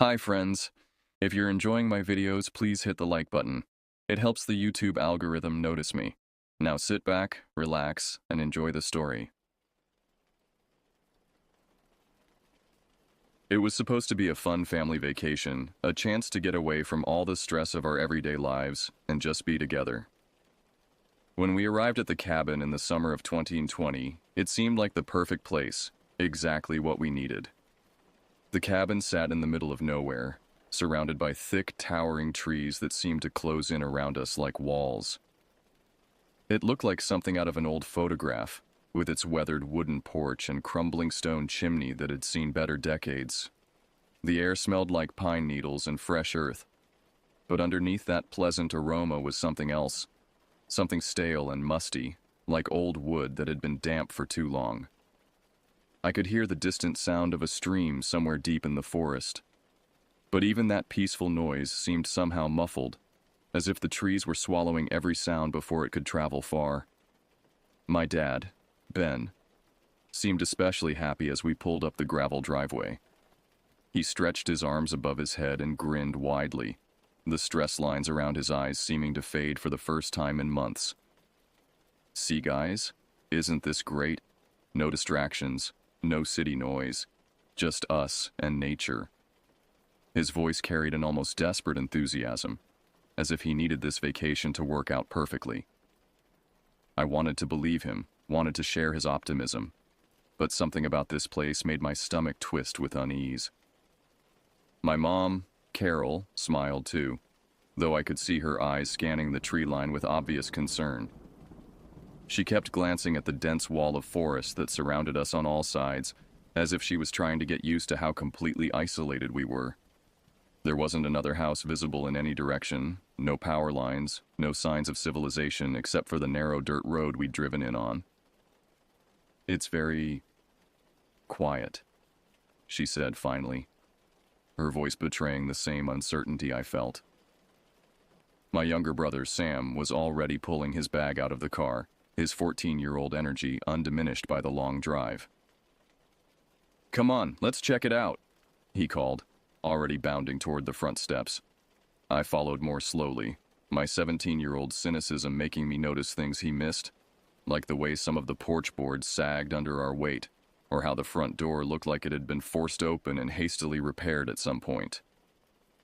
Hi friends. If you're enjoying my videos, please hit the like button. It helps the YouTube algorithm notice me. Now sit back, relax, and enjoy the story. It was supposed to be a fun family vacation, a chance to get away from all the stress of our everyday lives and just be together. When we arrived at the cabin in the summer of 2020, it seemed like the perfect place, exactly what we needed. The cabin sat in the middle of nowhere, surrounded by thick, towering trees that seemed to close in around us like walls. It looked like something out of an old photograph, with its weathered wooden porch and crumbling stone chimney that had seen better decades. The air smelled like pine needles and fresh earth, but underneath that pleasant aroma was something else, something stale and musty, like old wood that had been damp for too long. I could hear the distant sound of a stream somewhere deep in the forest. But even that peaceful noise seemed somehow muffled, as if the trees were swallowing every sound before it could travel far. My dad, Ben, seemed especially happy as we pulled up the gravel driveway. He stretched his arms above his head and grinned widely, the stress lines around his eyes seeming to fade for the first time in months. "See, guys? Isn't this great? No distractions. No city noise, just us and nature." His voice carried an almost desperate enthusiasm, as if he needed this vacation to work out perfectly. I wanted to believe him, wanted to share his optimism, but something about this place made my stomach twist with unease. My mom, Carol, smiled too, though I could see her eyes scanning the tree line with obvious concern. She kept glancing at the dense wall of forest that surrounded us on all sides, as if she was trying to get used to how completely isolated we were. There wasn't another house visible in any direction, no power lines, no signs of civilization except for the narrow dirt road we'd driven in on. "It's very quiet," she said finally, her voice betraying the same uncertainty I felt. My younger brother, Sam, was already pulling his bag out of the car, his 14-year-old energy undiminished by the long drive. "Come on, let's check it out," he called, already bounding toward the front steps. I followed more slowly, my 17-year-old cynicism making me notice things he missed, like the way some of the porch boards sagged under our weight, or how the front door looked like it had been forced open and hastily repaired at some point.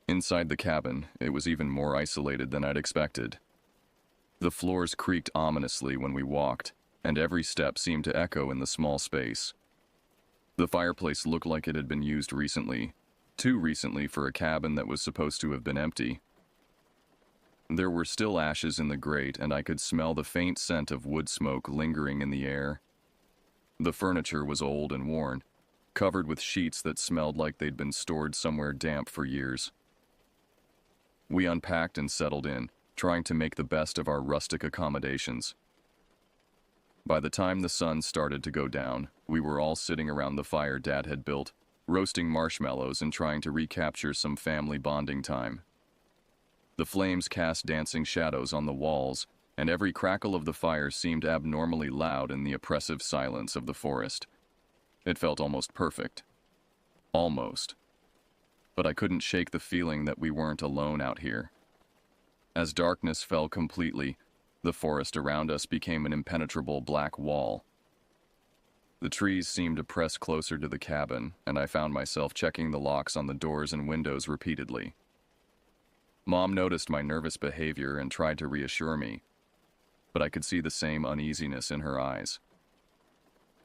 Inside the cabin, it was even more isolated than I'd expected. The floors creaked ominously when we walked, and every step seemed to echo in the small space. The fireplace looked like it had been used recently, too recently for a cabin that was supposed to have been empty. There were still ashes in the grate, and I could smell the faint scent of wood smoke lingering in the air. The furniture was old and worn, covered with sheets that smelled like they'd been stored somewhere damp for years. We unpacked and settled in, trying to make the best of our rustic accommodations. By the time the sun started to go down, we were all sitting around the fire Dad had built, roasting marshmallows and trying to recapture some family bonding time. The flames cast dancing shadows on the walls, and every crackle of the fire seemed abnormally loud in the oppressive silence of the forest. It felt almost perfect. Almost. But I couldn't shake the feeling that we weren't alone out here. As darkness fell completely, the forest around us became an impenetrable black wall. The trees seemed to press closer to the cabin, and I found myself checking the locks on the doors and windows repeatedly. Mom noticed my nervous behavior and tried to reassure me, but I could see the same uneasiness in her eyes.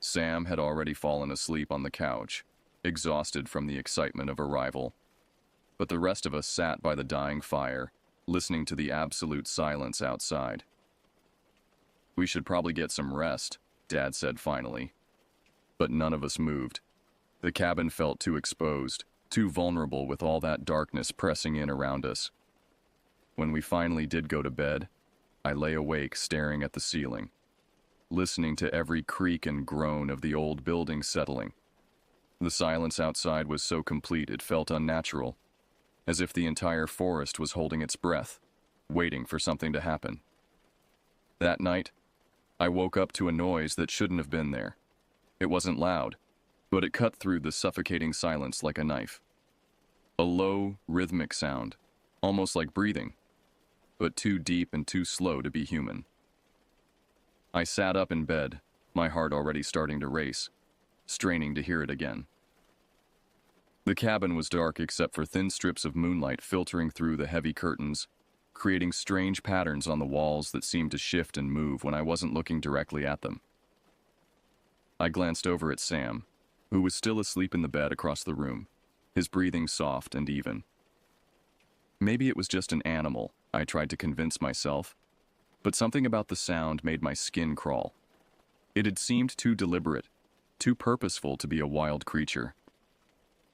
Sam had already fallen asleep on the couch, exhausted from the excitement of arrival, but the rest of us sat by the dying fire, listening to the absolute silence outside. "We should probably get some rest," Dad said finally. But none of us moved. The cabin felt too exposed, too vulnerable with all that darkness pressing in around us. When we finally did go to bed, I lay awake staring at the ceiling, listening to every creak and groan of the old building settling. The silence outside was so complete it felt unnatural, as if the entire forest was holding its breath, waiting for something to happen. That night, I woke up to a noise that shouldn't have been there. It wasn't loud, but it cut through the suffocating silence like a knife. A low, rhythmic sound, almost like breathing, but too deep and too slow to be human. I sat up in bed, my heart already starting to race, straining to hear it again. The cabin was dark except for thin strips of moonlight filtering through the heavy curtains, creating strange patterns on the walls that seemed to shift and move when I wasn't looking directly at them. I glanced over at Sam, who was still asleep in the bed across the room, his breathing soft and even. Maybe it was just an animal, I tried to convince myself, but something about the sound made my skin crawl. It had seemed too deliberate, too purposeful to be a wild creature.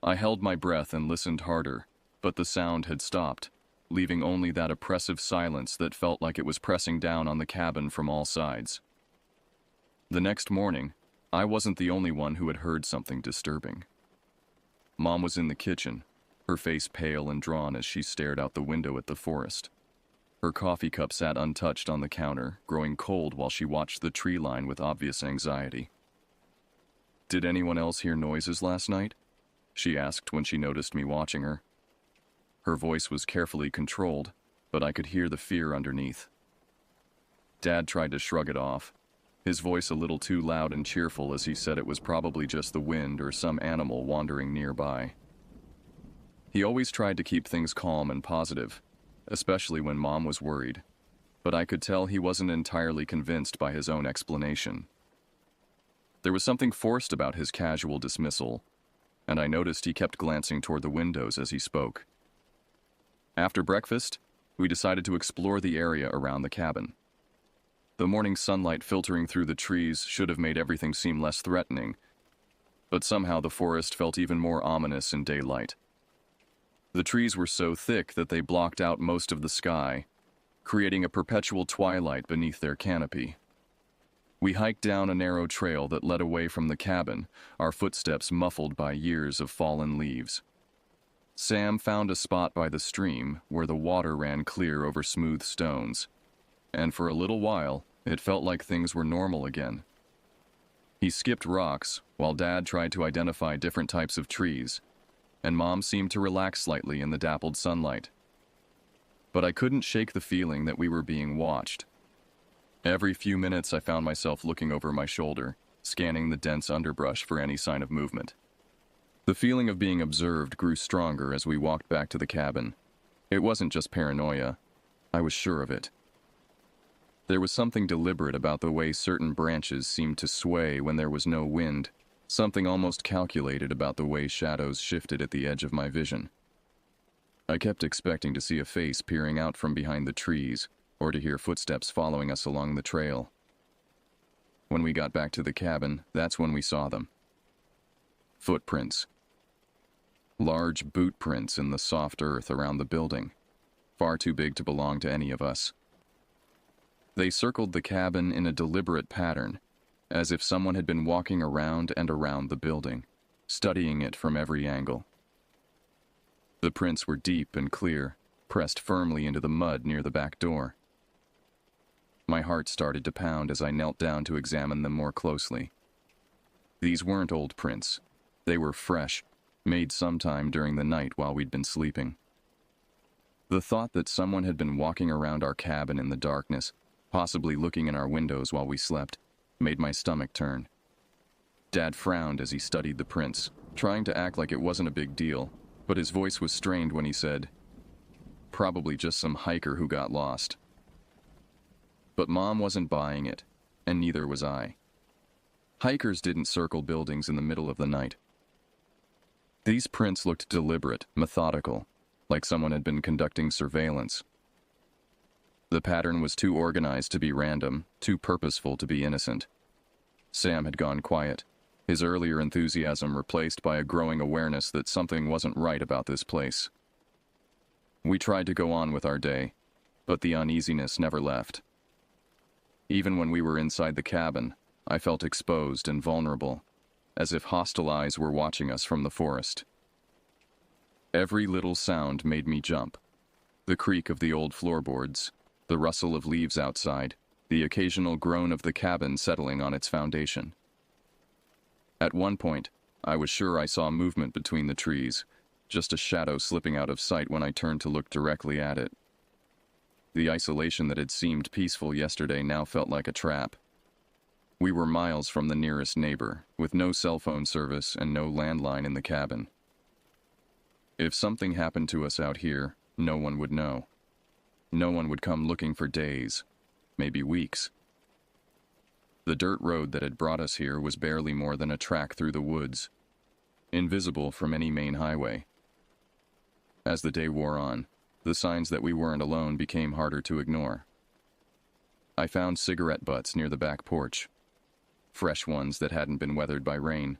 I held my breath and listened harder, but the sound had stopped, leaving only that oppressive silence that felt like it was pressing down on the cabin from all sides. The next morning, I wasn't the only one who had heard something disturbing. Mom was in the kitchen, her face pale and drawn as she stared out the window at the forest. Her coffee cup sat untouched on the counter, growing cold while she watched the tree line with obvious anxiety. "Did anyone else hear noises last night?" she asked when she noticed me watching her. Her voice was carefully controlled, but I could hear the fear underneath. Dad tried to shrug it off, his voice a little too loud and cheerful as he said it was probably just the wind or some animal wandering nearby. He always tried to keep things calm and positive, especially when Mom was worried, but I could tell he wasn't entirely convinced by his own explanation. There was something forced about his casual dismissal, and I noticed he kept glancing toward the windows as he spoke. After breakfast, we decided to explore the area around the cabin. The morning sunlight filtering through the trees should have made everything seem less threatening, but somehow the forest felt even more ominous in daylight. The trees were so thick that they blocked out most of the sky, creating a perpetual twilight beneath their canopy. We hiked down a narrow trail that led away from the cabin, our footsteps muffled by years of fallen leaves. Sam found a spot by the stream where the water ran clear over smooth stones, and for a little while, it felt like things were normal again. He skipped rocks while Dad tried to identify different types of trees, and Mom seemed to relax slightly in the dappled sunlight. But I couldn't shake the feeling that we were being watched. Every few minutes I found myself looking over my shoulder, scanning the dense underbrush for any sign of movement. The feeling of being observed grew stronger as we walked back to the cabin. It wasn't just paranoia. I was sure of it. There was something deliberate about the way certain branches seemed to sway when there was no wind, something almost calculated about the way shadows shifted at the edge of my vision. I kept expecting to see a face peering out from behind the trees, or to hear footsteps following us along the trail. When we got back to the cabin, that's when we saw them. Footprints. Large boot prints in the soft earth around the building, far too big to belong to any of us. They circled the cabin in a deliberate pattern, as if someone had been walking around and around the building, studying it from every angle. The prints were deep and clear, pressed firmly into the mud near the back door. My heart started to pound as I knelt down to examine them more closely. These weren't old prints. They were fresh, made sometime during the night while we'd been sleeping. The thought that someone had been walking around our cabin in the darkness, possibly looking in our windows while we slept, made my stomach turn. Dad frowned as he studied the prints, trying to act like it wasn't a big deal, but his voice was strained when he said, "Probably just some hiker who got lost." But Mom wasn't buying it, and neither was I. Hikers didn't circle buildings in the middle of the night. These prints looked deliberate, methodical, like someone had been conducting surveillance. The pattern was too organized to be random, too purposeful to be innocent. Sam had gone quiet, his earlier enthusiasm replaced by a growing awareness that something wasn't right about this place. We tried to go on with our day, but the uneasiness never left. Even when we were inside the cabin, I felt exposed and vulnerable, as if hostile eyes were watching us from the forest. Every little sound made me jump. The creak of the old floorboards, the rustle of leaves outside, the occasional groan of the cabin settling on its foundation. At one point, I was sure I saw movement between the trees, just a shadow slipping out of sight when I turned to look directly at it. The isolation that had seemed peaceful yesterday now felt like a trap. We were miles from the nearest neighbor, with no cell phone service and no landline in the cabin. If something happened to us out here, no one would know. No one would come looking for days, maybe weeks. The dirt road that had brought us here was barely more than a track through the woods, invisible from any main highway. As the day wore on, the signs that we weren't alone became harder to ignore. I found cigarette butts near the back porch, fresh ones that hadn't been weathered by rain.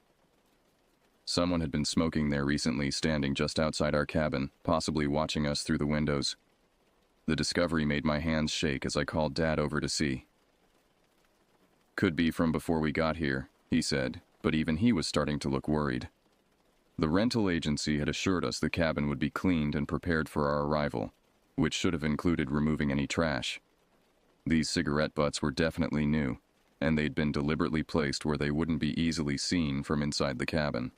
Someone had been smoking there recently, standing just outside our cabin, possibly watching us through the windows. The discovery made my hands shake as I called Dad over to see. "Could be from before we got here," he said, but even he was starting to look worried. The rental agency had assured us the cabin would be cleaned and prepared for our arrival, which should have included removing any trash. These cigarette butts were definitely new, and they'd been deliberately placed where they wouldn't be easily seen from inside the cabin.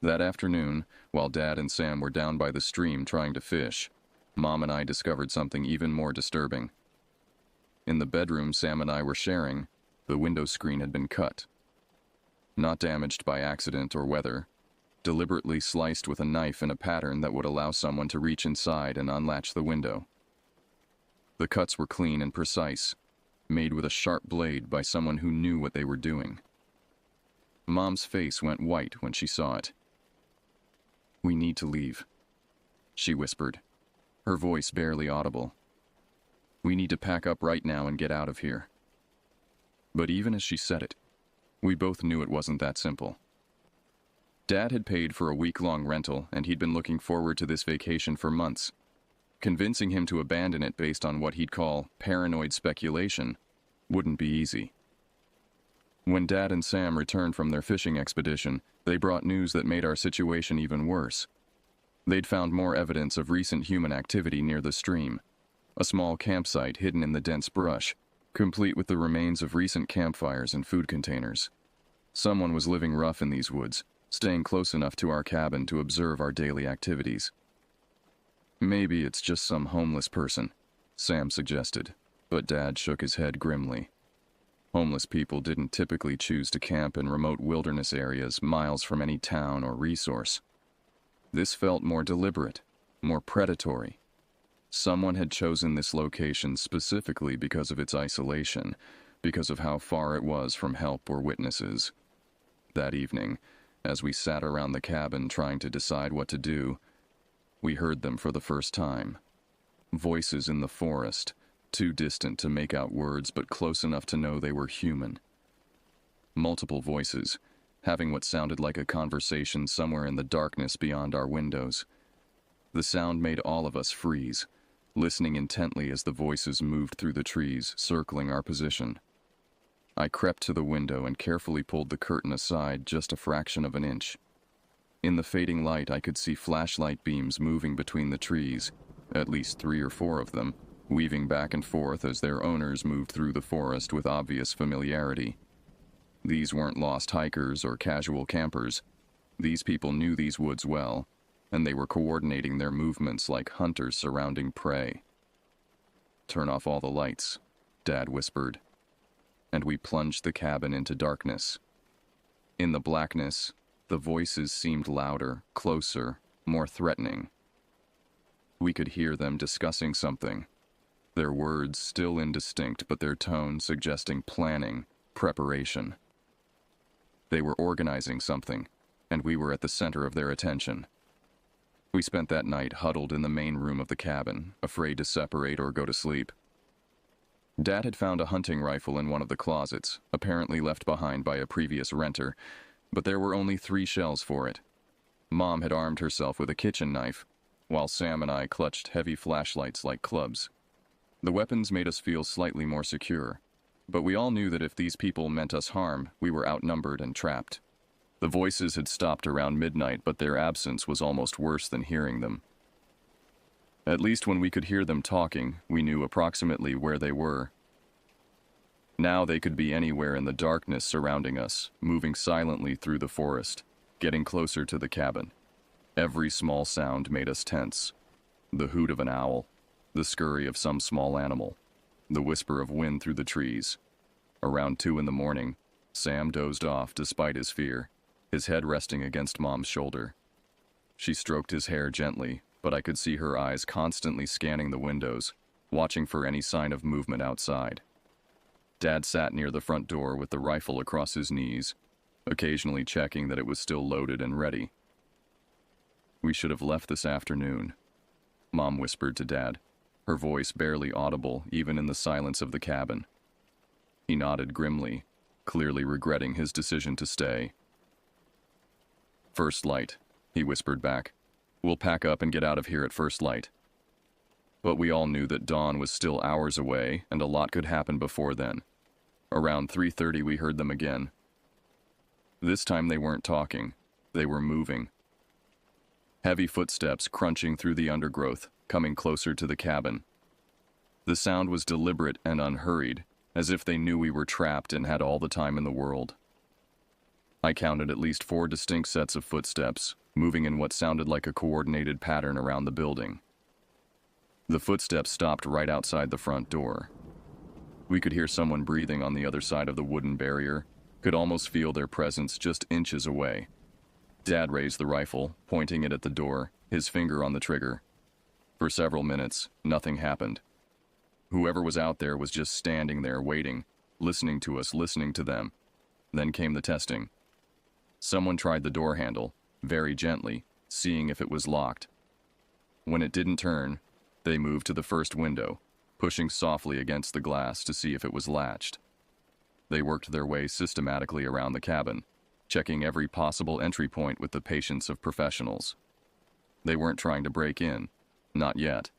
That afternoon, while Dad and Sam were down by the stream trying to fish, Mom and I discovered something even more disturbing. In the bedroom Sam and I were sharing, the window screen had been cut. Not damaged by accident or weather, deliberately sliced with a knife in a pattern that would allow someone to reach inside and unlatch the window. The cuts were clean and precise, made with a sharp blade by someone who knew what they were doing. Mom's face went white when she saw it. "We need to leave," she whispered, her voice barely audible. "We need to pack up right now and get out of here." But even as she said it, we both knew it wasn't that simple. Dad had paid for a week-long rental, and he'd been looking forward to this vacation for months. Convincing him to abandon it based on what he'd call paranoid speculation wouldn't be easy. When Dad and Sam returned from their fishing expedition, they brought news that made our situation even worse. They'd found more evidence of recent human activity near the stream, a small campsite hidden in the dense brush, complete with the remains of recent campfires and food containers. Someone was living rough in these woods, staying close enough to our cabin to observe our daily activities. "Maybe it's just some homeless person," Sam suggested, but Dad shook his head grimly. Homeless people didn't typically choose to camp in remote wilderness areas miles from any town or resource. This felt more deliberate, more predatory. Someone had chosen this location specifically because of its isolation, because of how far it was from help or witnesses. That evening, as we sat around the cabin trying to decide what to do, we heard them for the first time. Voices in the forest, too distant to make out words but close enough to know they were human. Multiple voices, having what sounded like a conversation somewhere in the darkness beyond our windows. The sound made all of us freeze, listening intently as the voices moved through the trees, circling our position. I crept to the window and carefully pulled the curtain aside just a fraction of an inch. In the fading light, I could see flashlight beams moving between the trees, at least 3 or 4 of them, weaving back and forth as their owners moved through the forest with obvious familiarity. These weren't lost hikers or casual campers. These people knew these woods well, and they were coordinating their movements like hunters surrounding prey. "Turn off all the lights," Dad whispered, and we plunged the cabin into darkness. In the blackness, the voices seemed louder, closer, more threatening. We could hear them discussing something, their words still indistinct but their tone suggesting planning, preparation. They were organizing something, and we were at the center of their attention. We spent that night huddled in the main room of the cabin, afraid to separate or go to sleep. Dad had found a hunting rifle in one of the closets, apparently left behind by a previous renter, but there were only 3 shells for it. Mom had armed herself with a kitchen knife, while Sam and I clutched heavy flashlights like clubs. The weapons made us feel slightly more secure, but we all knew that if these people meant us harm, we were outnumbered and trapped. The voices had stopped around midnight, but their absence was almost worse than hearing them. At least when we could hear them talking, we knew approximately where they were. Now they could be anywhere in the darkness surrounding us, moving silently through the forest, getting closer to the cabin. Every small sound made us tense. The hoot of an owl, the scurry of some small animal, the whisper of wind through the trees. Around 2 in the morning, Sam dozed off despite his fear, his head resting against Mom's shoulder. She stroked his hair gently, but I could see her eyes constantly scanning the windows, watching for any sign of movement outside. Dad sat near the front door with the rifle across his knees, occasionally checking that it was still loaded and ready. "We should have left this afternoon," Mom whispered to Dad, her voice barely audible even in the silence of the cabin. He nodded grimly, clearly regretting his decision to stay. "First light," he whispered back. "We'll pack up and get out of here at first light." But we all knew that dawn was still hours away and a lot could happen before then. Around 3:30 we heard them again. This time they weren't talking, they were moving. Heavy footsteps crunching through the undergrowth, coming closer to the cabin. The sound was deliberate and unhurried, as if they knew we were trapped and had all the time in the world. I counted at least 4 distinct sets of footsteps, moving in what sounded like a coordinated pattern around the building. The footsteps stopped right outside the front door. We could hear someone breathing on the other side of the wooden barrier, could almost feel their presence just inches away. Dad raised the rifle, pointing it at the door, his finger on the trigger. For several minutes, nothing happened. Whoever was out there was just standing there waiting, listening to us, listening to them. Then came the testing. Someone tried the door handle, very gently, seeing if it was locked. When it didn't turn, they moved to the first window, pushing softly against the glass to see if it was latched. They worked their way systematically around the cabin, checking every possible entry point with the patience of professionals. They weren't trying to break in, not yet.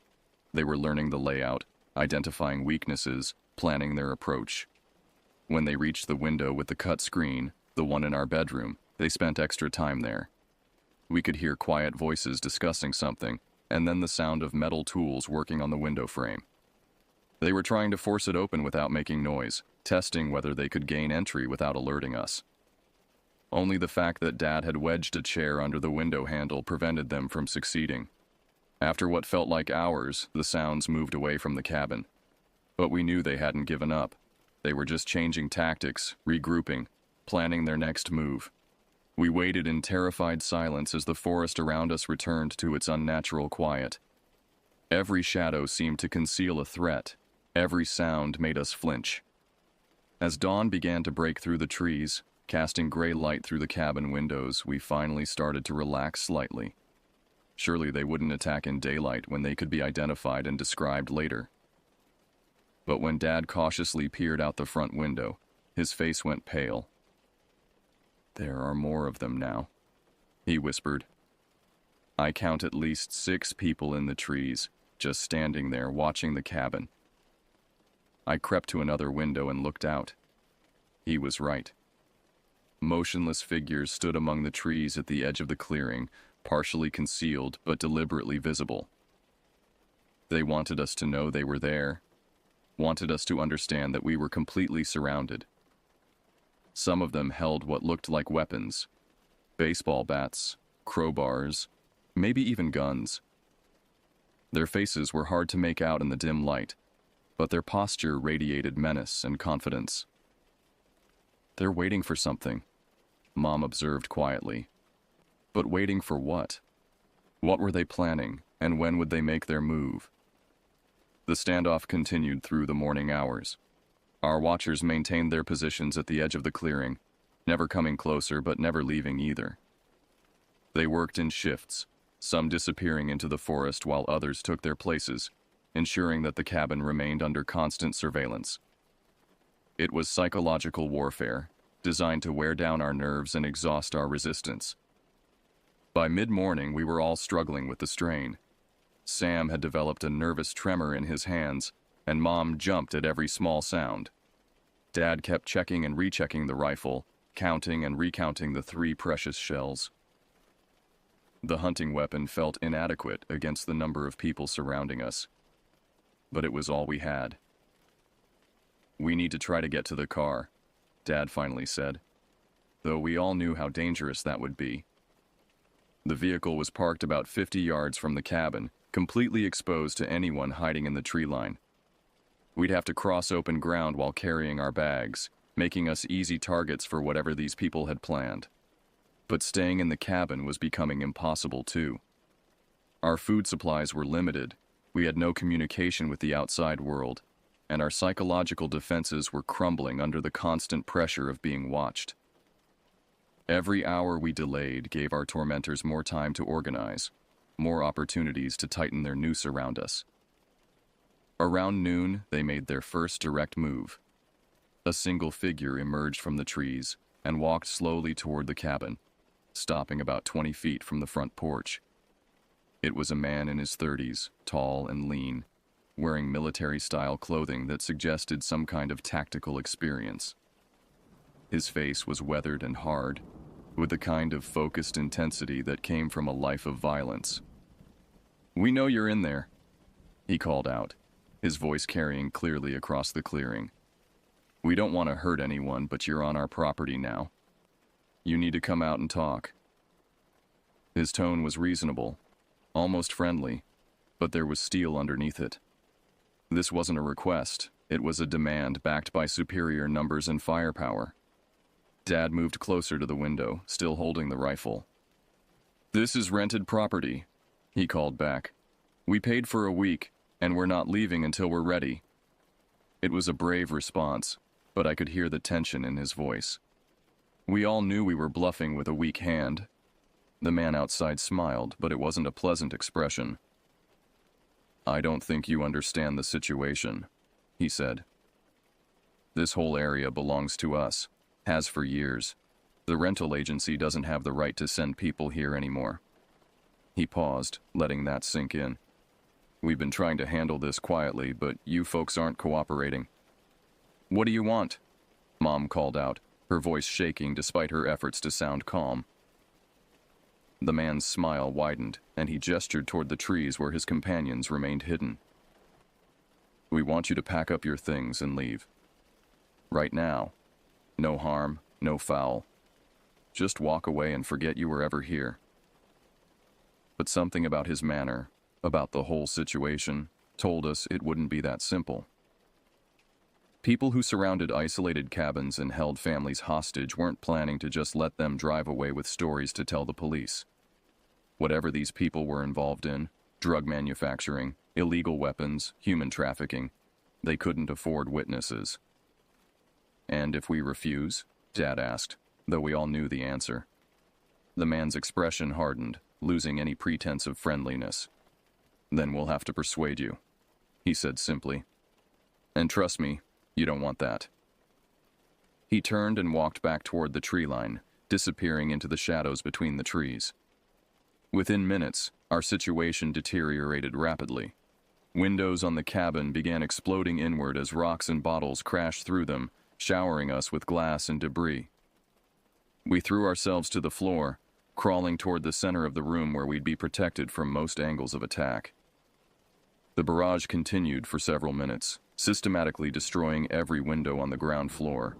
They were learning the layout, identifying weaknesses, planning their approach. When they reached the window with the cut screen, the one in our bedroom, they spent extra time there. We could hear quiet voices discussing something, and then the sound of metal tools working on the window frame. They were trying to force it open without making noise, testing whether they could gain entry without alerting us. Only the fact that Dad had wedged a chair under the window handle prevented them from succeeding. After what felt like hours, the sounds moved away from the cabin. But we knew they hadn't given up. They were just changing tactics, regrouping, planning their next move. We waited in terrified silence as the forest around us returned to its unnatural quiet. Every shadow seemed to conceal a threat. Every sound made us flinch. As dawn began to break through the trees, casting gray light through the cabin windows, we finally started to relax slightly. Surely they wouldn't attack in daylight when they could be identified and described later. But when Dad cautiously peered out the front window, his face went pale. "There are more of them now," he whispered. "I count at least 6 people in the trees, just standing there watching the cabin." I crept to another window and looked out. He was right. Motionless figures stood among the trees at the edge of the clearing, partially concealed but deliberately visible. They wanted us to know they were there, wanted us to understand that we were completely surrounded. Some of them held what looked like weapons, baseball bats, crowbars, maybe even guns. Their faces were hard to make out in the dim light, but their posture radiated menace and confidence. "They're waiting for something," Mom observed quietly. But waiting for what? What were they planning, and when would they make their move? The standoff continued through the morning hours. Our watchers maintained their positions at the edge of the clearing, never coming closer but never leaving either. They worked in shifts, some disappearing into the forest while others took their places, ensuring that the cabin remained under constant surveillance. It was psychological warfare, designed to wear down our nerves and exhaust our resistance. By mid-morning, we were all struggling with the strain. Sam had developed a nervous tremor in his hands, and Mom jumped at every small sound. Dad kept checking and rechecking the rifle, counting and recounting the 3 precious shells. The hunting weapon felt inadequate against the number of people surrounding us, but it was all we had. "We need to try to get to the car," Dad finally said, though we all knew how dangerous that would be. The vehicle was parked about 50 yards from the cabin, completely exposed to anyone hiding in the tree line. We'd have to cross open ground while carrying our bags, making us easy targets for whatever these people had planned. But staying in the cabin was becoming impossible too. Our food supplies were limited, we had no communication with the outside world, and our psychological defenses were crumbling under the constant pressure of being watched. Every hour we delayed gave our tormentors more time to organize, more opportunities to tighten their noose around us. Around noon, they made their first direct move. A single figure emerged from the trees and walked slowly toward the cabin, stopping about 20 feet from the front porch. It was a man in his 30s, tall and lean, wearing military-style clothing that suggested some kind of tactical experience. His face was weathered and hard, with the kind of focused intensity that came from a life of violence. "We know you're in there," he called out, his voice carrying clearly across the clearing. "We don't want to hurt anyone, but you're on our property now. You need to come out and talk." His tone was reasonable, almost friendly, but there was steel underneath it. This wasn't a request, it was a demand backed by superior numbers and firepower. Dad moved closer to the window, still holding the rifle. "This is rented property," he called back. "We paid for a week, and we're not leaving until we're ready." It was a brave response, but I could hear the tension in his voice. We all knew we were bluffing with a weak hand. The man outside smiled, but it wasn't a pleasant expression. "I don't think you understand the situation," he said. "This whole area belongs to us, has for years. The rental agency doesn't have the right to send people here anymore." He paused, letting that sink in. "We've been trying to handle this quietly, but you folks aren't cooperating." "What do you want?" Mom called out, her voice shaking despite her efforts to sound calm. The man's smile widened, and he gestured toward the trees where his companions remained hidden. "We want you to pack up your things and leave. Right now. No harm, no foul. Just walk away and forget you were ever here." But something about his manner, about the whole situation, told us it wouldn't be that simple. People who surrounded isolated cabins and held families hostage weren't planning to just let them drive away with stories to tell the police. Whatever these people were involved in, drug manufacturing, illegal weapons, human trafficking, they couldn't afford witnesses. "And if we refuse?" Dad asked, though we all knew the answer. The man's expression hardened, losing any pretense of friendliness. "Then we'll have to persuade you," he said simply. "And trust me, you don't want that." He turned and walked back toward the tree line, disappearing into the shadows between the trees. Within minutes, our situation deteriorated rapidly. Windows on the cabin began exploding inward as rocks and bottles crashed through them, showering us with glass and debris. We threw ourselves to the floor, crawling toward the center of the room where we'd be protected from most angles of attack. The barrage continued for several minutes, systematically destroying every window on the ground floor.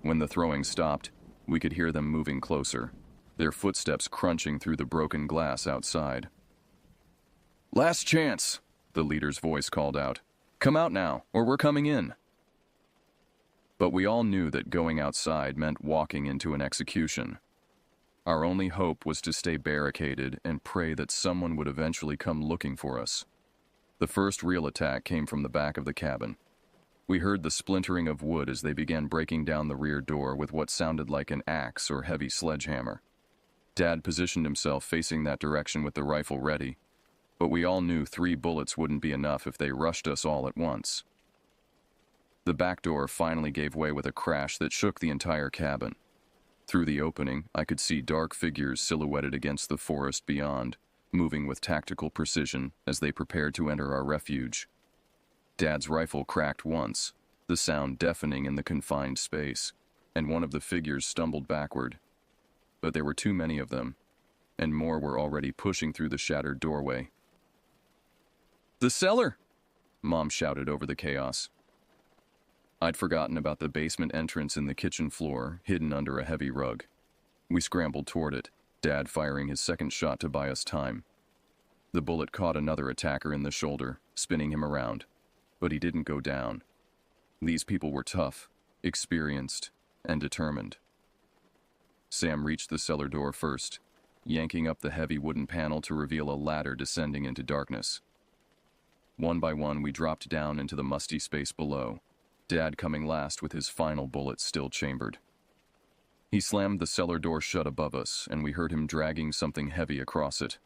When the throwing stopped, we could hear them moving closer, their footsteps crunching through the broken glass outside. "Last chance," the leader's voice called out. "Come out now, or we're coming in." But we all knew that going outside meant walking into an execution. Our only hope was to stay barricaded and pray that someone would eventually come looking for us. The first real attack came from the back of the cabin. We heard the splintering of wood as they began breaking down the rear door with what sounded like an axe or heavy sledgehammer. Dad positioned himself facing that direction with the rifle ready, but we all knew 3 bullets wouldn't be enough if they rushed us all at once. The back door finally gave way with a crash that shook the entire cabin. Through the opening, I could see dark figures silhouetted against the forest beyond, moving with tactical precision as they prepared to enter our refuge. Dad's rifle cracked once, the sound deafening in the confined space, and one of the figures stumbled backward. But there were too many of them, and more were already pushing through the shattered doorway. "The cellar!" Mom shouted over the chaos. I'd forgotten about the basement entrance in the kitchen floor, hidden under a heavy rug. We scrambled toward it, Dad firing his second shot to buy us time. The bullet caught another attacker in the shoulder, spinning him around, but he didn't go down. These people were tough, experienced, and determined. Sam reached the cellar door first, yanking up the heavy wooden panel to reveal a ladder descending into darkness. One by one, we dropped down into the musty space below, Dad coming last with his final bullet still chambered. He slammed the cellar door shut above us, and we heard him dragging something heavy across it,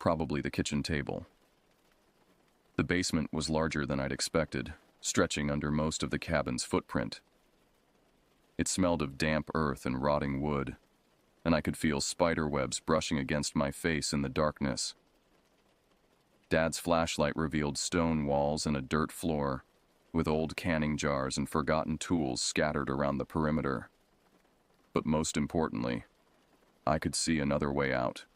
probably the kitchen table. The basement was larger than I'd expected, stretching under most of the cabin's footprint. It smelled of damp earth and rotting wood, and I could feel spider webs brushing against my face in the darkness. Dad's flashlight revealed stone walls and a dirt floor, with old canning jars and forgotten tools scattered around the perimeter. But most importantly, I could see another way out.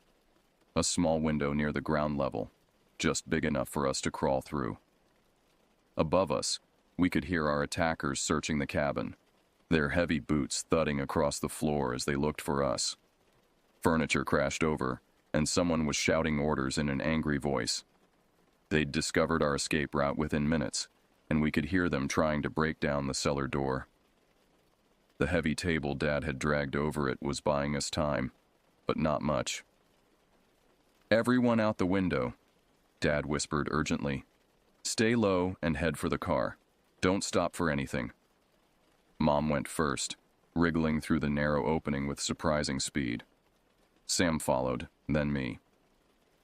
A small window near the ground level, just big enough for us to crawl through. Above us, we could hear our attackers searching the cabin, their heavy boots thudding across the floor as they looked for us. Furniture crashed over, and someone was shouting orders in an angry voice. They'd discovered our escape route within minutes, and we could hear them trying to break down the cellar door. The heavy table Dad had dragged over it was buying us time, but not much. "Everyone out the window," Dad whispered urgently. "Stay low and head for the car. Don't stop for anything." Mom went first, wriggling through the narrow opening with surprising speed. Sam followed, then me.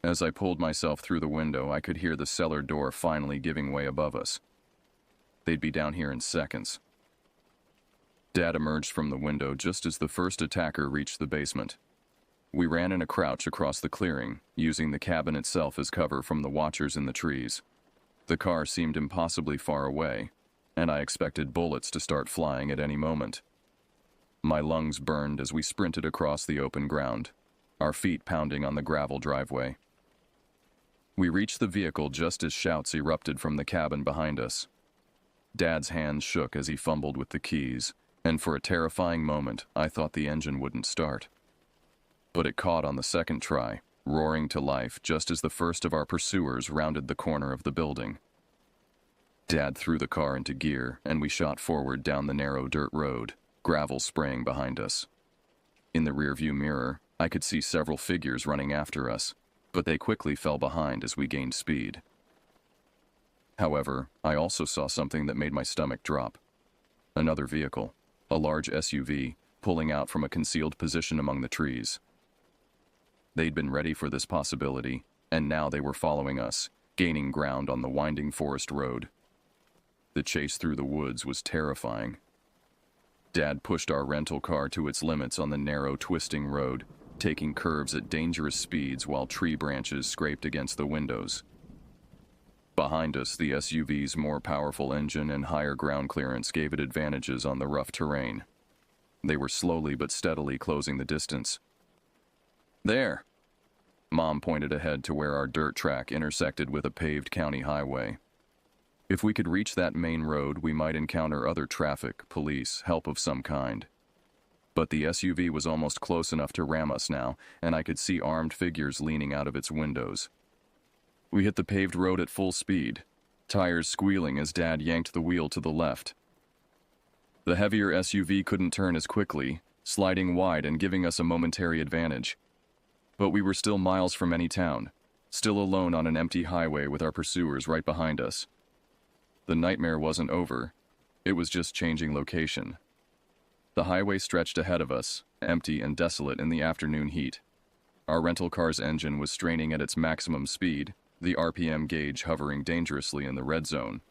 As I pulled myself through the window, I could hear the cellar door finally giving way above us. They'd be down here in seconds. Dad emerged from the window just as the first attacker reached the basement. We ran in a crouch across the clearing, using the cabin itself as cover from the watchers in the trees. The car seemed impossibly far away, and I expected bullets to start flying at any moment. My lungs burned as we sprinted across the open ground, our feet pounding on the gravel driveway. We reached the vehicle just as shouts erupted from the cabin behind us. Dad's hands shook as he fumbled with the keys, and for a terrifying moment, I thought the engine wouldn't start. But it caught on the second try, roaring to life just as the first of our pursuers rounded the corner of the building. Dad threw the car into gear, and we shot forward down the narrow dirt road, gravel spraying behind us. In the rearview mirror, I could see several figures running after us, but they quickly fell behind as we gained speed. However, I also saw something that made my stomach drop. Another vehicle, a large SUV, pulling out from a concealed position among the trees. They'd been ready for this possibility, and now they were following us, gaining ground on the winding forest road. The chase through the woods was terrifying. Dad pushed our rental car to its limits on the narrow, twisting road, taking curves at dangerous speeds while tree branches scraped against the windows. Behind us, the SUV's more powerful engine and higher ground clearance gave it advantages on the rough terrain. They were slowly but steadily closing the distance. "There!" Mom pointed ahead to where our dirt track intersected with a paved county highway. If we could reach that main road, we might encounter other traffic, police, help of some kind. But the SUV was almost close enough to ram us now, and I could see armed figures leaning out of its windows. We hit the paved road at full speed, tires squealing as Dad yanked the wheel to the left. The heavier SUV couldn't turn as quickly, sliding wide and giving us a momentary advantage. But we were still miles from any town, still alone on an empty highway with our pursuers right behind us. The nightmare wasn't over, it was just changing location. The highway stretched ahead of us, empty and desolate in the afternoon heat. Our rental car's engine was straining at its maximum speed, the RPM gauge hovering dangerously in the red zone,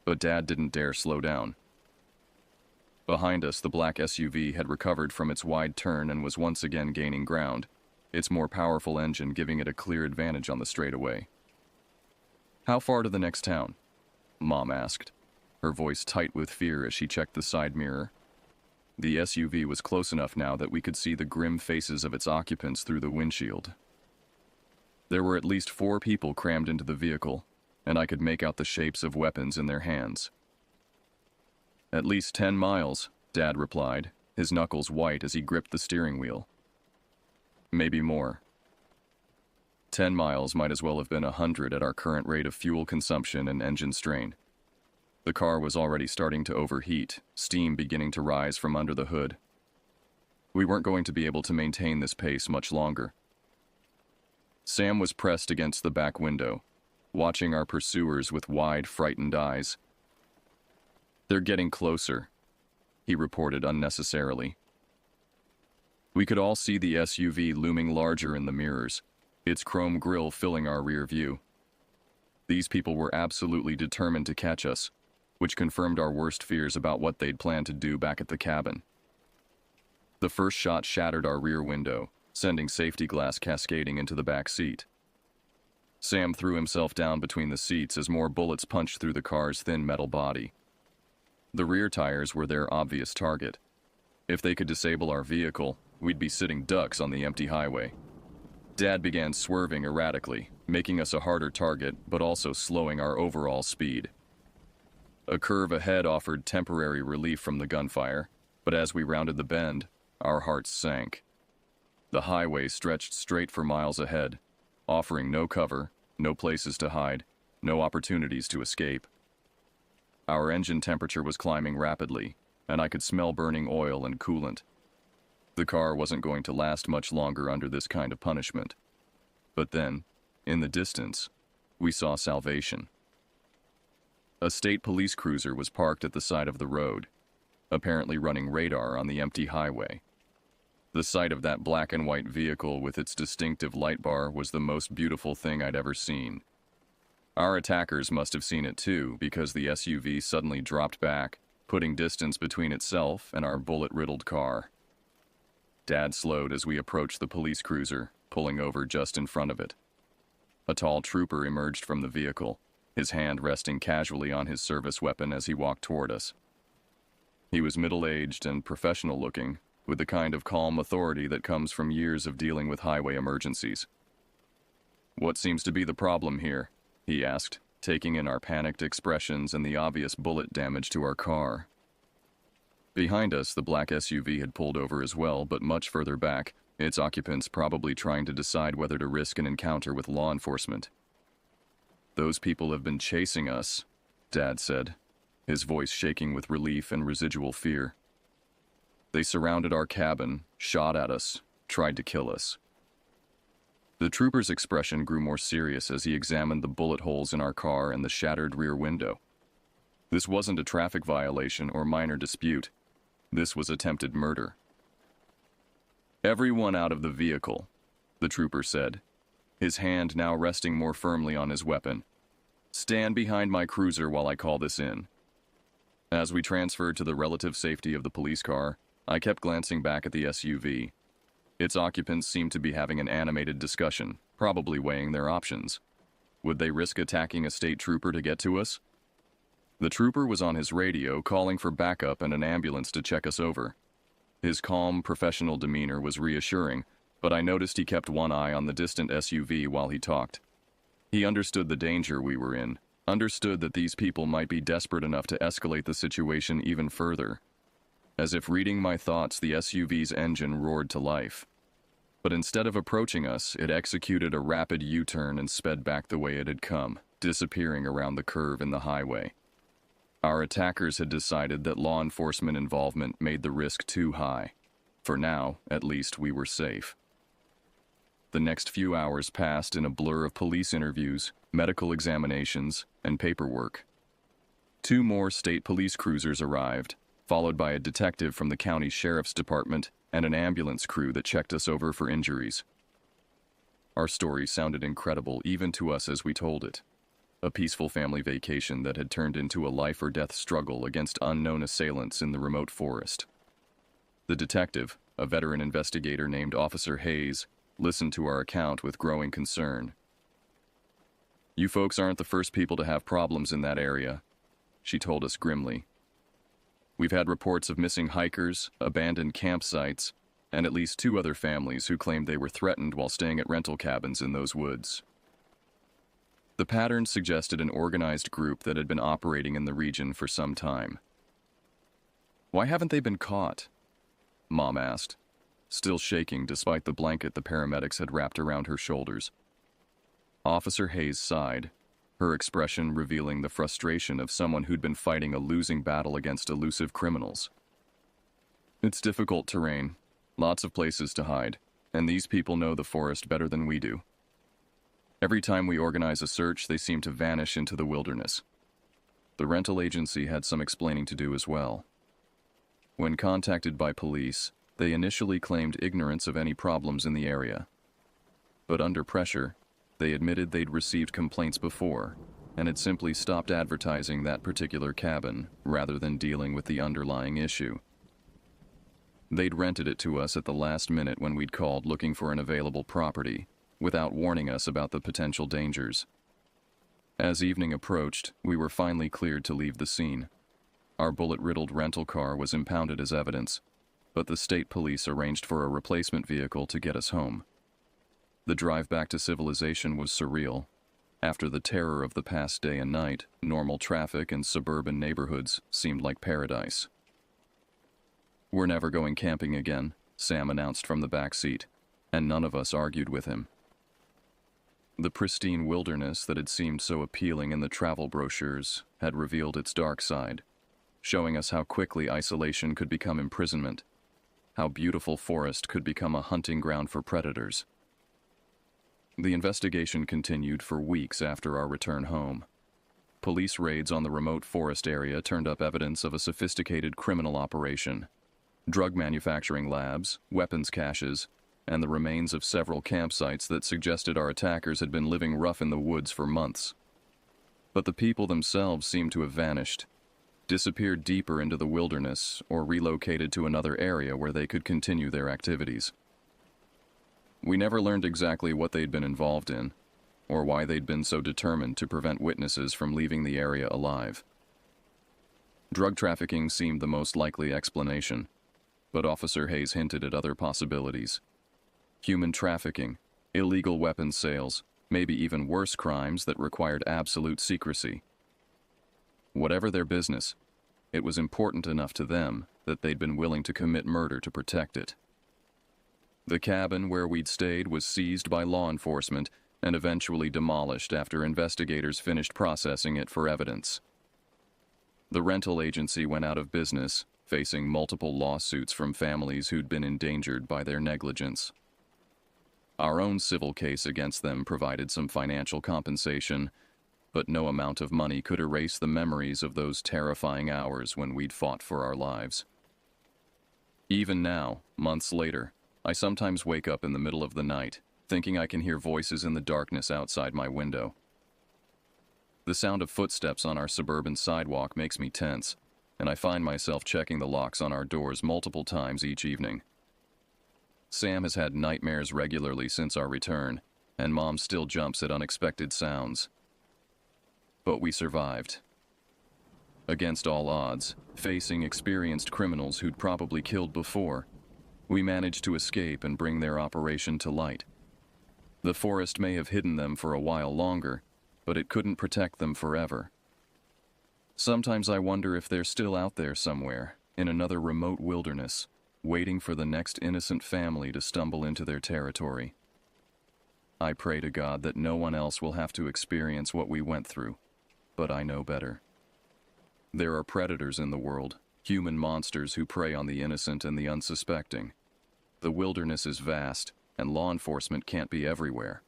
but Dad didn't dare slow down. Behind us, the black SUV had recovered from its wide turn and was once again gaining ground, its more powerful engine giving it a clear advantage on the straightaway. "How far to the next town?" Mom asked, her voice tight with fear as she checked the side mirror. The SUV was close enough now that we could see the grim faces of its occupants through the windshield. There were at least 4 people crammed into the vehicle, and I could make out the shapes of weapons in their hands. "At least 10 miles, Dad replied, his knuckles white as he gripped the steering wheel. maybe more. 10 miles might as well have been 100 at our current rate of fuel consumption and engine strain. The car was already starting to overheat, steam beginning to rise from under the hood. We weren't going to be able to maintain this pace much longer. Sam was pressed against the back window, watching our pursuers with wide, frightened eyes. "They're getting closer," he reported unnecessarily. We could all see the SUV looming larger in the mirrors, its chrome grille filling our rear view. These people were absolutely determined to catch us, which confirmed our worst fears about what they'd planned to do back at the cabin. The first shot shattered our rear window, sending safety glass cascading into the back seat. Sam threw himself down between the seats as more bullets punched through the car's thin metal body. The rear tires were their obvious target. If they could disable our vehicle, we'd be sitting ducks on the empty highway. Dad began swerving erratically, making us a harder target, but also slowing our overall speed. A curve ahead offered temporary relief from the gunfire, but as we rounded the bend, our hearts sank. The highway stretched straight for miles ahead, offering no cover, no places to hide, no opportunities to escape. Our engine temperature was climbing rapidly, and I could smell burning oil and coolant. The car wasn't going to last much longer under this kind of punishment. But then, in the distance, we saw salvation. A state police cruiser was parked at the side of the road, apparently running radar on the empty highway. The sight of that black and white vehicle with its distinctive light bar was the most beautiful thing I'd ever seen. Our attackers must have seen it too, because the SUV suddenly dropped back, putting distance between itself and our bullet-riddled car. Dad slowed as we approached the police cruiser, pulling over just in front of it. A tall trooper emerged from the vehicle, his hand resting casually on his service weapon as he walked toward us. He was middle-aged and professional-looking, with the kind of calm authority that comes from years of dealing with highway emergencies. "What seems to be the problem here?" he asked, taking in our panicked expressions and the obvious bullet damage to our car. Behind us, the black SUV had pulled over as well, but much further back, its occupants probably trying to decide whether to risk an encounter with law enforcement. "Those people have been chasing us," Dad said, his voice shaking with relief and residual fear. "They surrounded our cabin, shot at us, tried to kill us." The trooper's expression grew more serious as he examined the bullet holes in our car and the shattered rear window. This wasn't a traffic violation or minor dispute. This was attempted murder. "Everyone out of the vehicle," the trooper said, his hand now resting more firmly on his weapon. "Stand behind my cruiser while I call this in." As we transferred to the relative safety of the police car, I kept glancing back at the SUV. Its occupants seemed to be having an animated discussion, probably weighing their options. Would they risk attacking a state trooper to get to us? The trooper was on his radio calling for backup and an ambulance to check us over. His calm, professional demeanor was reassuring, but I noticed he kept one eye on the distant SUV while he talked. He understood the danger we were in, understood that these people might be desperate enough to escalate the situation even further. As if reading my thoughts, the SUV's engine roared to life. But instead of approaching us, it executed a rapid U-turn and sped back the way it had come, disappearing around the curve in the highway. Our attackers had decided that law enforcement involvement made the risk too high. For now, at least, we were safe. The next few hours passed in a blur of police interviews, medical examinations, and paperwork. 2 more state police cruisers arrived, followed by a detective from the county sheriff's department and an ambulance crew that checked us over for injuries. Our story sounded incredible even to us as we told it. A peaceful family vacation that had turned into a life-or-death struggle against unknown assailants in the remote forest. The detective, a veteran investigator named Officer Hayes, listened to our account with growing concern. "You folks aren't the first people to have problems in that area," she told us grimly. "We've had reports of missing hikers, abandoned campsites, and at least 2 other families who claimed they were threatened while staying at rental cabins in those woods." The pattern suggested an organized group that had been operating in the region for some time. "Why haven't they been caught?" Mom asked. still shaking despite the blanket the paramedics had wrapped around her shoulders. Officer Hayes sighed, her expression revealing the frustration of someone who'd been fighting a losing battle against elusive criminals. It's difficult terrain, lots of places to hide, and these people know the forest better than we do. Every time we organize a search, they seem to vanish into the wilderness. The rental agency had some explaining to do as well. When contacted by police, they initially claimed ignorance of any problems in the area. But under pressure, they admitted they'd received complaints before and had simply stopped advertising that particular cabin rather than dealing with the underlying issue. They'd rented it to us at the last minute when we'd called looking for an available property, without warning us about the potential dangers. As evening approached, we were finally cleared to leave the scene. Our bullet-riddled rental car was impounded as evidence, but the state police arranged for a replacement vehicle to get us home. The drive back to civilization was surreal. After the terror of the past day and night, normal traffic and suburban neighborhoods seemed like paradise. "We're never going camping again," Sam announced from the back seat, and none of us argued with him. The pristine wilderness that had seemed so appealing in the travel brochures had revealed its dark side, showing us how quickly isolation could become imprisonment, how beautiful forest could become a hunting ground for predators. The investigation continued for weeks after our return home. Police raids on the remote forest area turned up evidence of a sophisticated criminal operation. Drug manufacturing labs, weapons caches, and the remains of several campsites that suggested our attackers had been living rough in the woods for months. But the people themselves seemed to have vanished, disappeared deeper into the wilderness, or relocated to another area where they could continue their activities. We never learned exactly what they'd been involved in, or why they'd been so determined to prevent witnesses from leaving the area alive. Drug trafficking seemed the most likely explanation, but Officer Hayes hinted at other possibilities. Human trafficking, illegal weapons sales, maybe even worse crimes that required absolute secrecy. Whatever their business, it was important enough to them that they'd been willing to commit murder to protect it. The cabin where we'd stayed was seized by law enforcement and eventually demolished after investigators finished processing it for evidence. The rental agency went out of business, facing multiple lawsuits from families who'd been endangered by their negligence. Our own civil case against them provided some financial compensation, but no amount of money could erase the memories of those terrifying hours when we'd fought for our lives. Even now, months later, I sometimes wake up in the middle of the night, thinking I can hear voices in the darkness outside my window. The sound of footsteps on our suburban sidewalk makes me tense, and I find myself checking the locks on our doors multiple times each evening. Sam has had nightmares regularly since our return, and Mom still jumps at unexpected sounds. But we survived. Against all odds, facing experienced criminals who'd probably killed before, we managed to escape and bring their operation to light. The forest may have hidden them for a while longer, but it couldn't protect them forever. Sometimes I wonder if they're still out there somewhere, in another remote wilderness, waiting for the next innocent family to stumble into their territory. I pray to God that no one else will have to experience what we went through, but I know better. There are predators in the world, human monsters who prey on the innocent and the unsuspecting. The wilderness is vast, and law enforcement can't be everywhere.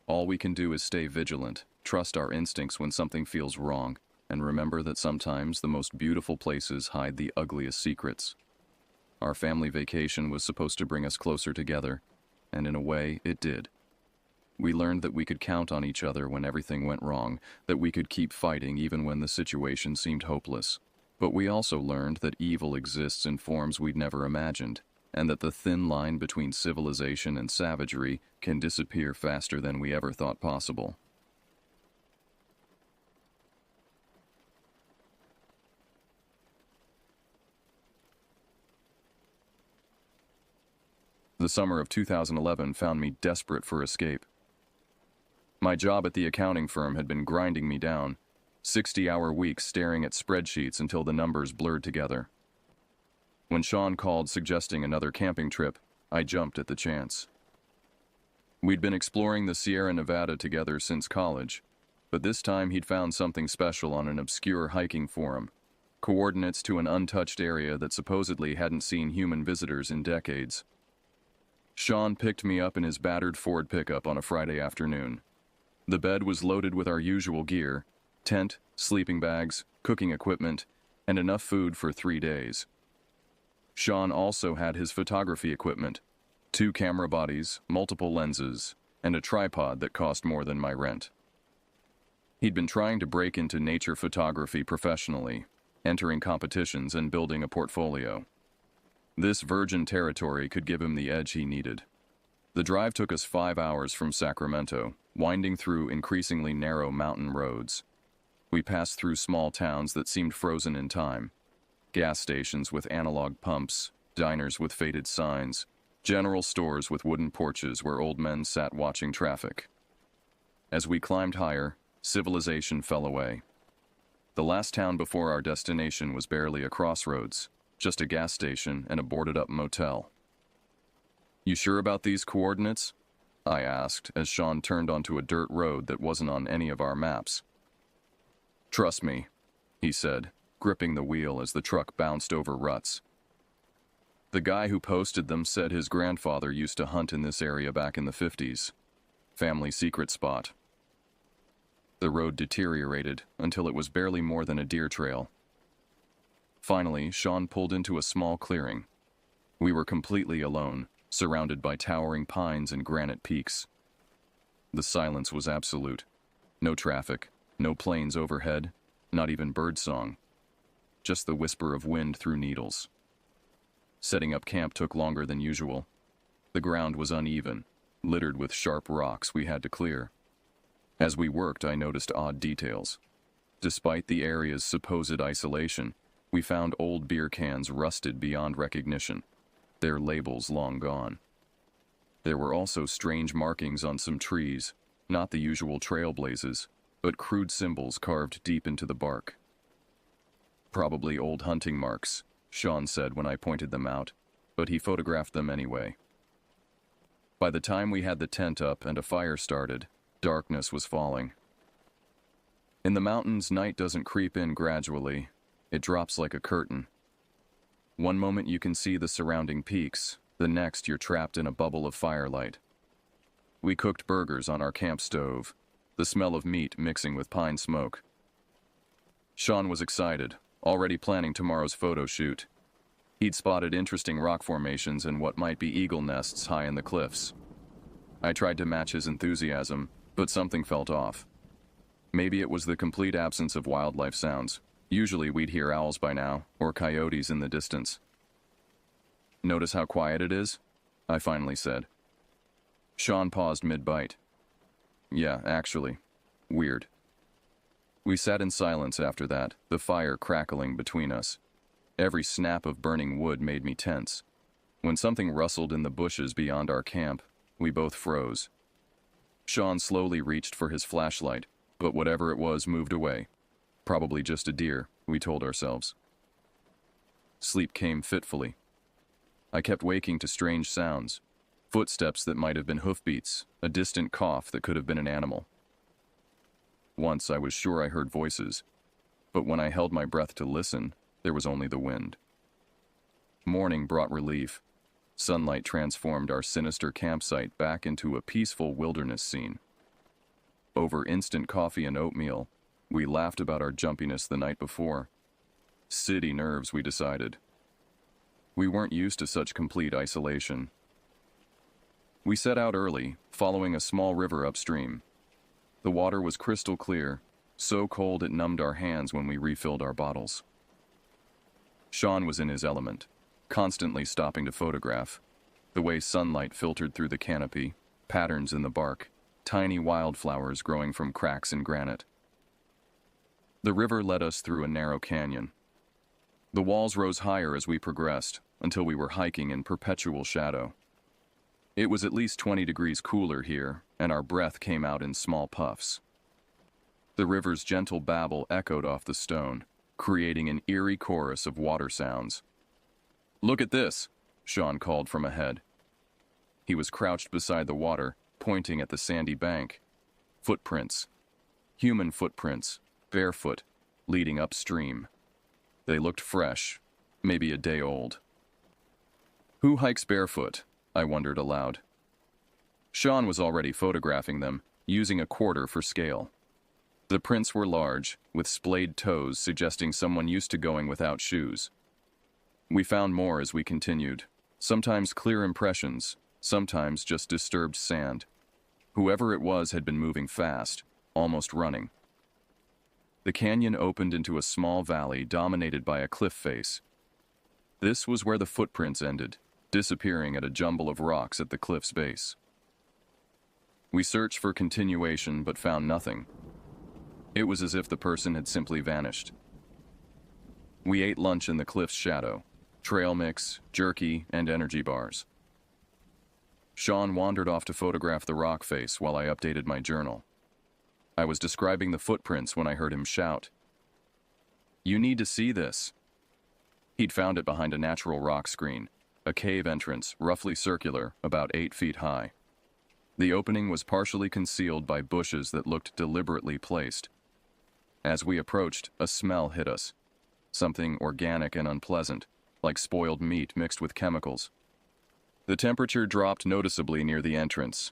All we can do is stay vigilant, trust our instincts when something feels wrong, and remember that sometimes the most beautiful places hide the ugliest secrets. Our family vacation was supposed to bring us closer together, and in a way, it did. We learned that we could count on each other when everything went wrong, that we could keep fighting even when the situation seemed hopeless. But we also learned that evil exists in forms we'd never imagined, and that the thin line between civilization and savagery can disappear faster than we ever thought possible. The summer of 2011 found me desperate for escape. My job at the accounting firm had been grinding me down, 60-hour weeks staring at spreadsheets until the numbers blurred together. When Sean called suggesting another camping trip, I jumped at the chance. We'd been exploring the Sierra Nevada together since college, but this time he'd found something special on an obscure hiking forum, coordinates to an untouched area that supposedly hadn't seen human visitors in decades. Sean picked me up in his battered Ford pickup on a Friday afternoon. The bed was loaded with our usual gear: tent, sleeping bags, cooking equipment, and enough food for 3 days. Sean also had his photography equipment: 2 camera bodies, multiple lenses, and a tripod that cost more than my rent. He'd been trying to break into nature photography professionally, entering competitions and building a portfolio. This virgin territory could give him the edge he needed. The drive took us 5 hours from Sacramento, winding through increasingly narrow mountain roads. We passed through small towns that seemed frozen in time: gas stations with analog pumps, diners with faded signs, general stores with wooden porches where old men sat watching traffic. As we climbed higher, civilization fell away. The last town before our destination was barely a crossroads, just a gas station and a boarded-up motel. "You sure about these coordinates?" I asked as Sean turned onto a dirt road that wasn't on any of our maps. "Trust me," he said, gripping the wheel as the truck bounced over ruts. "The guy who posted them said his grandfather used to hunt in this area back in the 50s. Family secret spot." The road deteriorated until it was barely more than a deer trail. Finally, Sean pulled into a small clearing. We were completely alone, surrounded by towering pines and granite peaks. The silence was absolute. No traffic, no planes overhead, not even birdsong. Just the whisper of wind through needles. Setting up camp took longer than usual. The ground was uneven, littered with sharp rocks we had to clear. As we worked, I noticed odd details. Despite the area's supposed isolation, we found old beer cans rusted beyond recognition, their labels long gone. There were also strange markings on some trees, not the usual trailblazes, but crude symbols carved deep into the bark. "Probably old hunting marks," Sean said when I pointed them out, but he photographed them anyway. By the time we had the tent up and a fire started, darkness was falling. In the mountains, night doesn't creep in gradually. It drops like a curtain. One moment you can see the surrounding peaks, the next you're trapped in a bubble of firelight. We cooked burgers on our camp stove, the smell of meat mixing with pine smoke. Sean was excited, already planning tomorrow's photo shoot. He'd spotted interesting rock formations and what might be eagle nests high in the cliffs. I tried to match his enthusiasm, but something felt off. Maybe it was the complete absence of wildlife sounds. Usually we'd hear owls by now, or coyotes in the distance. "Notice how quiet it is?" I finally said. Sean paused mid-bite. "Yeah, actually. Weird." We sat in silence after that, the fire crackling between us. Every snap of burning wood made me tense. When something rustled in the bushes beyond our camp, we both froze. Sean slowly reached for his flashlight, but whatever it was moved away. Probably just a deer, we told ourselves. Sleep came fitfully. I kept waking to strange sounds. Footsteps that might have been hoofbeats, a distant cough that could have been an animal. Once I was sure I heard voices, but when I held my breath to listen, there was only the wind. Morning brought relief. Sunlight transformed our sinister campsite back into a peaceful wilderness scene. Over instant coffee and oatmeal, we laughed about our jumpiness the night before. City nerves, we decided. We weren't used to such complete isolation. We set out early, following a small river upstream. The water was crystal clear, so cold it numbed our hands when we refilled our bottles. Sean was in his element, constantly stopping to photograph. The way sunlight filtered through the canopy, patterns in the bark, tiny wildflowers growing from cracks in granite. The river led us through a narrow canyon. The walls rose higher as we progressed, until we were hiking in perpetual shadow. It was at least 20 degrees cooler here, and our breath came out in small puffs. The river's gentle babble echoed off the stone, creating an eerie chorus of water sounds. "Look at this," Sean called from ahead. He was crouched beside the water, pointing at the sandy bank. Footprints. Human footprints, barefoot, leading upstream. They looked fresh, maybe a day old. Who hikes barefoot? I wondered aloud. Sean was already photographing them, using a quarter for scale. The prints were large, with splayed toes suggesting someone used to going without shoes. We found more as we continued, sometimes clear impressions, sometimes just disturbed sand. Whoever it was had been moving fast, almost running. The canyon opened into a small valley dominated by a cliff face. This was where the footprints ended, disappearing at a jumble of rocks at the cliff's base. We searched for continuation but found nothing. It was as if the person had simply vanished. We ate lunch in the cliff's shadow, trail mix, jerky, and energy bars. Sean wandered off to photograph the rock face while I updated my journal. I was describing the footprints when I heard him shout, "You need to see this." He'd found it behind a natural rock screen, a cave entrance, roughly circular, about 8 feet high. The opening was partially concealed by bushes that looked deliberately placed. As we approached, a smell hit us. Something organic and unpleasant, like spoiled meat mixed with chemicals. The temperature dropped noticeably near the entrance.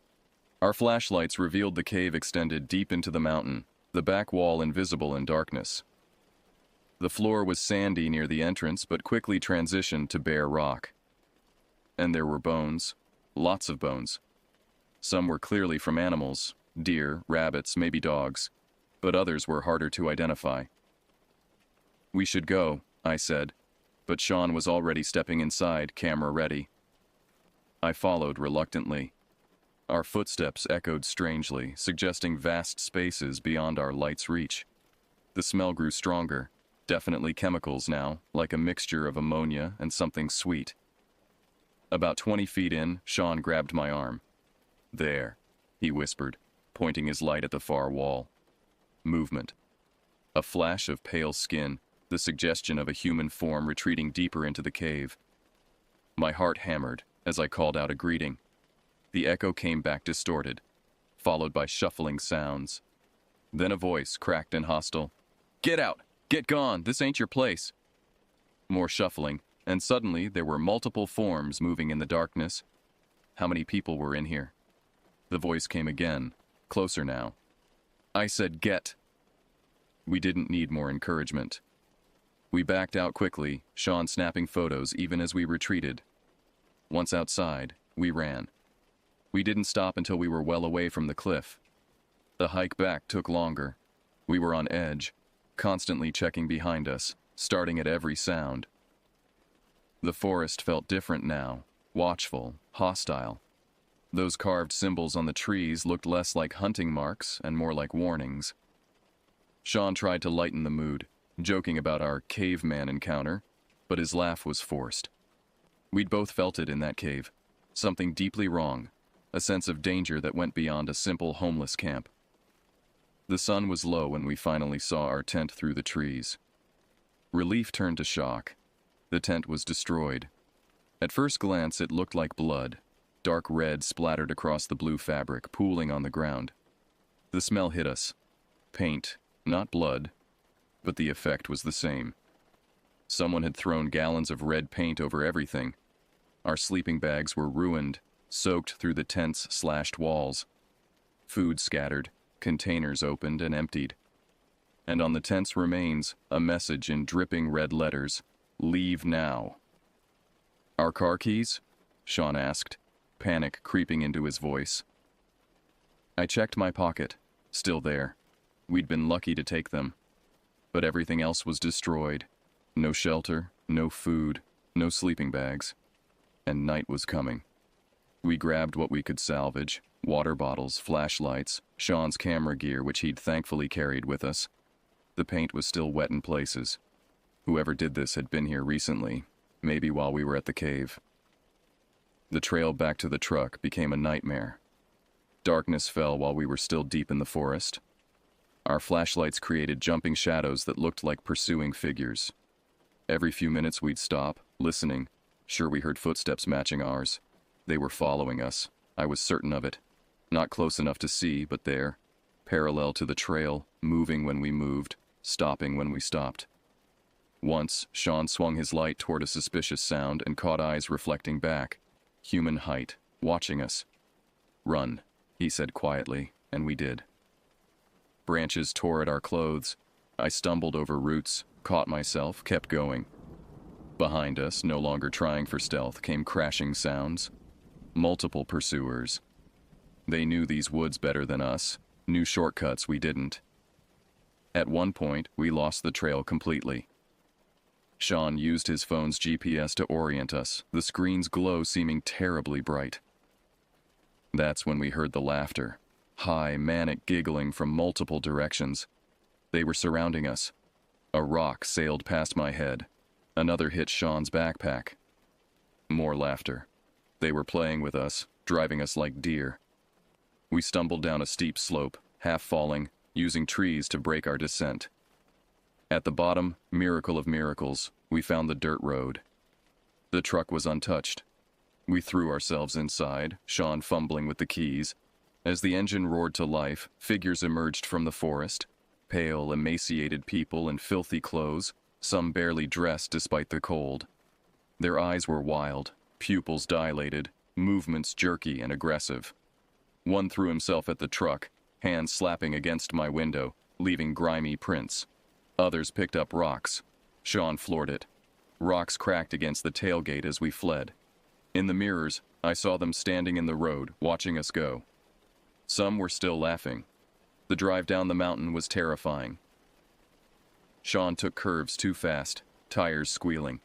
Our flashlights revealed the cave extended deep into the mountain, the back wall invisible in darkness. The floor was sandy near the entrance, but quickly transitioned to bare rock. And there were bones, lots of bones. Some were clearly from animals, deer, rabbits, maybe dogs, but others were harder to identify. "We should go," I said, but Sean was already stepping inside, camera ready. I followed reluctantly. Our footsteps echoed strangely, suggesting vast spaces beyond our light's reach. The smell grew stronger, definitely chemicals now, like a mixture of ammonia and something sweet. About 20 feet in, Sean grabbed my arm. "There," he whispered, pointing his light at the far wall. Movement. A flash of pale skin, the suggestion of a human form retreating deeper into the cave. My heart hammered as I called out a greeting. The echo came back distorted, followed by shuffling sounds. Then a voice, cracked and hostile. "Get out! Get gone! This ain't your place!" More shuffling, and suddenly there were multiple forms moving in the darkness. How many people were in here? The voice came again, closer now. I said, "Get." We didn't need more encouragement. We backed out quickly, Sean snapping photos even as we retreated. Once outside, we ran. We didn't stop until we were well away from the cliff. The hike back took longer. We were on edge, constantly checking behind us, starting at every sound. The forest felt different now, watchful, hostile. Those carved symbols on the trees looked less like hunting marks and more like warnings. Sean tried to lighten the mood, joking about our caveman encounter, but his laugh was forced. We'd both felt it in that cave. Something deeply wrong, a sense of danger that went beyond a simple homeless camp. The sun was low when we finally saw our tent through the trees. Relief turned to shock. The tent was destroyed. At first glance, it looked like blood. Dark red splattered across the blue fabric, pooling on the ground. The smell hit us. Paint, not blood, but the effect was the same. Someone had thrown gallons of red paint over everything. Our sleeping bags were ruined, soaked through the tent's slashed walls. Food scattered, containers opened and emptied. And on the tent's remains, a message in dripping red letters, "Leave now." "Our car keys?" Sean asked, panic creeping into his voice. I checked my pocket, still there. We'd been lucky to take them. But everything else was destroyed. No shelter, no food, no sleeping bags. And night was coming. We grabbed what we could salvage, water bottles, flashlights, Sean's camera gear which he'd thankfully carried with us. The paint was still wet in places. Whoever did this had been here recently, maybe while we were at the cave. The trail back to the truck became a nightmare. Darkness fell while we were still deep in the forest. Our flashlights created jumping shadows that looked like pursuing figures. Every few minutes we'd stop, listening, sure we heard footsteps matching ours. They were following us. I was certain of it. Not close enough to see, but there, parallel to the trail, moving when we moved, stopping when we stopped. Once, Sean swung his light toward a suspicious sound and caught eyes reflecting back. Human height, watching us. "Run," he said quietly, and we did. Branches tore at our clothes. I stumbled over roots, caught myself, kept going. Behind us, no longer trying for stealth, came crashing sounds. Multiple pursuers. They knew these woods better than us, knew shortcuts we didn't. At one point, we lost the trail completely. Sean used his phone's GPS to orient us, the screen's glow seeming terribly bright. That's when we heard the laughter, high, manic giggling from multiple directions. They were surrounding us. A rock sailed past my head. Another hit Sean's backpack. More laughter. They were playing with us, driving us like deer. We stumbled down a steep slope, half falling, using trees to break our descent. At the bottom, miracle of miracles, we found the dirt road. The truck was untouched. We threw ourselves inside, Sean fumbling with the keys. As the engine roared to life, figures emerged from the forest. Pale, emaciated people in filthy clothes, some barely dressed despite the cold. Their eyes were wild, pupils dilated, movements jerky and aggressive. One threw himself at the truck, hands slapping against my window, leaving grimy prints. Others picked up rocks. Sean floored it. Rocks cracked against the tailgate as we fled. In the mirrors, I saw them standing in the road, watching us go. Some were still laughing. The drive down the mountain was terrifying. Sean took curves too fast, tires squealing.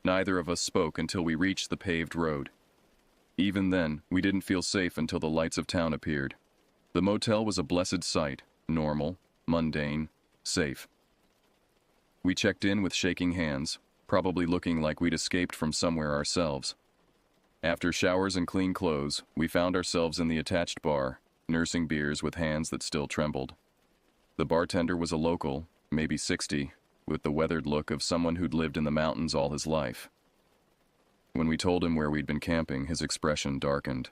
Neither of us spoke until we reached the paved road. Even then, we didn't feel safe until the lights of town appeared. The motel was a blessed sight, normal, mundane, safe. We checked in with shaking hands, probably looking like we'd escaped from somewhere ourselves. After showers and clean clothes, we found ourselves in the attached bar, nursing beers with hands that still trembled. The bartender was a local, maybe 60, with the weathered look of someone who'd lived in the mountains all his life. When we told him where we'd been camping, his expression darkened.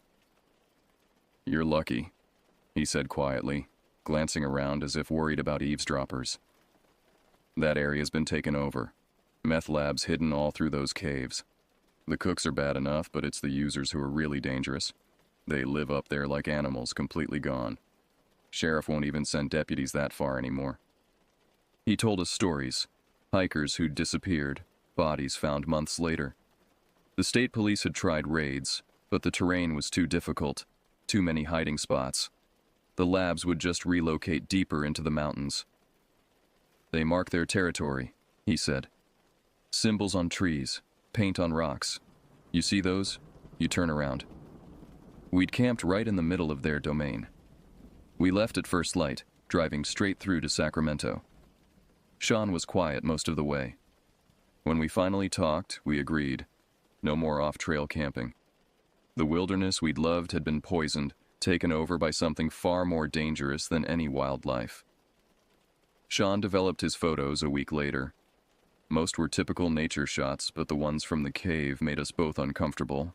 "You're lucky," he said quietly, glancing around as if worried about eavesdroppers. "That area's been taken over. Meth labs hidden all through those caves. The cooks are bad enough, but it's the users who are really dangerous. They live up there like animals, completely gone. Sheriff won't even send deputies that far anymore." He told us stories. Hikers who'd disappeared, bodies found months later. The state police had tried raids, but the terrain was too difficult, too many hiding spots. The labs would just relocate deeper into the mountains. "They mark their territory," he said. "Symbols on trees, paint on rocks. You see those? You turn around." We'd camped right in the middle of their domain. We left at first light, driving straight through to Sacramento. Sean was quiet most of the way. When we finally talked, we agreed. No more off-trail camping. The wilderness we'd loved had been poisoned, taken over by something far more dangerous than any wildlife. Sean developed his photos a week later. Most were typical nature shots, but the ones from the cave made us both uncomfortable.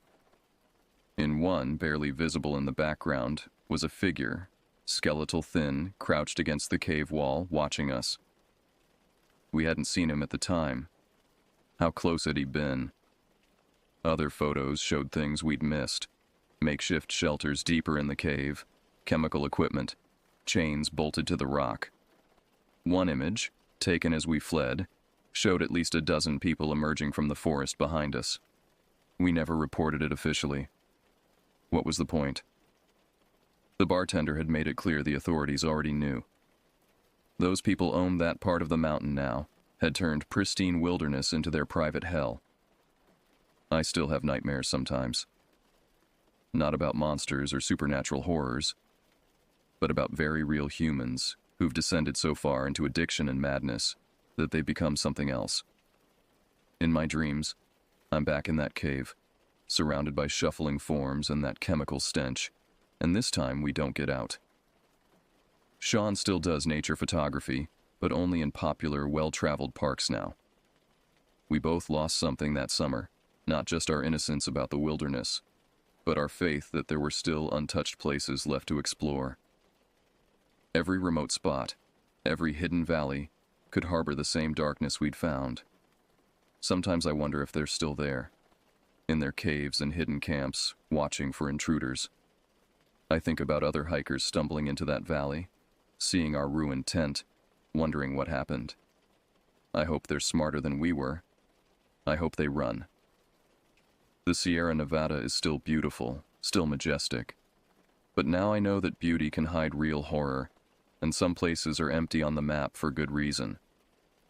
In one, barely visible in the background, was a figure, skeletal thin, crouched against the cave wall, watching us. We hadn't seen him at the time. How close had he been? Other photos showed things we'd missed. Makeshift shelters deeper in the cave, chemical equipment, chains bolted to the rock. One image, taken as we fled, showed at least a dozen people emerging from the forest behind us. We never reported it officially. What was the point? The bartender had made it clear the authorities already knew. Those people owned that part of the mountain now, had turned pristine wilderness into their private hell. I still have nightmares sometimes. Not about monsters or supernatural horrors, but about very real humans who've descended so far into addiction and madness that they've become something else. In my dreams, I'm back in that cave, surrounded by shuffling forms and that chemical stench, and this time we don't get out. Sean still does nature photography, but only in popular, well-traveled parks now. We both lost something that summer, not just our innocence about the wilderness, but our faith that there were still untouched places left to explore. Every remote spot, every hidden valley, could harbor the same darkness we'd found. Sometimes I wonder if they're still there, in their caves and hidden camps, watching for intruders. I think about other hikers stumbling into that valley, seeing our ruined tent, wondering what happened. I hope they're smarter than we were. I hope they run. The Sierra Nevada is still beautiful, still majestic. But now I know that beauty can hide real horror, and some places are empty on the map for good reason.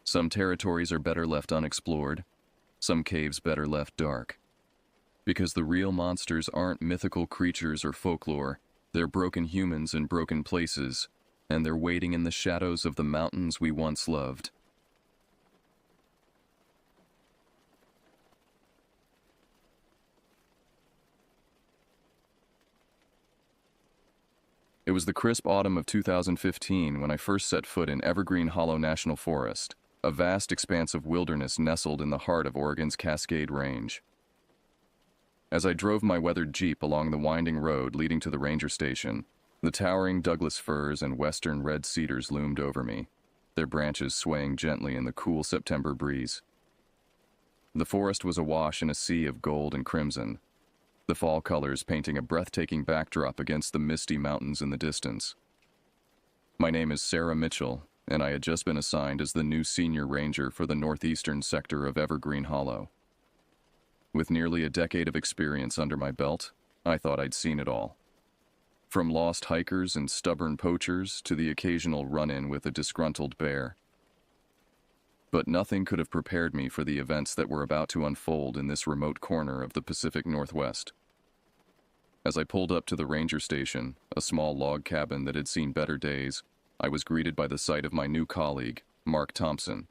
Some territories are better left unexplored, some caves better left dark. Because the real monsters aren't mythical creatures or folklore, they're broken humans in broken places, and they're waiting in the shadows of the mountains we once loved. It was the crisp autumn of 2015 when I first set foot in Evergreen Hollow National Forest, a vast expanse of wilderness nestled in the heart of Oregon's Cascade Range. As I drove my weathered Jeep along the winding road leading to the ranger station, the towering Douglas firs and western red cedars loomed over me, their branches swaying gently in the cool September breeze. The forest was awash in a sea of gold and crimson, the fall colors painting a breathtaking backdrop against the misty mountains in the distance. My name is Sarah Mitchell, and I had just been assigned as the new senior ranger for the northeastern sector of Evergreen Hollow. With nearly a decade of experience under my belt, I thought I'd seen it all. From lost hikers and stubborn poachers to the occasional run-in with a disgruntled bear. But nothing could have prepared me for the events that were about to unfold in this remote corner of the Pacific Northwest. As I pulled up to the ranger station, a small log cabin that had seen better days, I was greeted by the sight of my new colleague, Mark Thompson.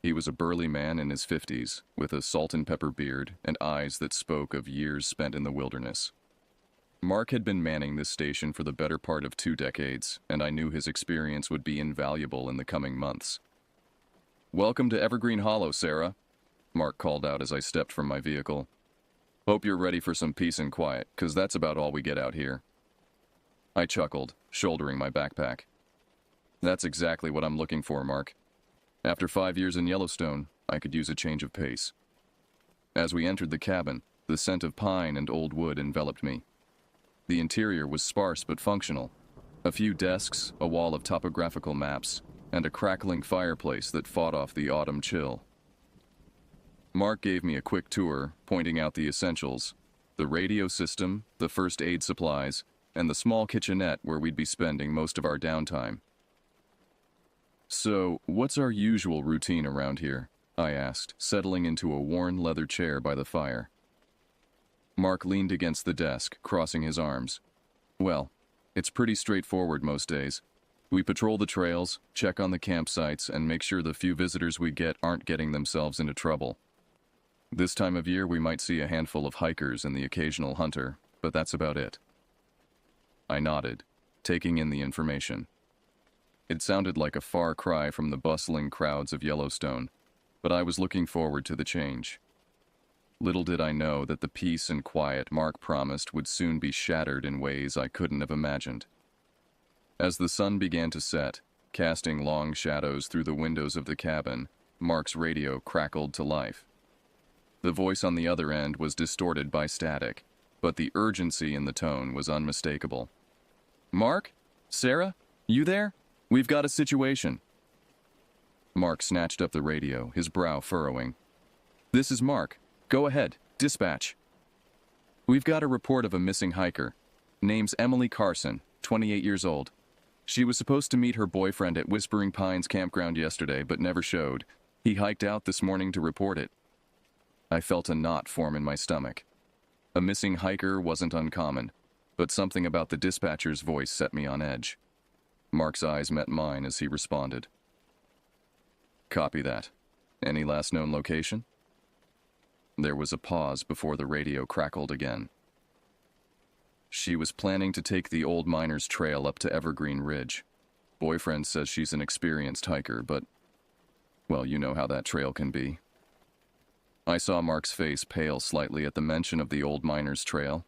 He was a burly man in his 50s, with a salt and pepper beard and eyes that spoke of years spent in the wilderness. Mark had been manning this station for the better part of 2 decades, and I knew his experience would be invaluable in the coming months. "Welcome to Evergreen Hollow, Sarah," Mark called out as I stepped from my vehicle. "Hope you're ready for some peace and quiet, 'cause that's about all we get out here." I chuckled, shouldering my backpack. "That's exactly what I'm looking for, Mark. After 5 years in Yellowstone, I could use a change of pace." As we entered the cabin, the scent of pine and old wood enveloped me. The interior was sparse but functional. A few desks, a wall of topographical maps, and a crackling fireplace that fought off the autumn chill. Mark gave me a quick tour, pointing out the essentials: the radio system, the first aid supplies, and the small kitchenette where we'd be spending most of our downtime. "So, what's our usual routine around here?" I asked, settling into a worn leather chair by the fire. Mark leaned against the desk, crossing his arms. "Well, it's pretty straightforward most days. We patrol the trails, check on the campsites, and make sure the few visitors we get aren't getting themselves into trouble. This time of year we might see a handful of hikers and the occasional hunter, but that's about it." I nodded, taking in the information. It sounded like a far cry from the bustling crowds of Yellowstone, but I was looking forward to the change. Little did I know that the peace and quiet Mark promised would soon be shattered in ways I couldn't have imagined. As the sun began to set, casting long shadows through the windows of the cabin, Mark's radio crackled to life. The voice on the other end was distorted by static, but the urgency in the tone was unmistakable. "Mark? Sarah? You there? We've got a situation." Mark snatched up the radio, his brow furrowing. "This is Mark. Go ahead. Dispatch." "We've got a report of a missing hiker. Name's Emily Carson, 28 years old. She was supposed to meet her boyfriend at Whispering Pines campground yesterday, but never showed. He hiked out this morning to report it." I felt a knot form in my stomach. A missing hiker wasn't uncommon, but something about the dispatcher's voice set me on edge. Mark's eyes met mine as he responded. "Copy that. Any last known location?" There was a pause before the radio crackled again. "She was planning to take the Old Miners Trail up to Evergreen Ridge. Boyfriend says she's an experienced hiker, but, well, you know how that trail can be." I saw Mark's face pale slightly at the mention of the Old Miners Trail.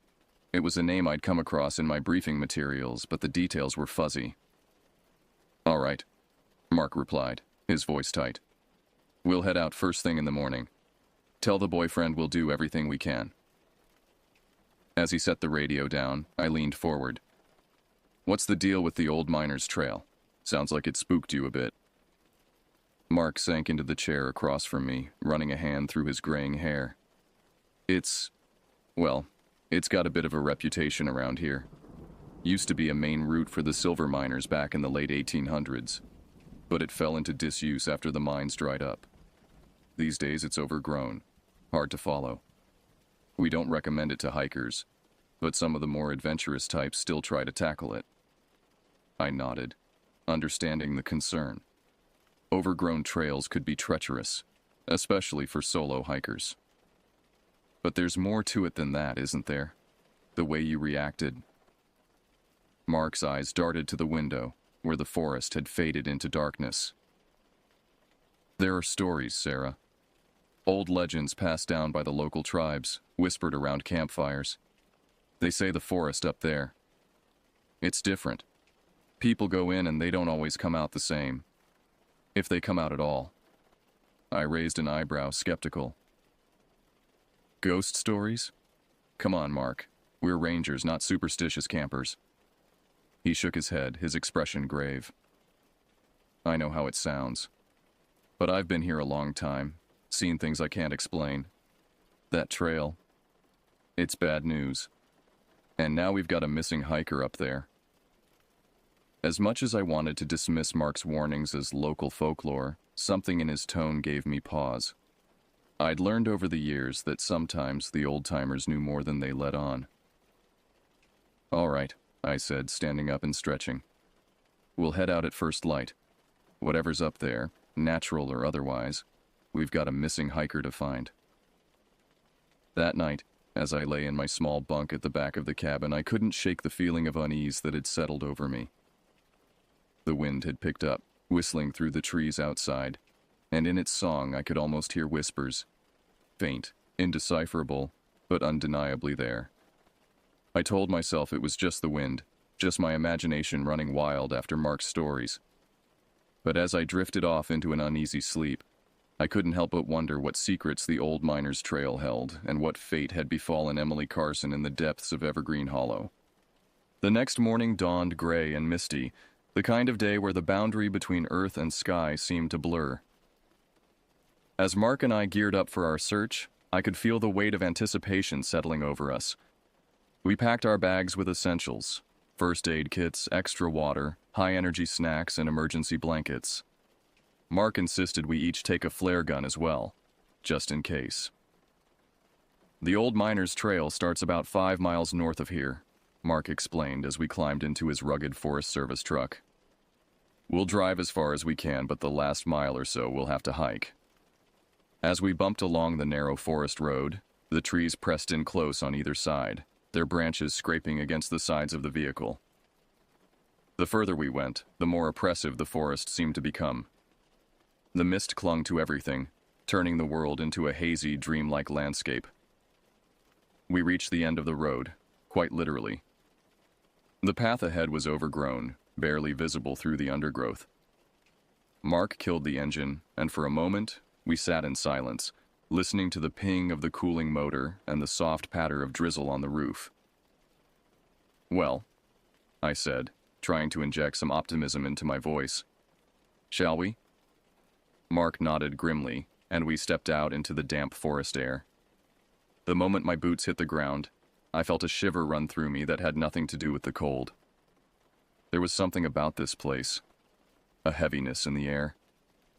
It was a name I'd come across in my briefing materials, but the details were fuzzy. "All right," Mark replied, his voice tight. "We'll head out first thing in the morning. Tell the boyfriend we'll do everything we can." As he set the radio down, I leaned forward. "What's the deal with the Old Miners Trail? Sounds like it spooked you a bit." Mark sank into the chair across from me, running a hand through his graying hair. Well, it's got a bit of a reputation around here. Used to be a main route for the silver miners back in the late 1800s, but it fell into disuse after the mines dried up. These days it's overgrown, hard to follow. We don't recommend it to hikers, but some of the more adventurous types still try to tackle it. I nodded, understanding the concern. Overgrown trails could be treacherous, especially for solo hikers. But there's more to it than that, isn't there? The way you reacted. Mark's eyes darted to the window, where the forest had faded into darkness. There are stories, Sarah. Old legends passed down by the local tribes, whispered around campfires. They say the forest up there. It's different. People go in and they don't always come out the same. If they come out at all. I raised an eyebrow, skeptical. Ghost stories? Come on, Mark. We're rangers, not superstitious campers. He shook his head, his expression grave. I know how it sounds. But I've been here a long time, seen things I can't explain. That trail, it's bad news. And now we've got a missing hiker up there. As much as I wanted to dismiss Mark's warnings as local folklore, something in his tone gave me pause. I'd learned over the years that sometimes the old-timers knew more than they let on. "All right," I said, standing up and stretching. "We'll head out at first light. Whatever's up there, natural or otherwise, we've got a missing hiker to find." That night, as I lay in my small bunk at the back of the cabin, I couldn't shake the feeling of unease that had settled over me. The wind had picked up, whistling through the trees outside, and in its song I could almost hear whispers. Faint, indecipherable, but undeniably there. I told myself it was just the wind, just my imagination running wild after Mark's stories. But as I drifted off into an uneasy sleep, I couldn't help but wonder what secrets the Old Miners Trail held, and what fate had befallen Emily Carson in the depths of Evergreen Hollow. The next morning dawned gray and misty, the kind of day where the boundary between earth and sky seemed to blur. As Mark and I geared up for our search, I could feel the weight of anticipation settling over us. We packed our bags with essentials: first aid kits, extra water, high-energy snacks, and emergency blankets. Mark insisted we each take a flare gun as well, just in case. "The Old Miners Trail starts about 5 miles north of here," Mark explained as we climbed into his rugged Forest Service truck. "We'll drive as far as we can, but the last mile or so we'll have to hike." As we bumped along the narrow forest road, the trees pressed in close on either side, their branches scraping against the sides of the vehicle. The further we went, the more oppressive the forest seemed to become. The mist clung to everything, turning the world into a hazy, dreamlike landscape. We reached the end of the road, quite literally. The path ahead was overgrown, barely visible through the undergrowth. Mark killed the engine, and for a moment, we sat in silence, listening to the ping of the cooling motor and the soft patter of drizzle on the roof. "Well," I said, trying to inject some optimism into my voice. "Shall we?" Mark nodded grimly, and we stepped out into the damp forest air. The moment my boots hit the ground, I felt a shiver run through me that had nothing to do with the cold. There was something about this place, a heaviness in the air,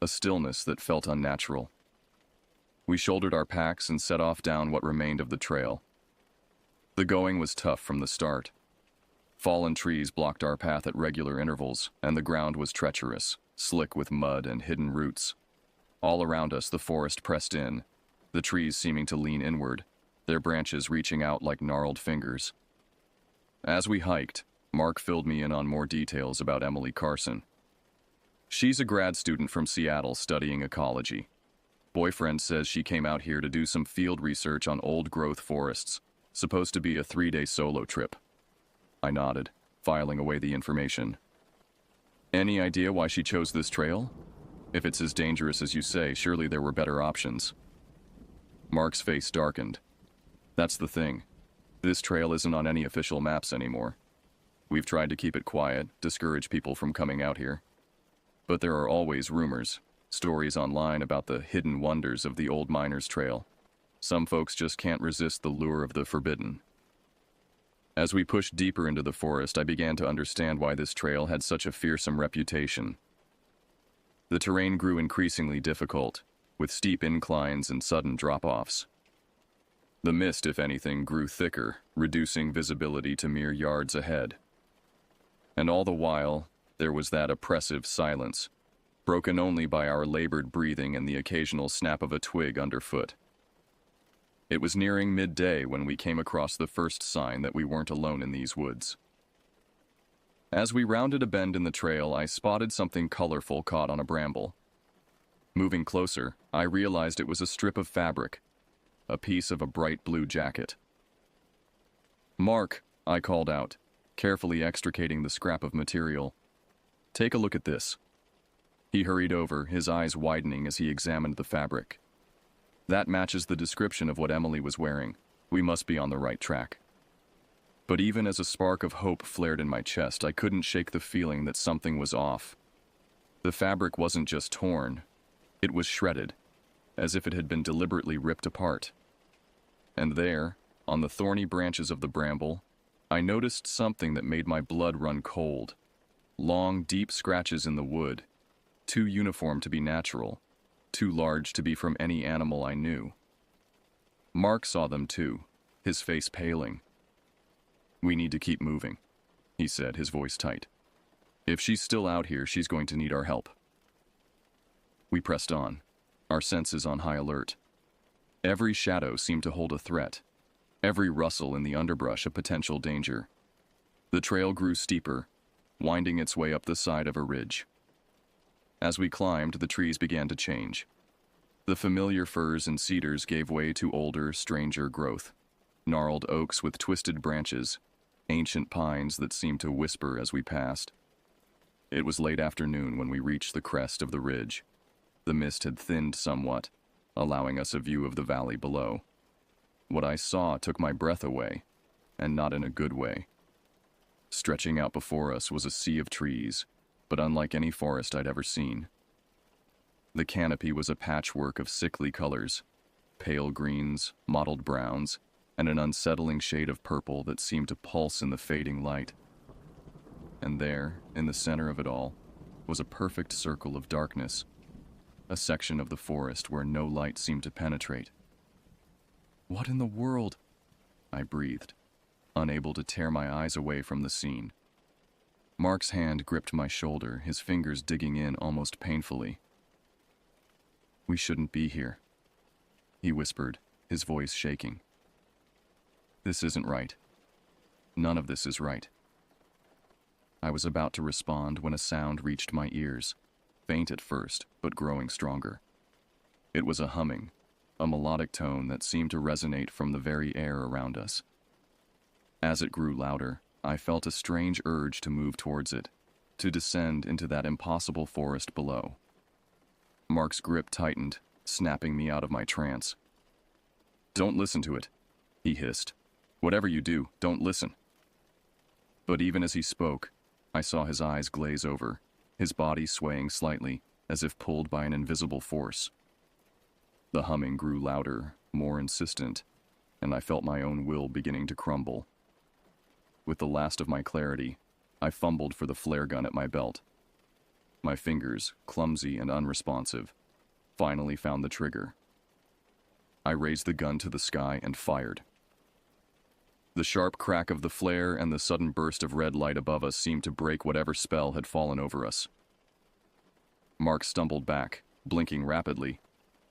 a stillness that felt unnatural. We shouldered our packs and set off down what remained of the trail. The going was tough from the start. Fallen trees blocked our path at regular intervals, and the ground was treacherous, slick with mud and hidden roots. All around us the forest pressed in, the trees seeming to lean inward, their branches reaching out like gnarled fingers. As we hiked, Mark filled me in on more details about Emily Carson. She's a grad student from Seattle studying ecology. Boyfriend says she came out here to do some field research on old-growth forests. Supposed to be a 3-day solo trip. I nodded, filing away the information. Any idea why she chose this trail? If it's as dangerous as you say, surely there were better options. Mark's face darkened. That's the thing. This trail isn't on any official maps anymore. We've tried to keep it quiet, discourage people from coming out here. But there are always rumors, stories online about the hidden wonders of the old miners' trail. Some folks just can't resist the lure of the forbidden. As we pushed deeper into the forest, I began to understand why this trail had such a fearsome reputation. The terrain grew increasingly difficult, with steep inclines and sudden drop-offs. The mist, if anything, grew thicker, reducing visibility to mere yards ahead. And all the while, there was that oppressive silence, broken only by our labored breathing and the occasional snap of a twig underfoot. It was nearing midday when we came across the first sign that we weren't alone in these woods. As we rounded a bend in the trail, I spotted something colorful caught on a bramble. Moving closer, I realized it was a strip of fabric, a piece of a bright blue jacket. "Mark," I called out, carefully extricating the scrap of material. "Take a look at this." He hurried over, his eyes widening as he examined the fabric. "That matches the description of what Emily was wearing. We must be on the right track." But even as a spark of hope flared in my chest, I couldn't shake the feeling that something was off. The fabric wasn't just torn, it was shredded, as if it had been deliberately ripped apart. And there, on the thorny branches of the bramble, I noticed something that made my blood run cold. Long, deep scratches in the wood, too uniform to be natural, too large to be from any animal I knew. Mark saw them too, his face paling. "We need to keep moving," he said, his voice tight. "If she's still out here, she's going to need our help." We pressed on, our senses on high alert. Every shadow seemed to hold a threat, every rustle in the underbrush a potential danger. The trail grew steeper, winding its way up the side of a ridge. As we climbed, the trees began to change. The familiar firs and cedars gave way to older, stranger growth. Gnarled oaks with twisted branches, ancient pines that seemed to whisper as we passed. It was late afternoon when we reached the crest of the ridge. The mist had thinned somewhat, allowing us a view of the valley below. What I saw took my breath away, and not in a good way. Stretching out before us was a sea of trees, but unlike any forest I'd ever seen. The canopy was a patchwork of sickly colors, pale greens, mottled browns, and an unsettling shade of purple that seemed to pulse in the fading light. And there, in the center of it all, was a perfect circle of darkness, a section of the forest where no light seemed to penetrate. "What in the world?" I breathed, unable to tear my eyes away from the scene. Mark's hand gripped my shoulder, his fingers digging in almost painfully. "We shouldn't be here," he whispered, his voice shaking. "This isn't right. None of this is right." I was about to respond when a sound reached my ears, faint at first, but growing stronger. It was a humming, a melodic tone that seemed to resonate from the very air around us. As it grew louder, I felt a strange urge to move towards it, to descend into that impossible forest below. Mark's grip tightened, snapping me out of my trance. "Don't listen to it," he hissed. "Whatever you do, don't listen." But even as he spoke, I saw his eyes glaze over, his body swaying slightly, as if pulled by an invisible force. The humming grew louder, more insistent, and I felt my own will beginning to crumble. With the last of my clarity, I fumbled for the flare gun at my belt. My fingers, clumsy and unresponsive, finally found the trigger. I raised the gun to the sky and fired. The sharp crack of the flare and the sudden burst of red light above us seemed to break whatever spell had fallen over us. Mark stumbled back, blinking rapidly,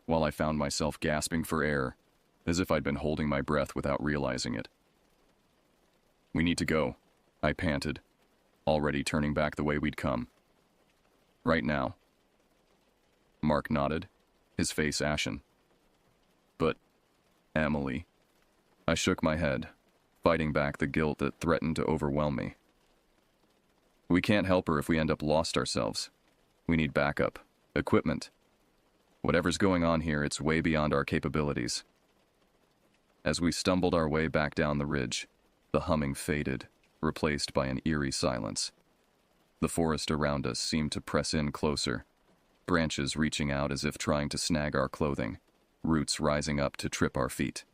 while I found myself gasping for air, as if I'd been holding my breath without realizing it. "We need to go," I panted, already turning back the way we'd come. "Right now." Mark nodded, his face ashen. But, Emily, I shook my head, fighting back the guilt that threatened to overwhelm me. We can't help her if we end up lost ourselves. We need backup, equipment. Whatever's going on here, it's way beyond our capabilities. As we stumbled our way back down the ridge, the humming faded, replaced by an eerie silence. The forest around us seemed to press in closer, branches reaching out as if trying to snag our clothing, roots rising up to trip our feet.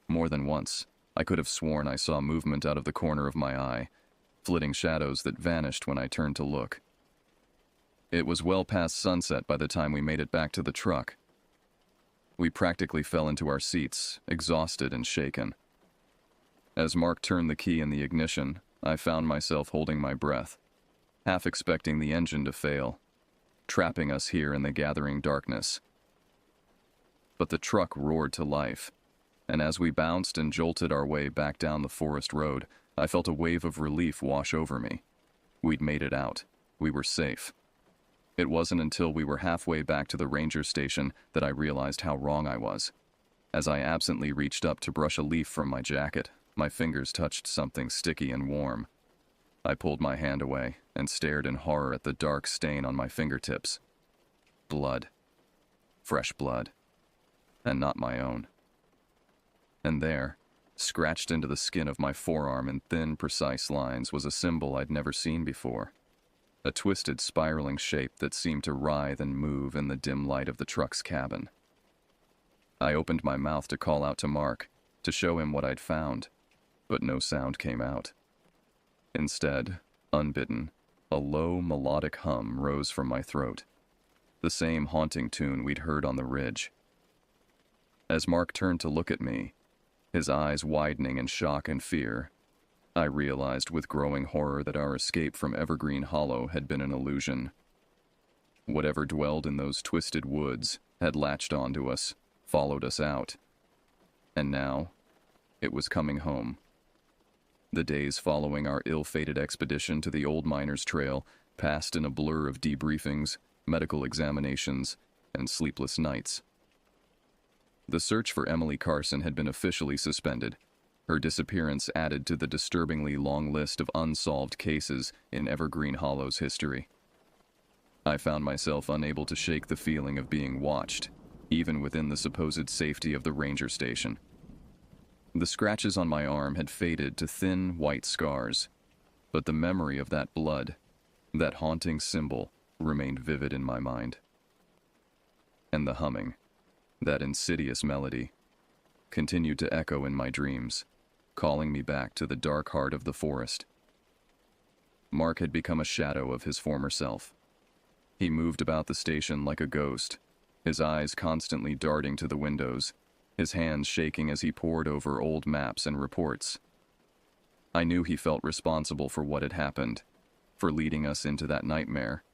More than once, I could have sworn I saw movement out of the corner of my eye, flitting shadows that vanished when I turned to look. It was well past sunset by the time we made it back to the truck. We practically fell into our seats, exhausted and shaken. As Mark turned the key in the ignition, I found myself holding my breath, half expecting the engine to fail, trapping us here in the gathering darkness. But the truck roared to life, and as we bounced and jolted our way back down the forest road, I felt a wave of relief wash over me. We'd made it out. We were safe. It wasn't until we were halfway back to the ranger station that I realized how wrong I was. As I absently reached up to brush a leaf from my jacket, my fingers touched something sticky and warm. I pulled my hand away and stared in horror at the dark stain on my fingertips. Blood. Fresh blood. And not my own. And there, scratched into the skin of my forearm in thin, precise lines, was a symbol I'd never seen before. A twisted, spiraling shape that seemed to writhe and move in the dim light of the truck's cabin. I opened my mouth to call out to Mark, to show him what I'd found, but no sound came out. Instead, unbidden, a low, melodic hum rose from my throat, the same haunting tune we'd heard on the ridge. As Mark turned to look at me, his eyes widening in shock and fear, I realized with growing horror that our escape from Evergreen Hollow had been an illusion. Whatever dwelled in those twisted woods had latched onto us, followed us out. And now, it was coming home. The days following our ill-fated expedition to the Old Miners Trail passed in a blur of debriefings, medical examinations, and sleepless nights. The search for Emily Carson had been officially suspended. Her disappearance added to the disturbingly long list of unsolved cases in Evergreen Hollow's history. I found myself unable to shake the feeling of being watched, even within the supposed safety of the ranger station. The scratches on my arm had faded to thin, white scars, but the memory of that blood, that haunting symbol, remained vivid in my mind. And the humming, that insidious melody, continued to echo in my dreams, calling me back to the dark heart of the forest. Mark had become a shadow of his former self. He moved about the station like a ghost, his eyes constantly darting to the windows, his hands shaking as he pored over old maps and reports. I knew he felt responsible for what had happened, for leading us into that nightmare.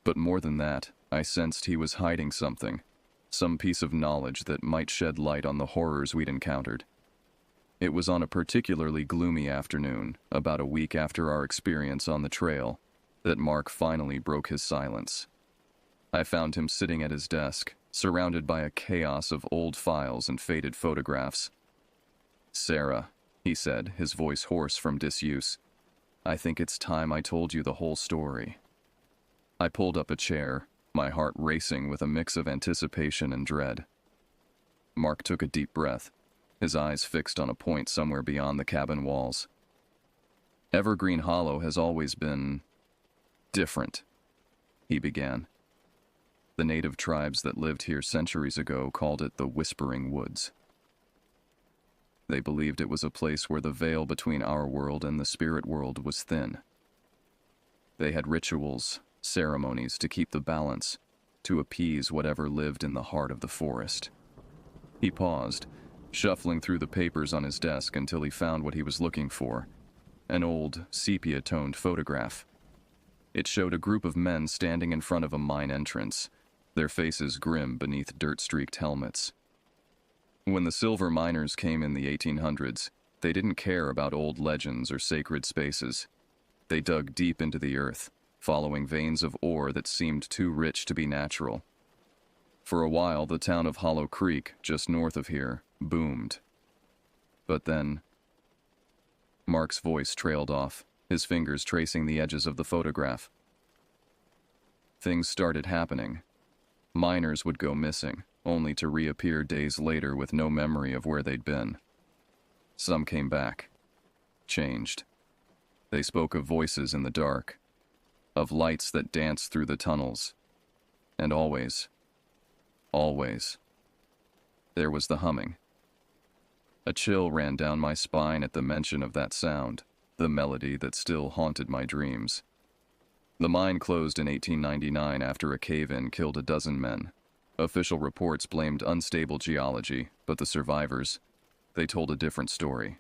But more than that, I sensed he was hiding something, some piece of knowledge that might shed light on the horrors we'd encountered. It was on a particularly gloomy afternoon, about a week after our experience on the trail, that Mark finally broke his silence. I found him sitting at his desk, surrounded by a chaos of old files and faded photographs. "Sarah," he said, his voice hoarse from disuse, "I think it's time I told you the whole story." I pulled up a chair, my heart racing with a mix of anticipation and dread. Mark took a deep breath, his eyes fixed on a point somewhere beyond the cabin walls. "Evergreen Hollow has always been different," he began. The native tribes that lived here centuries ago called it the Whispering Woods. They believed it was a place where the veil between our world and the spirit world was thin. They had rituals, ceremonies to keep the balance, to appease whatever lived in the heart of the forest. He paused, shuffling through the papers on his desk until he found what he was looking for, an old, sepia-toned photograph. It showed a group of men standing in front of a mine entrance, their faces grim beneath dirt-streaked helmets. When the silver miners came in the 1800s, they didn't care about old legends or sacred spaces. They dug deep into the earth, following veins of ore that seemed too rich to be natural. For a while, the town of Hollow Creek, just north of here, boomed. But then, Mark's voice trailed off, his fingers tracing the edges of the photograph. Things started happening. Miners would go missing, only to reappear days later with no memory of where they'd been. Some came back, changed. They spoke of voices in the dark, of lights that danced through the tunnels, and always, there was the humming. A chill ran down my spine at the mention of that sound, the melody that still haunted my dreams. The mine closed in 1899 after a cave-in killed a dozen men. Official reports blamed unstable geology, but the survivors, they told a different story.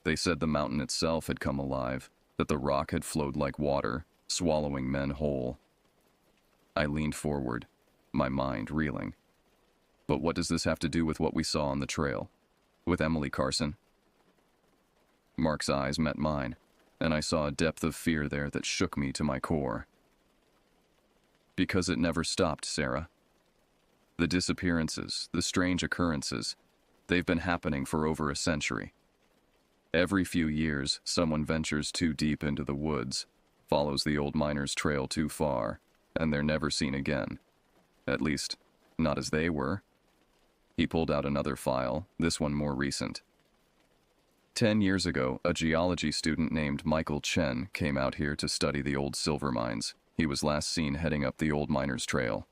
They said the mountain itself had come alive, that the rock had flowed like water, swallowing men whole. I leaned forward, my mind reeling. But what does this have to do with what we saw on the trail? With Emily Carson? Mark's eyes met mine, and I saw a depth of fear there that shook me to my core. Because it never stopped, Sarah. The disappearances, the strange occurrences, they've been happening for over a century. Every few years, someone ventures too deep into the woods, follows the old miner's trail too far, and they're never seen again. At least, not as they were. He pulled out another file, this one more recent. 10 years ago, a geology student named Michael Chen came out here to study the old silver mines. He was last seen heading up the old miner's trail.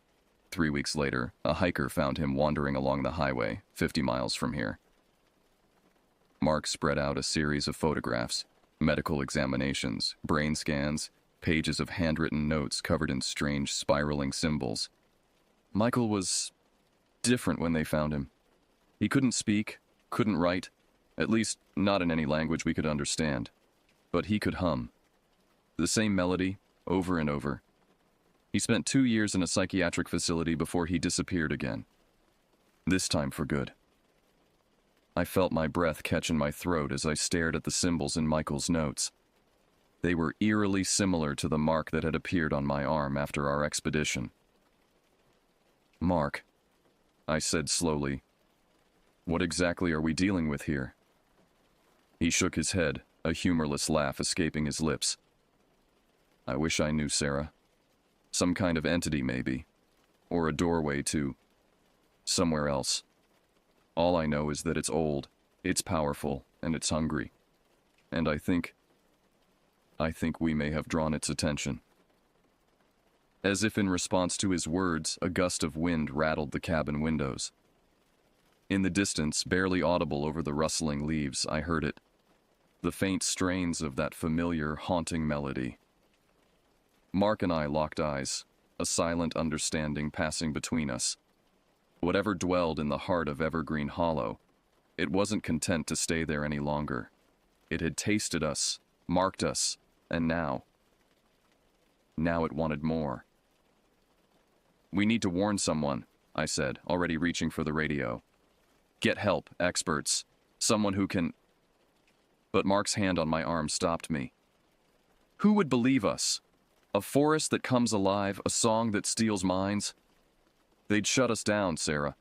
3 weeks later, a hiker found him wandering along the highway, 50 miles from here. Mark spread out a series of photographs, medical examinations, brain scans, pages of handwritten notes covered in strange spiraling symbols. Michael was different when they found him. He couldn't speak, couldn't write, at least not in any language we could understand. But he could hum. The same melody, over and over. He spent 2 years in a psychiatric facility before he disappeared again. This time for good. I felt my breath catch in my throat as I stared at the symbols in Michael's notes. They were eerily similar to the mark that had appeared on my arm after our expedition. Mark, I said slowly, what exactly are we dealing with here? He shook his head, a humorless laugh escaping his lips. I wish I knew, Sarah. Some kind of entity, maybe. Or a doorway to somewhere else. All I know is that it's old, it's powerful, and it's hungry. And I think we may have drawn its attention. As if in response to his words, a gust of wind rattled the cabin windows. In the distance, barely audible over the rustling leaves, I heard it. The faint strains of that familiar, haunting melody. Mark and I locked eyes, a silent understanding passing between us. Whatever dwelled in the heart of Evergreen Hollow, it wasn't content to stay there any longer. It had tasted us, marked us, and now it wanted more. We need to warn someone, I said, already reaching for the radio. Get help, experts, someone who can... But Mark's hand on my arm stopped me. Who would believe us? A forest that comes alive, a song that steals minds? They'd shut us down, Sarah.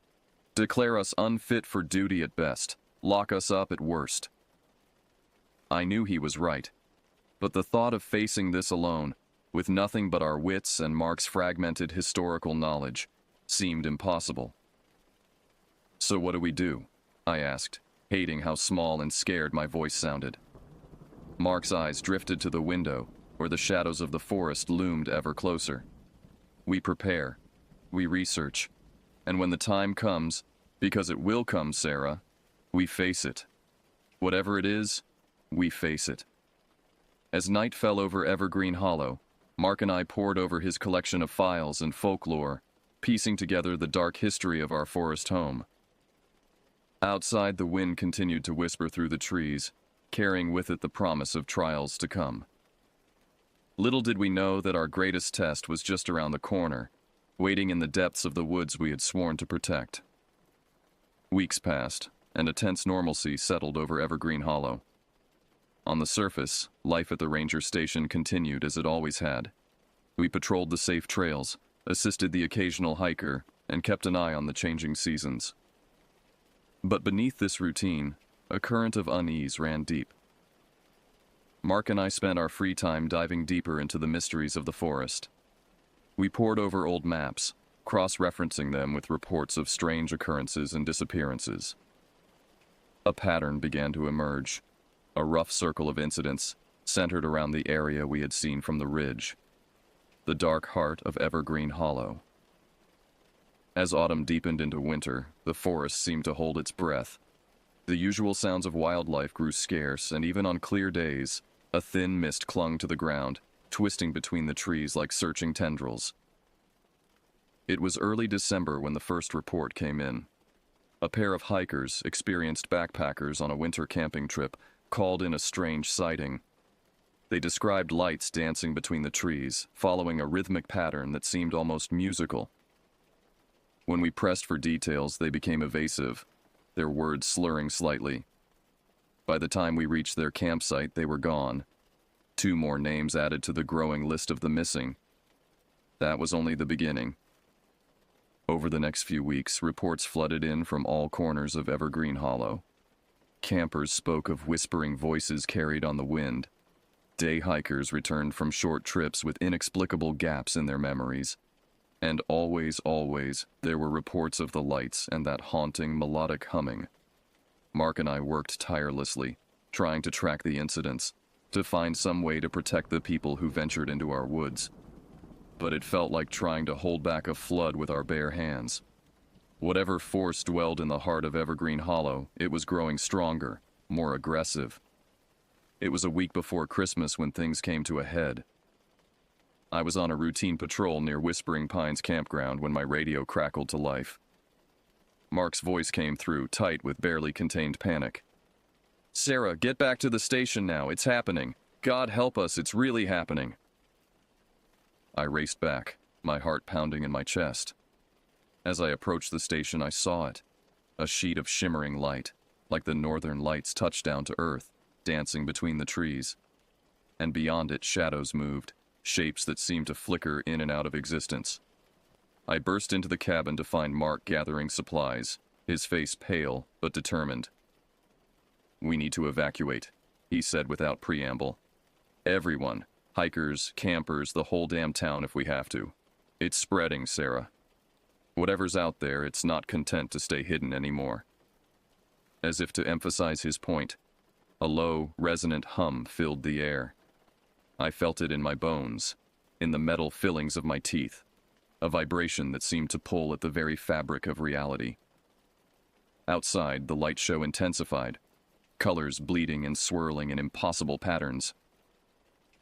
Declare us unfit for duty at best, lock us up at worst. I knew he was right, but the thought of facing this alone, with nothing but our wits and Mark's fragmented historical knowledge, seemed impossible. So what do we do? I asked, hating how small and scared my voice sounded. Mark's eyes drifted to the window, where the shadows of the forest loomed ever closer. We prepare, we research, and when the time comes, because it will come, Sarah, we face it. Whatever it is, we face it. As night fell over Evergreen Hollow, Mark and I pored over his collection of files and folklore, piecing together the dark history of our forest home. Outside, the wind continued to whisper through the trees, carrying with it the promise of trials to come. Little did we know that our greatest test was just around the corner, waiting in the depths of the woods we had sworn to protect. Weeks passed, and a tense normalcy settled over Evergreen Hollow. On the surface, life at the ranger station continued as it always had. We patrolled the safe trails, assisted the occasional hiker, and kept an eye on the changing seasons. But beneath this routine, a current of unease ran deep. Mark and I spent our free time diving deeper into the mysteries of the forest. We pored over old maps, cross-referencing them with reports of strange occurrences and disappearances. A pattern began to emerge, a rough circle of incidents centered around the area we had seen from the ridge, the dark heart of Evergreen Hollow. As autumn deepened into winter, the forest seemed to hold its breath. The usual sounds of wildlife grew scarce, and even on clear days, a thin mist clung to the ground, twisting between the trees like searching tendrils. It was early December when the first report came in. A pair of hikers, experienced backpackers on a winter camping trip, called in a strange sighting. They described lights dancing between the trees, following a rhythmic pattern that seemed almost musical. When we pressed for details, they became evasive, their words slurring slightly. By the time we reached their campsite, they were gone. 2 more names added to the growing list of the missing. That was only the beginning. Over the next few weeks, reports flooded in from all corners of Evergreen Hollow. Campers spoke of whispering voices carried on the wind. Day hikers returned from short trips with inexplicable gaps in their memories. And always, there were reports of the lights and that haunting, melodic humming. Mark and I worked tirelessly, trying to track the incidents, to find some way to protect the people who ventured into our woods. But it felt like trying to hold back a flood with our bare hands. Whatever force dwelled in the heart of Evergreen Hollow, it was growing stronger, more aggressive. It was a week before Christmas when things came to a head. I was on a routine patrol near Whispering Pines campground when my radio crackled to life. Mark's voice came through, tight with barely contained panic. "Sarah, get back to the station now. It's happening. God help us, it's really happening." I raced back, my heart pounding in my chest. As I approached the station, I saw it. A sheet of shimmering light, like the northern lights touched down to earth, dancing between the trees. And beyond it, shadows moved, shapes that seemed to flicker in and out of existence. I burst into the cabin to find Mark gathering supplies, his face pale but determined. "We need to evacuate," he said without preamble. "Everyone, hikers, campers, the whole damn town if we have to. It's spreading, Sarah. Whatever's out there, it's not content to stay hidden anymore." As if to emphasize his point, a low, resonant hum filled the air. I felt it in my bones, in the metal fillings of my teeth, a vibration that seemed to pull at the very fabric of reality. Outside, the light show intensified, colors bleeding and swirling in impossible patterns.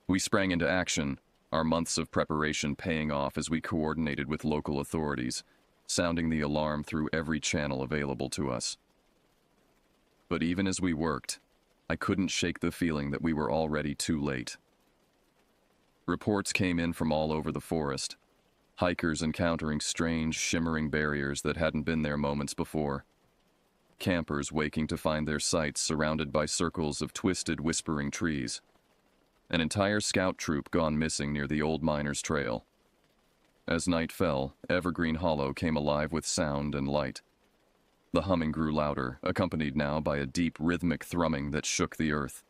We sprang into action, our months of preparation paying off as we coordinated with local authorities, sounding the alarm through every channel available to us. But even as we worked, I couldn't shake the feeling that we were already too late. Reports came in from all over the forest, hikers encountering strange, shimmering barriers that hadn't been there moments before. Campers waking to find their sites surrounded by circles of twisted, whispering trees. An entire scout troop gone missing near the old miners' trail. As night fell, Evergreen Hollow came alive with sound and light. The humming grew louder, accompanied now by a deep, rhythmic thrumming that shook the earth.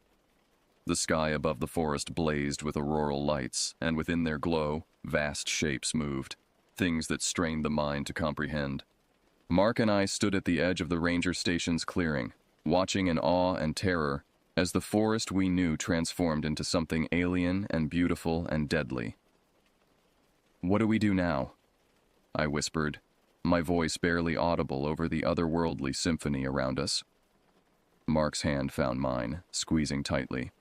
The sky above the forest blazed with auroral lights, and within their glow, vast shapes moved, things that strained the mind to comprehend. Mark and I stood at the edge of the ranger station's clearing, watching in awe and terror as the forest we knew transformed into something alien and beautiful and deadly. "What do we do now?" I whispered, my voice barely audible over the otherworldly symphony around us. Mark's hand found mine, squeezing tightly.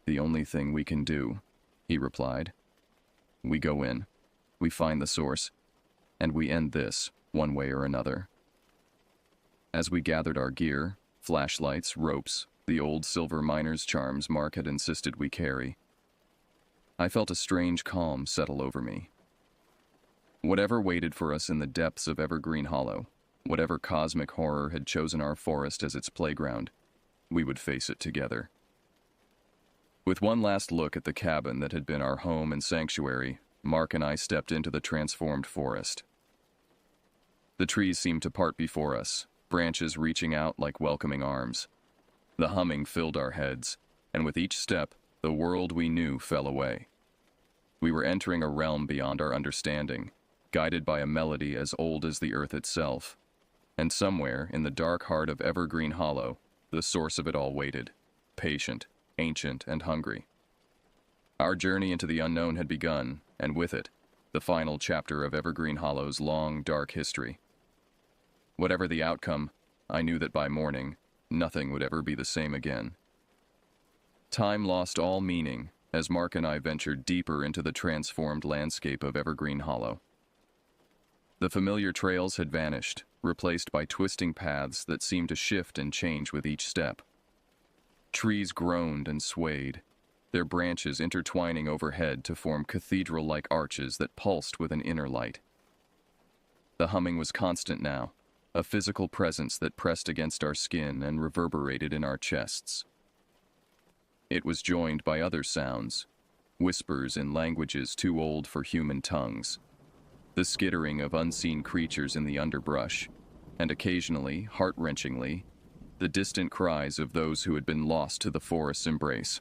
"The only thing we can do," he replied. "We go in, we find the source, and we end this, one way or another." As we gathered our gear, flashlights, ropes, the old silver miner's charms Mark had insisted we carry, I felt a strange calm settle over me. Whatever waited for us in the depths of Evergreen Hollow, whatever cosmic horror had chosen our forest as its playground, we would face it together. With one last look at the cabin that had been our home and sanctuary, Mark and I stepped into the transformed forest. The trees seemed to part before us, branches reaching out like welcoming arms. The humming filled our heads, and with each step, the world we knew fell away. We were entering a realm beyond our understanding, guided by a melody as old as the earth itself. And somewhere, in the dark heart of Evergreen Hollow, the source of it all waited, patient, ancient, and hungry. Our journey into the unknown had begun, and with it, the final chapter of Evergreen Hollow's long, dark history. Whatever the outcome, I knew that by morning, nothing would ever be the same again. Time lost all meaning as Mark and I ventured deeper into the transformed landscape of Evergreen Hollow. The familiar trails had vanished, replaced by twisting paths that seemed to shift and change with each step. Trees groaned and swayed, their branches intertwining overhead to form cathedral-like arches that pulsed with an inner light. The humming was constant now, a physical presence that pressed against our skin and reverberated in our chests. It was joined by other sounds, whispers in languages too old for human tongues, the skittering of unseen creatures in the underbrush, and occasionally, heart-wrenchingly, the distant cries of those who had been lost to the forest's embrace.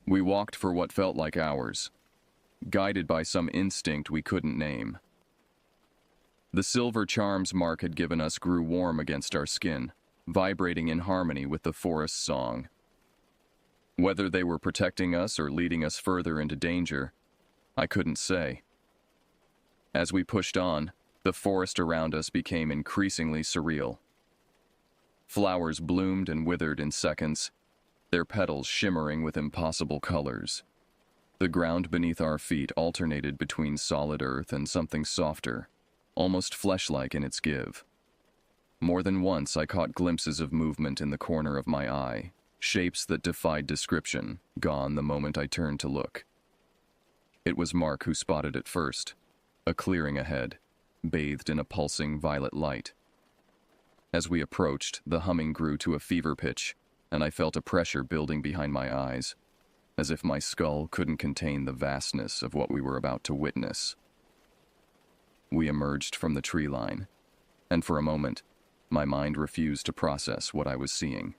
We walked for what felt like hours, guided by some instinct we couldn't name. The silver charms Mark had given us grew warm against our skin, vibrating in harmony with the forest's song. Whether they were protecting us or leading us further into danger, I couldn't say. As we pushed on, the forest around us became increasingly surreal. Flowers bloomed and withered in seconds, their petals shimmering with impossible colors. The ground beneath our feet alternated between solid earth and something softer, almost flesh-like in its give. More than once I caught glimpses of movement in the corner of my eye, shapes that defied description, gone the moment I turned to look. It was Mark who spotted it first, a clearing ahead, bathed in a pulsing violet light. As we approached, the humming grew to a fever pitch, and I felt a pressure building behind my eyes, as if my skull couldn't contain the vastness of what we were about to witness. We emerged from the tree line, and for a moment, my mind refused to process what I was seeing.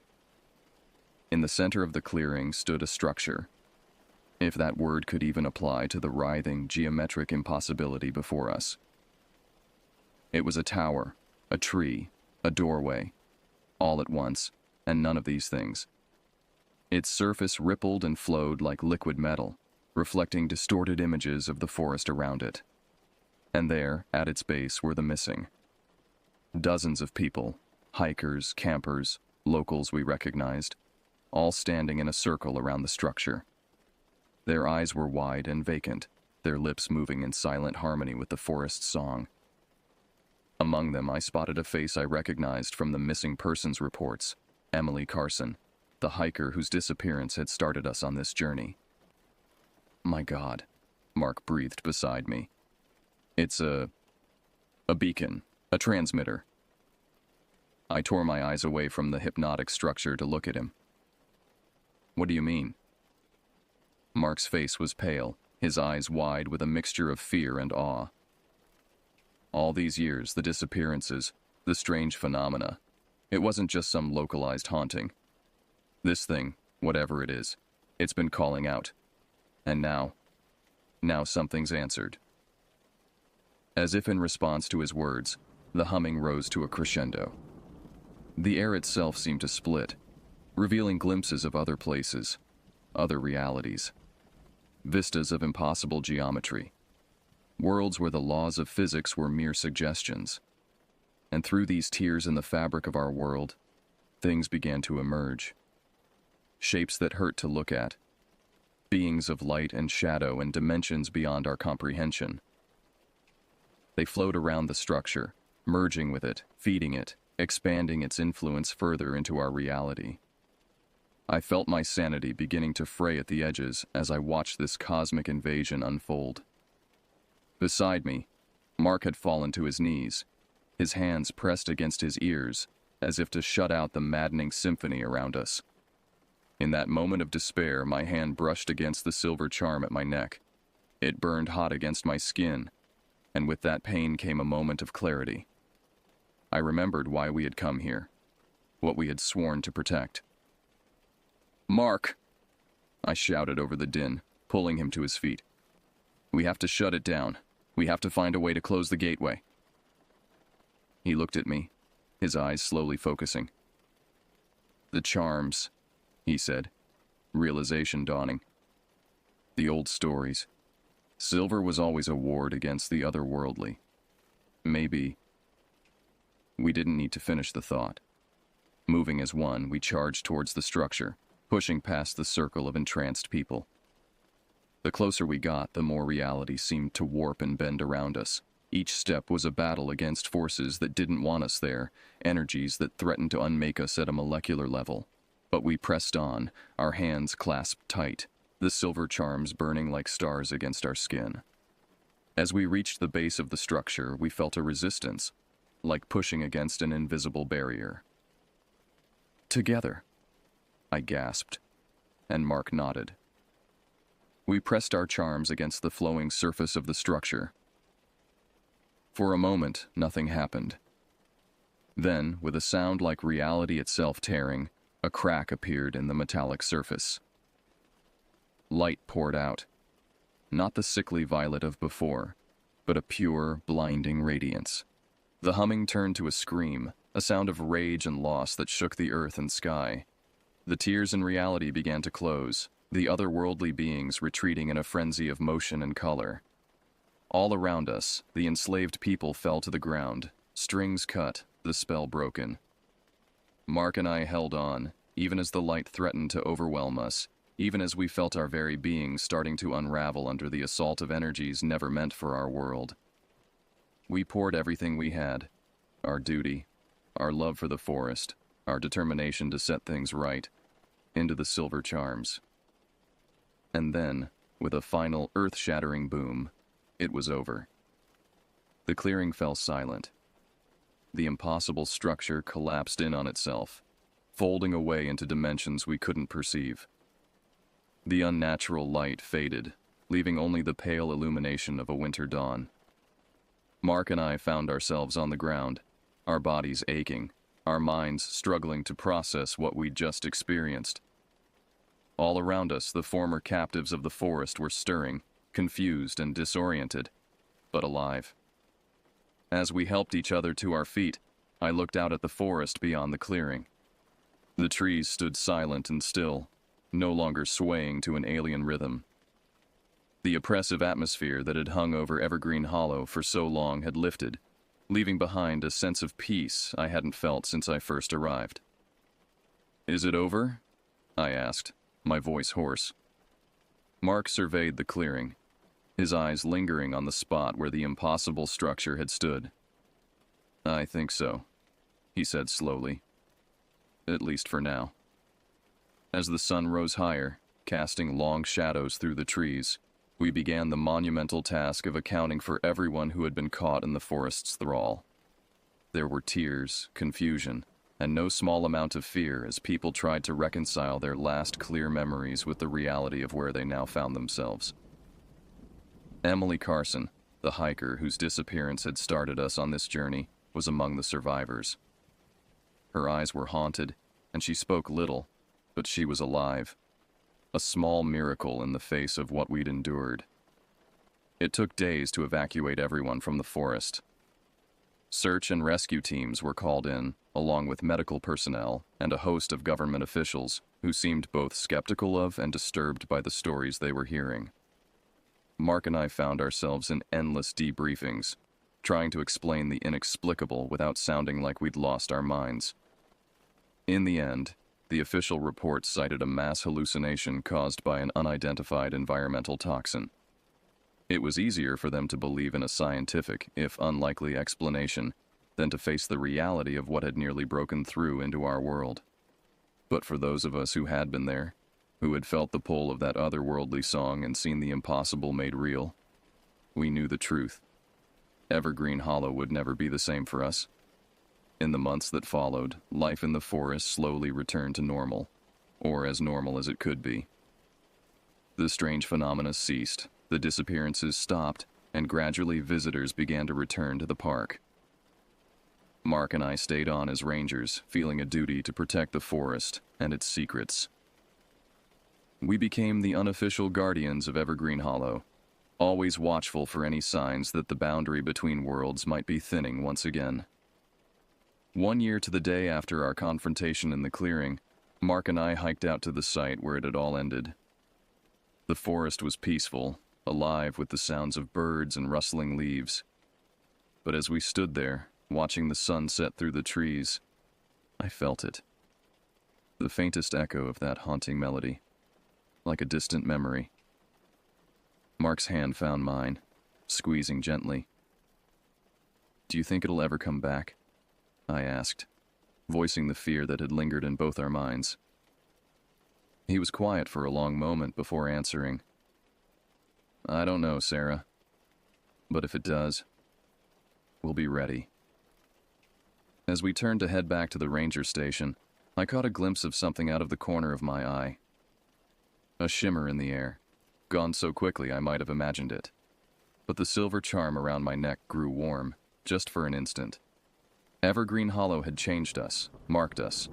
In the center of the clearing stood a structure, if that word could even apply to the writhing, geometric impossibility before us. It was a tower, a tree, a doorway, all at once, and none of these things. Its surface rippled and flowed like liquid metal, reflecting distorted images of the forest around it. And there, at its base, were the missing. Dozens of people, hikers, campers, locals we recognized, all standing in a circle around the structure. Their eyes were wide and vacant, their lips moving in silent harmony with the forest's song. Among them, I spotted a face I recognized from the missing persons reports, Emily Carson, the hiker whose disappearance had started us on this journey. My God, Mark breathed beside me. It's a beacon, a transmitter. I tore my eyes away from the hypnotic structure to look at him. What do you mean? Mark's face was pale, his eyes wide with a mixture of fear and awe. All these years, the disappearances, the strange phenomena, it wasn't just some localized haunting. This thing, whatever it is, it's been calling out. And now something's answered. As if in response to his words, the humming rose to a crescendo. The air itself seemed to split, revealing glimpses of other places, other realities, vistas of impossible geometry, worlds where the laws of physics were mere suggestions. And through these tears in the fabric of our world, things began to emerge. Shapes that hurt to look at, beings of light and shadow and dimensions beyond our comprehension. They flowed around the structure, merging with it, feeding it, expanding its influence further into our reality. I felt my sanity beginning to fray at the edges as I watched this cosmic invasion unfold. Beside me, Mark had fallen to his knees, his hands pressed against his ears, as if to shut out the maddening symphony around us. In that moment of despair, my hand brushed against the silver charm at my neck. It burned hot against my skin, and with that pain came a moment of clarity. I remembered why we had come here, what we had sworn to protect. "Mark!" I shouted over the din, pulling him to his feet. "We have to shut it down. We have to find a way to close the gateway." He looked at me, his eyes slowly focusing. "The charms," he said, realization dawning. "The old stories. Silver was always a ward against the otherworldly. Maybe." We didn't need to finish the thought. Moving as one, we charged towards the structure, pushing past the circle of entranced people. The closer we got, the more reality seemed to warp and bend around us. Each step was a battle against forces that didn't want us there, energies that threatened to unmake us at a molecular level. But we pressed on, our hands clasped tight, the silver charms burning like stars against our skin. As we reached the base of the structure, we felt a resistance, like pushing against an invisible barrier. "Together," I gasped, and Mark nodded. We pressed our charms against the flowing surface of the structure. For a moment, nothing happened. Then, with a sound like reality itself tearing, a crack appeared in the metallic surface. Light poured out. Not the sickly violet of before, but a pure, blinding radiance. The humming turned to a scream, a sound of rage and loss that shook the earth and sky. The tears in reality began to close, the otherworldly beings retreating in a frenzy of motion and color. All around us, the enslaved people fell to the ground, strings cut, the spell broken. Mark and I held on, even as the light threatened to overwhelm us, even as we felt our very beings starting to unravel under the assault of energies never meant for our world. We poured everything we had, our duty, our love for the forest, our determination to set things right, into the silver charms. And then, with a final earth-shattering boom, it was over. The clearing fell silent. The impossible structure collapsed in on itself, folding away into dimensions we couldn't perceive. The unnatural light faded, leaving only the pale illumination of a winter dawn. Mark and I found ourselves on the ground, our bodies aching, our minds struggling to process what we'd just experienced. All around us, the former captives of the forest were stirring, confused and disoriented, but alive. As we helped each other to our feet, I looked out at the forest beyond the clearing. The trees stood silent and still, no longer swaying to an alien rhythm. The oppressive atmosphere that had hung over Evergreen Hollow for so long had lifted, leaving behind a sense of peace I hadn't felt since I first arrived. "Is it over?" I asked, my voice hoarse. Mark surveyed the clearing, his eyes lingering on the spot where the impossible structure had stood. "I think so," he said slowly. "At least for now." As the sun rose higher, casting long shadows through the trees, we began the monumental task of accounting for everyone who had been caught in the forest's thrall. There were tears, confusion, and no small amount of fear as people tried to reconcile their last clear memories with the reality of where they now found themselves. Emily Carson, the hiker whose disappearance had started us on this journey, was among the survivors. Her eyes were haunted, and she spoke little, but she was alive. A small miracle in the face of what we'd endured. It took days to evacuate everyone from the forest. Search and rescue teams were called in, along with medical personnel and a host of government officials who seemed both skeptical of and disturbed by the stories they were hearing. Mark and I found ourselves in endless debriefings, trying to explain the inexplicable without sounding like we'd lost our minds. In the end, the official report cited a mass hallucination caused by an unidentified environmental toxin. It was easier for them to believe in a scientific, if unlikely, explanation than to face the reality of what had nearly broken through into our world. But for those of us who had been there, who had felt the pull of that otherworldly song and seen the impossible made real, we knew the truth. Evergreen Hollow would never be the same for us. In the months that followed, life in the forest slowly returned to normal, or as normal as it could be. The strange phenomena ceased, the disappearances stopped, and gradually visitors began to return to the park. Mark and I stayed on as rangers, feeling a duty to protect the forest and its secrets. We became the unofficial guardians of Evergreen Hollow, always watchful for any signs that the boundary between worlds might be thinning once again. 1 year to the day after our confrontation in the clearing, Mark and I hiked out to the site where it had all ended. The forest was peaceful, alive with the sounds of birds and rustling leaves. But as we stood there, watching the sun set through the trees, I felt it. The faintest echo of that haunting melody, like a distant memory. Mark's hand found mine, squeezing gently. "Do you think it'll ever come back?" I asked, voicing the fear that had lingered in both our minds. He was quiet for a long moment before answering. "I don't know, Sarah. But if it does, we'll be ready." As we turned to head back to the ranger station, I caught a glimpse of something out of the corner of my eye. A shimmer in the air, gone so quickly I might have imagined it. But the silver charm around my neck grew warm, just for an instant. Evergreen Hollow had changed us, marked us.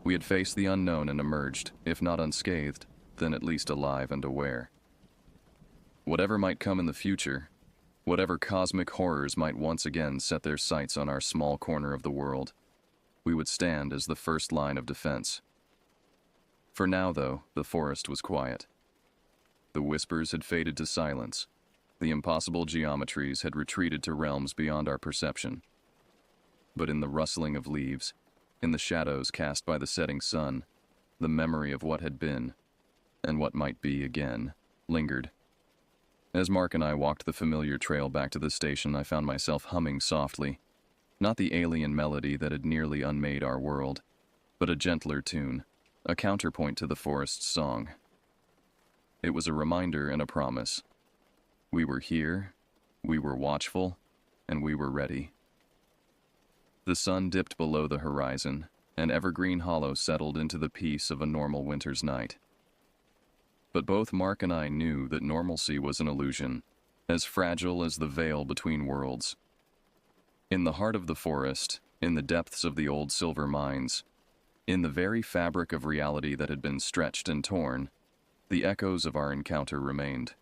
We had faced the unknown and emerged, if not unscathed, then at least alive and aware. Whatever might come in the future, whatever cosmic horrors might once again set their sights on our small corner of the world, we would stand as the first line of defense. For now, though, the forest was quiet. The whispers had faded to silence. The impossible geometries had retreated to realms beyond our perception. But in the rustling of leaves, in the shadows cast by the setting sun, the memory of what had been, and what might be again, lingered. As Mark and I walked the familiar trail back to the station, I found myself humming softly, not the alien melody that had nearly unmade our world, but a gentler tune, a counterpoint to the forest's song. It was a reminder and a promise. We were here, we were watchful, and we were ready. The sun dipped below the horizon, and Evergreen Hollow settled into the peace of a normal winter's night. But both Mark and I knew that normalcy was an illusion, as fragile as the veil between worlds. In the heart of the forest, in the depths of the old silver mines, in the very fabric of reality that had been stretched and torn, the echoes of our encounter remained.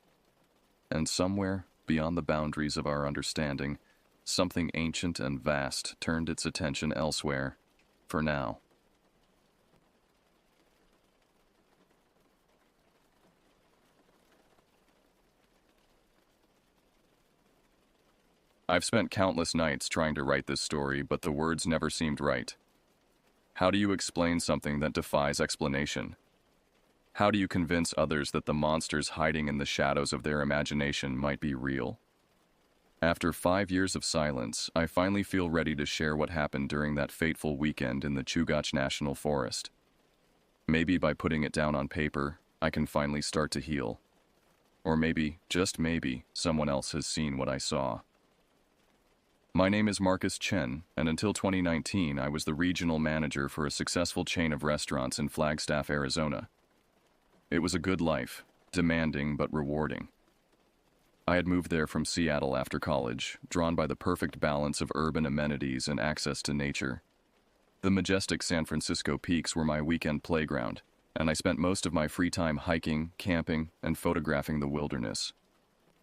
And somewhere, beyond the boundaries of our understanding, something ancient and vast turned its attention elsewhere, for now. I've spent countless nights trying to write this story, but the words never seemed right. How do you explain something that defies explanation? How do you convince others that the monsters hiding in the shadows of their imagination might be real? After 5 years of silence, I finally feel ready to share what happened during that fateful weekend in the Chugach National Forest. Maybe by putting it down on paper, I can finally start to heal. Or maybe, just maybe, someone else has seen what I saw. My name is Marcus Chen, and until 2019, I was the regional manager for a successful chain of restaurants in Flagstaff, Arizona. It was a good life, demanding but rewarding. I had moved there from Seattle after college, drawn by the perfect balance of urban amenities and access to nature. The majestic San Francisco peaks were my weekend playground, and I spent most of my free time hiking, camping, and photographing the wilderness.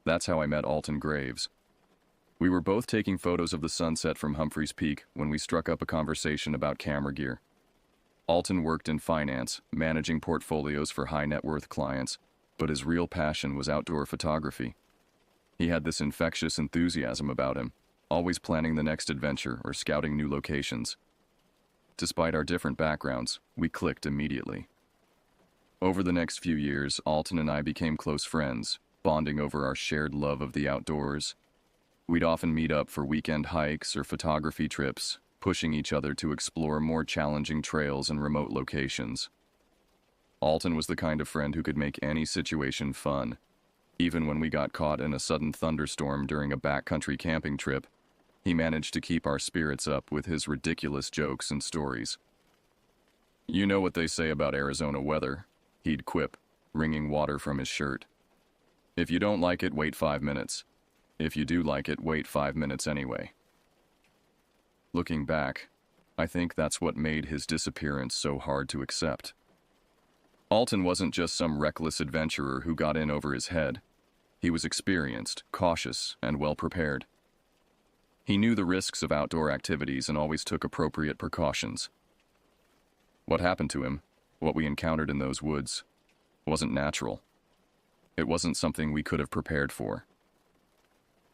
That's how I met Alton Graves. We were both taking photos of the sunset from Humphreys Peak when we struck up a conversation about camera gear. Alton worked in finance, managing portfolios for high-net-worth clients, but his real passion was outdoor photography. He had this infectious enthusiasm about him, always planning the next adventure or scouting new locations. Despite our different backgrounds, we clicked immediately. Over the next few years, Alton and I became close friends, bonding over our shared love of the outdoors. We'd often meet up for weekend hikes or photography trips, pushing each other to explore more challenging trails and remote locations. Alton was the kind of friend who could make any situation fun. Even when we got caught in a sudden thunderstorm during a backcountry camping trip, he managed to keep our spirits up with his ridiculous jokes and stories. "You know what they say about Arizona weather," he'd quip, wringing water from his shirt. "If you don't like it, wait 5 minutes. If you do like it, wait 5 minutes anyway. Looking back, I think that's what made his disappearance so hard to accept. Alton wasn't just some reckless adventurer who got in over his head. He was experienced, cautious, and well-prepared. He knew the risks of outdoor activities and always took appropriate precautions. What happened to him, what we encountered in those woods, wasn't natural. It wasn't something we could have prepared for.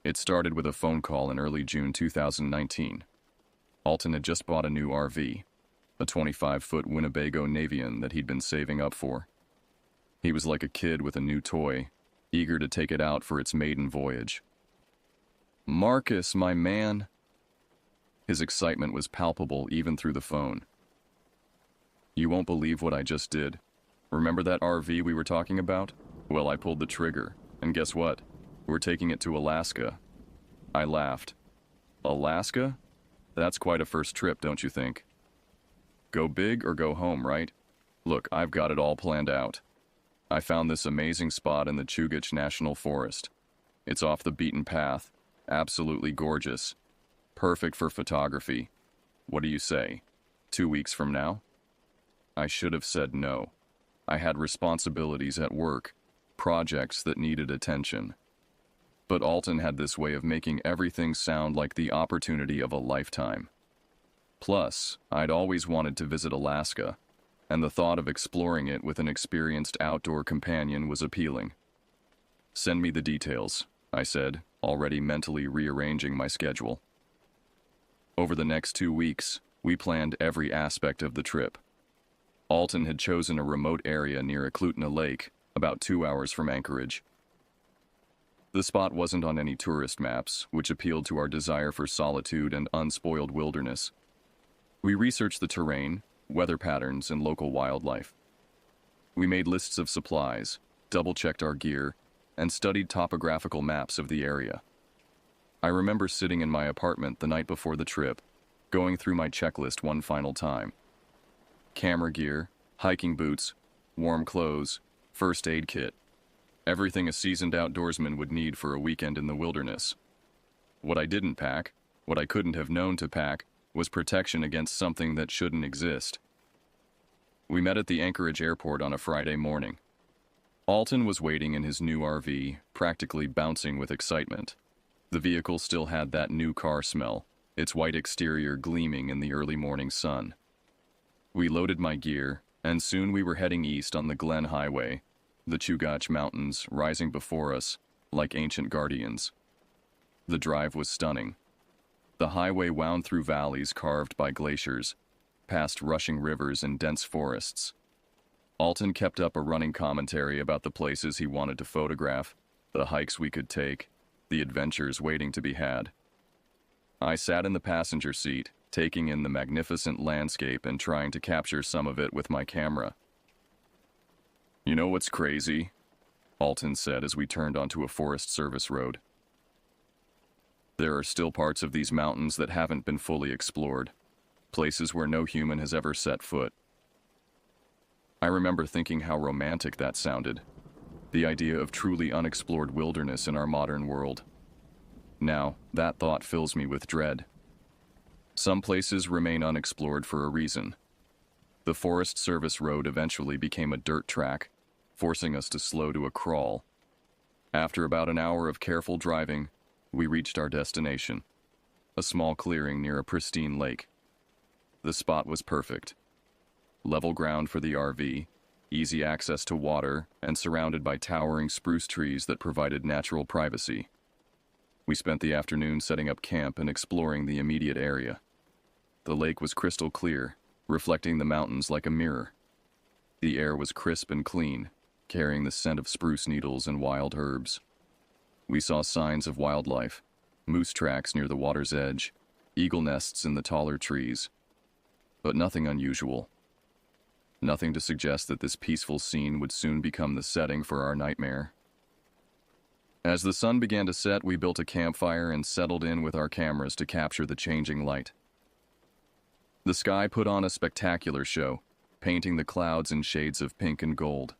It started with a phone call in early June 2019. Alton had just bought a new RV, a 25-foot Winnebago Navion that he'd been saving up for. He was like a kid with a new toy, eager to take it out for its maiden voyage. "Marcus, my man!" His excitement was palpable even through the phone. "You won't believe what I just did. Remember that RV we were talking about? Well, I pulled the trigger, and guess what? We're taking it to Alaska." I laughed. "Alaska? That's quite a first trip, don't you think? Go big or go home, right? Look, I've got it all planned out. I found this amazing spot in the Chugach National Forest. It's off the beaten path, absolutely gorgeous, perfect for photography. What do you say? 2 weeks from now?" I should have said no. I had responsibilities at work, projects that needed attention. But Alton had this way of making everything sound like the opportunity of a lifetime. Plus, I'd always wanted to visit Alaska, and the thought of exploring it with an experienced outdoor companion was appealing. "Send me the details," I said, already mentally rearranging my schedule. Over the next 2 weeks, we planned every aspect of the trip. Alton had chosen a remote area near Eklutna Lake, about 2 hours from Anchorage. The spot wasn't on any tourist maps, which appealed to our desire for solitude and unspoiled wilderness. We researched the terrain, weather patterns, and local wildlife. We made lists of supplies, double-checked our gear, and studied topographical maps of the area. I remember sitting in my apartment the night before the trip, going through my checklist one final time. Camera gear, hiking boots, warm clothes, first aid kit. Everything a seasoned outdoorsman would need for a weekend in the wilderness. What I didn't pack, what I couldn't have known to pack, was protection against something that shouldn't exist. We met at the Anchorage airport on a Friday morning. Alton was waiting in his new RV, practically bouncing with excitement. The vehicle still had that new car smell, its white exterior gleaming in the early morning sun. We loaded my gear, and soon we were heading east on the Glen Highway, the Chugach Mountains rising before us like ancient guardians. The drive was stunning. The highway wound through valleys carved by glaciers, past rushing rivers and dense forests. Alton kept up a running commentary about the places he wanted to photograph, the hikes we could take, the adventures waiting to be had. I sat in the passenger seat, taking in the magnificent landscape and trying to capture some of it with my camera. "You know what's crazy?" Alton said as we turned onto a Forest Service road. "There are still parts of these mountains that haven't been fully explored, places where no human has ever set foot." I remember thinking how romantic that sounded, the idea of truly unexplored wilderness in our modern world. Now, that thought fills me with dread. Some places remain unexplored for a reason. The Forest Service road eventually became a dirt track, forcing us to slow to a crawl. After about an hour of careful driving, we reached our destination, a small clearing near a pristine lake. The spot was perfect. Level ground for the RV, easy access to water, and surrounded by towering spruce trees that provided natural privacy. We spent the afternoon setting up camp and exploring the immediate area. The lake was crystal clear, reflecting the mountains like a mirror. The air was crisp and clean, carrying the scent of spruce needles and wild herbs. We saw signs of wildlife, moose tracks near the water's edge, eagle nests in the taller trees, but nothing unusual. Nothing to suggest that this peaceful scene would soon become the setting for our nightmare. As the sun began to set, we built a campfire and settled in with our cameras to capture the changing light. The sky put on a spectacular show, painting the clouds in shades of pink and gold.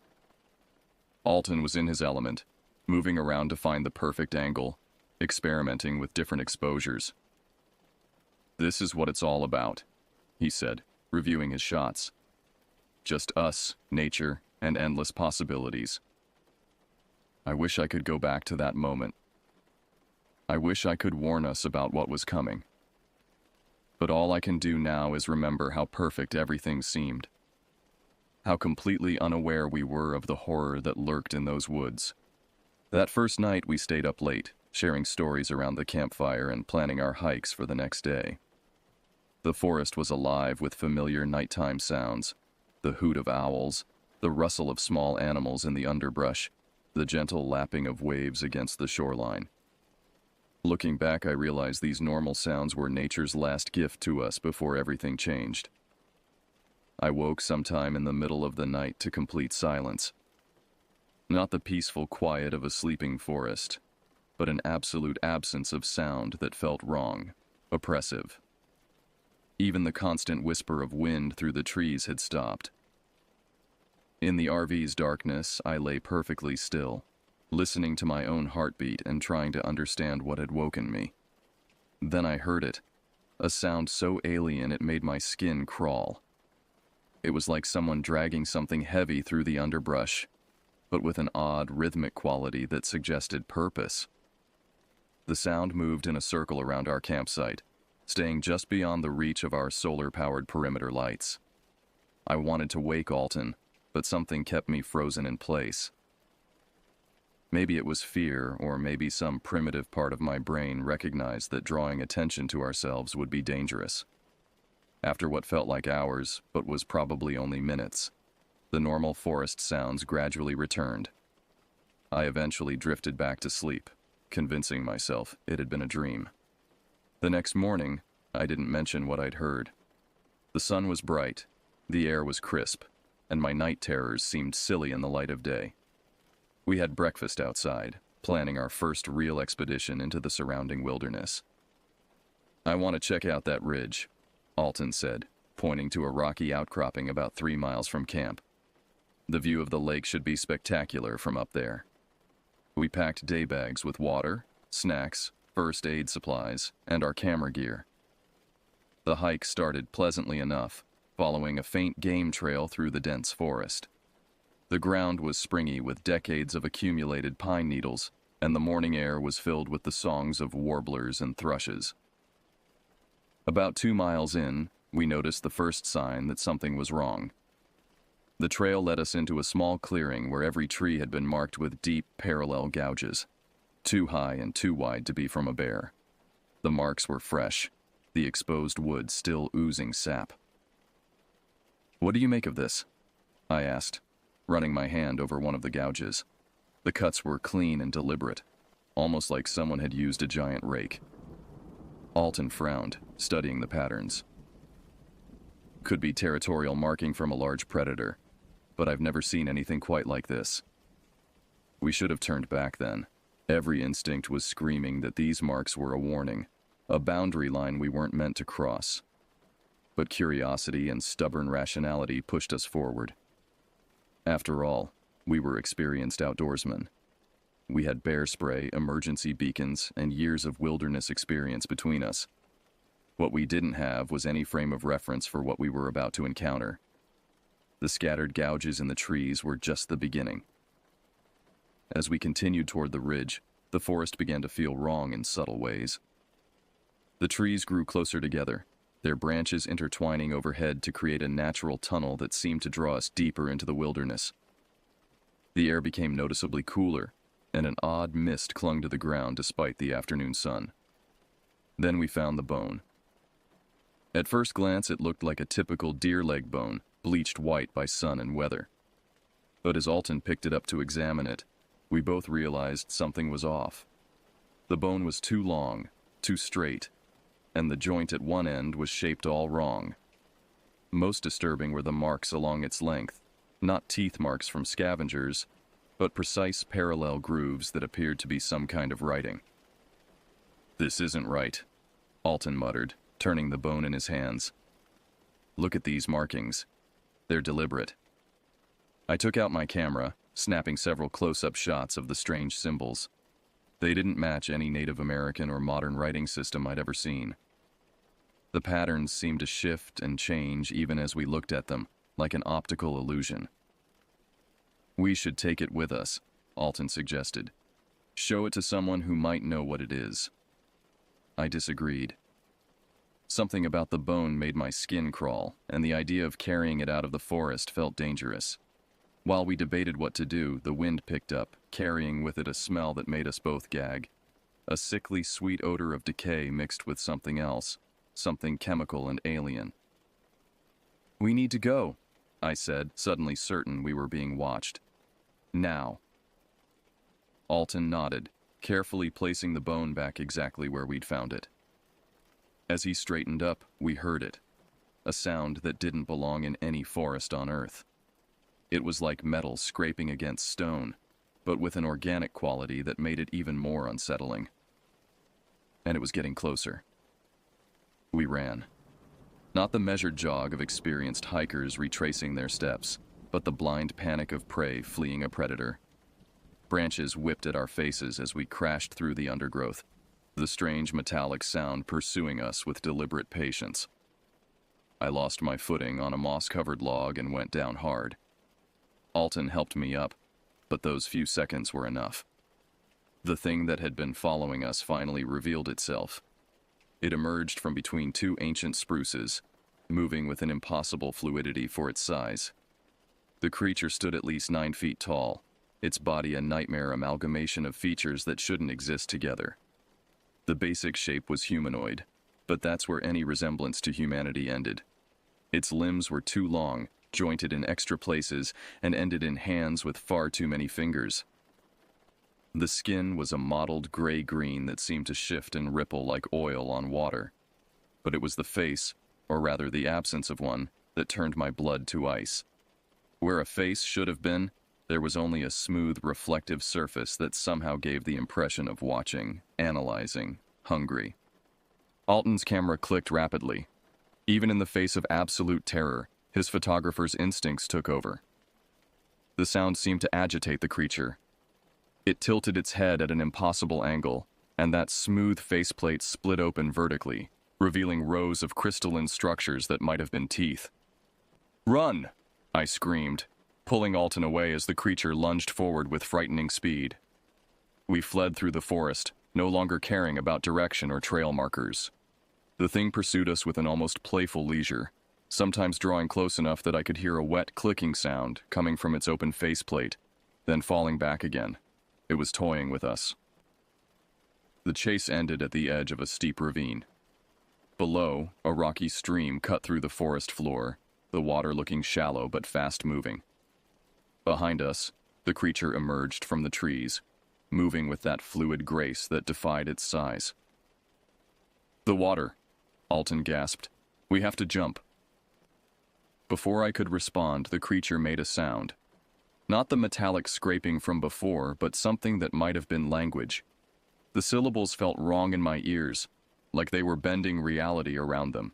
Alton was in his element, moving around to find the perfect angle, experimenting with different exposures. "This is what it's all about," he said, reviewing his shots. "Just us, nature, and endless possibilities." I wish I could go back to that moment. I wish I could warn us about what was coming. But all I can do now is remember how perfect everything seemed. How completely unaware we were of the horror that lurked in those woods. That first night we stayed up late, sharing stories around the campfire and planning our hikes for the next day. The forest was alive with familiar nighttime sounds, the hoot of owls, the rustle of small animals in the underbrush, the gentle lapping of waves against the shoreline. Looking back, I realized these normal sounds were nature's last gift to us before everything changed. I woke sometime in the middle of the night to complete silence. Not the peaceful quiet of a sleeping forest, but an absolute absence of sound that felt wrong, oppressive. Even the constant whisper of wind through the trees had stopped. In the RV's darkness, I lay perfectly still, listening to my own heartbeat and trying to understand what had woken me. Then I heard it, a sound so alien it made my skin crawl. It was like someone dragging something heavy through the underbrush, but with an odd rhythmic quality that suggested purpose. The sound moved in a circle around our campsite, staying just beyond the reach of our solar-powered perimeter lights. I wanted to wake Alton, but something kept me frozen in place. Maybe it was fear, or maybe some primitive part of my brain recognized that drawing attention to ourselves would be dangerous. After what felt like hours, but was probably only minutes, the normal forest sounds gradually returned. I eventually drifted back to sleep, convincing myself it had been a dream. The next morning, I didn't mention what I'd heard. The sun was bright, the air was crisp, and my night terrors seemed silly in the light of day. We had breakfast outside, planning our first real expedition into the surrounding wilderness. "I want to check out that ridge," Alton said, pointing to a rocky outcropping about 3 miles from camp. "The view of the lake should be spectacular from up there." We packed day bags with water, snacks, first aid supplies, and our camera gear. The hike started pleasantly enough, following a faint game trail through the dense forest. The ground was springy with decades of accumulated pine needles, and the morning air was filled with the songs of warblers and thrushes. About 2 miles in, we noticed the first sign that something was wrong. The trail led us into a small clearing where every tree had been marked with deep, parallel gouges, too high and too wide to be from a bear. The marks were fresh, the exposed wood still oozing sap. "What do you make of this?" I asked, running my hand over one of the gouges. The cuts were clean and deliberate, almost like someone had used a giant rake. Alton frowned, studying the patterns. "Could be territorial marking from a large predator, but I've never seen anything quite like this." We should have turned back then. Every instinct was screaming that these marks were a warning, a boundary line we weren't meant to cross. But curiosity and stubborn rationality pushed us forward. After all, we were experienced outdoorsmen. We had bear spray, emergency beacons, and years of wilderness experience between us. What we didn't have was any frame of reference for what we were about to encounter. The scattered gouges in the trees were just the beginning. As we continued toward the ridge, the forest began to feel wrong in subtle ways. The trees grew closer together, their branches intertwining overhead to create a natural tunnel that seemed to draw us deeper into the wilderness. The air became noticeably cooler, and an odd mist clung to the ground despite the afternoon sun. Then we found the bone. At first glance, it looked like a typical deer leg bone, bleached white by sun and weather. But as Alton picked it up to examine it, we both realized something was off. The bone was too long, too straight, and the joint at one end was shaped all wrong. Most disturbing were the marks along its length, not teeth marks from scavengers, but precise parallel grooves that appeared to be some kind of writing. "This isn't right," Alton muttered, turning the bone in his hands. "Look at these markings. They're deliberate." I took out my camera, snapping several close-up shots of the strange symbols. They didn't match any Native American or modern writing system I'd ever seen. The patterns seemed to shift and change even as we looked at them, like an optical illusion. "We should take it with us," Alton suggested. "Show it to someone who might know what it is." I disagreed. Something about the bone made my skin crawl, and the idea of carrying it out of the forest felt dangerous. While we debated what to do, the wind picked up, carrying with it a smell that made us both gag. A sickly sweet odor of decay mixed with something else, something chemical and alien. "We need to go," I said, suddenly certain we were being watched. "Now." Alton nodded, carefully placing the bone back exactly where we'd found it. As he straightened up, we heard it, a sound that didn't belong in any forest on Earth. It was like metal scraping against stone, but with an organic quality that made it even more unsettling. And it was getting closer. We ran. Not the measured jog of experienced hikers retracing their steps, but the blind panic of prey fleeing a predator. Branches whipped at our faces as we crashed through the undergrowth, the strange metallic sound pursuing us with deliberate patience. I lost my footing on a moss-covered log and went down hard. Alton helped me up, but those few seconds were enough. The thing that had been following us finally revealed itself. It emerged from between two ancient spruces, moving with an impossible fluidity for its size. The creature stood at least 9 feet tall, its body a nightmare amalgamation of features that shouldn't exist together. The basic shape was humanoid, but that's where any resemblance to humanity ended. Its limbs were too long, jointed in extra places, and ended in hands with far too many fingers. The skin was a mottled gray-green that seemed to shift and ripple like oil on water. But it was the face, or rather the absence of one, that turned my blood to ice. Where a face should have been, there was only a smooth, reflective surface that somehow gave the impression of watching, analyzing, hungry. Alton's camera clicked rapidly. Even in the face of absolute terror, his photographer's instincts took over. The sound seemed to agitate the creature. It tilted its head at an impossible angle, and that smooth faceplate split open vertically, revealing rows of crystalline structures that might have been teeth. "Run!" I screamed, pulling Alton away as the creature lunged forward with frightening speed. We fled through the forest, no longer caring about direction or trail markers. The thing pursued us with an almost playful leisure, sometimes drawing close enough that I could hear a wet clicking sound coming from its open faceplate, then falling back again. It was toying with us. The chase ended at the edge of a steep ravine. Below, a rocky stream cut through the forest floor, the water looking shallow but fast-moving. Behind us, the creature emerged from the trees, moving with that fluid grace that defied its size. "The water," Alton gasped. "We have to jump." Before I could respond, the creature made a sound. Not the metallic scraping from before, but something that might have been language. The syllables felt wrong in my ears, like they were bending reality around them.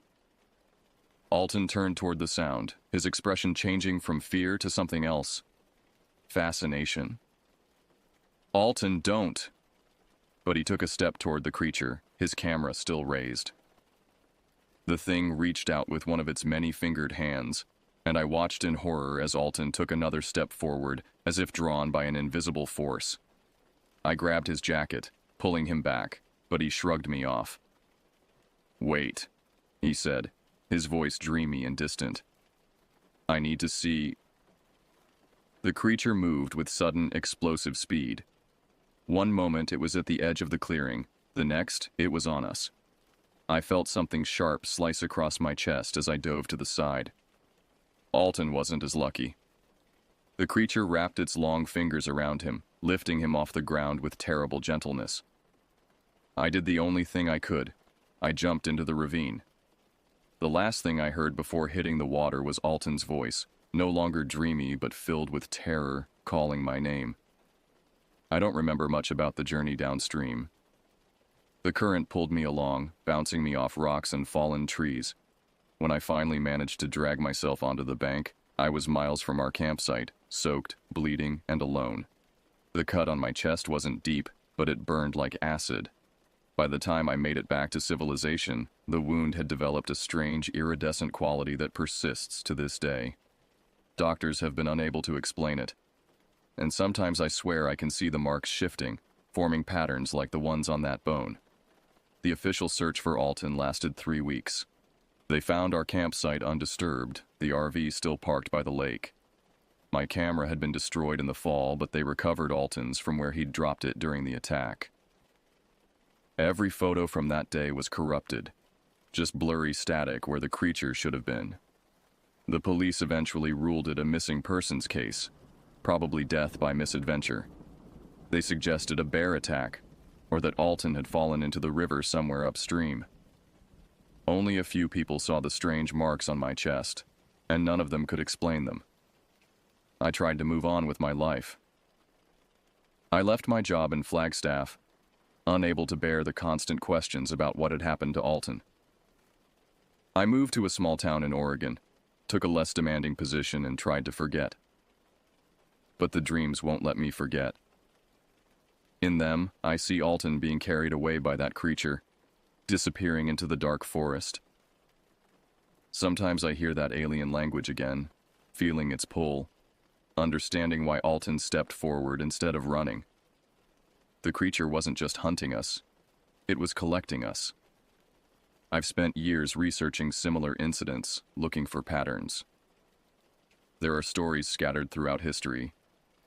Alton turned toward the sound, his expression changing from fear to something else. Fascination. "Alton, don't!" But he took a step toward the creature, his camera still raised. The thing reached out with one of its many-fingered hands, and I watched in horror as Alton took another step forward, as if drawn by an invisible force. I grabbed his jacket, pulling him back, but he shrugged me off. "Wait," he said, his voice dreamy and distant. "I need to see." The creature moved with sudden, explosive speed. One moment it was at the edge of the clearing, the next it was on us. I felt something sharp slice across my chest as I dove to the side. Alton wasn't as lucky. The creature wrapped its long fingers around him, lifting him off the ground with terrible gentleness. I did the only thing I could. I jumped into the ravine. The last thing I heard before hitting the water was Alton's voice, no longer dreamy but filled with terror, calling my name. I don't remember much about the journey downstream. The current pulled me along, bouncing me off rocks and fallen trees. When I finally managed to drag myself onto the bank, I was miles from our campsite, soaked, bleeding, and alone. The cut on my chest wasn't deep, but it burned like acid. By the time I made it back to civilization, the wound had developed a strange iridescent quality that persists to this day. Doctors have been unable to explain it, and sometimes I swear I can see the marks shifting, forming patterns like the ones on that bone. The official search for Alton lasted 3 weeks. They found our campsite undisturbed, the RV still parked by the lake. My camera had been destroyed in the fall, but they recovered Alton's from where he'd dropped it during the attack. Every photo from that day was corrupted, just blurry static where the creature should have been. The police eventually ruled it a missing persons case, probably death by misadventure. They suggested a bear attack, or that Alton had fallen into the river somewhere upstream. Only a few people saw the strange marks on my chest, and none of them could explain them. I tried to move on with my life. I left my job in Flagstaff, unable to bear the constant questions about what had happened to Alton. I moved to a small town in Oregon, took a less demanding position, and tried to forget. But the dreams won't let me forget. In them, I see Alton being carried away by that creature, disappearing into the dark forest. Sometimes I hear that alien language again, feeling its pull, understanding why Alton stepped forward instead of running. The creature wasn't just hunting us, it was collecting us. I've spent years researching similar incidents, looking for patterns. There are stories scattered throughout history,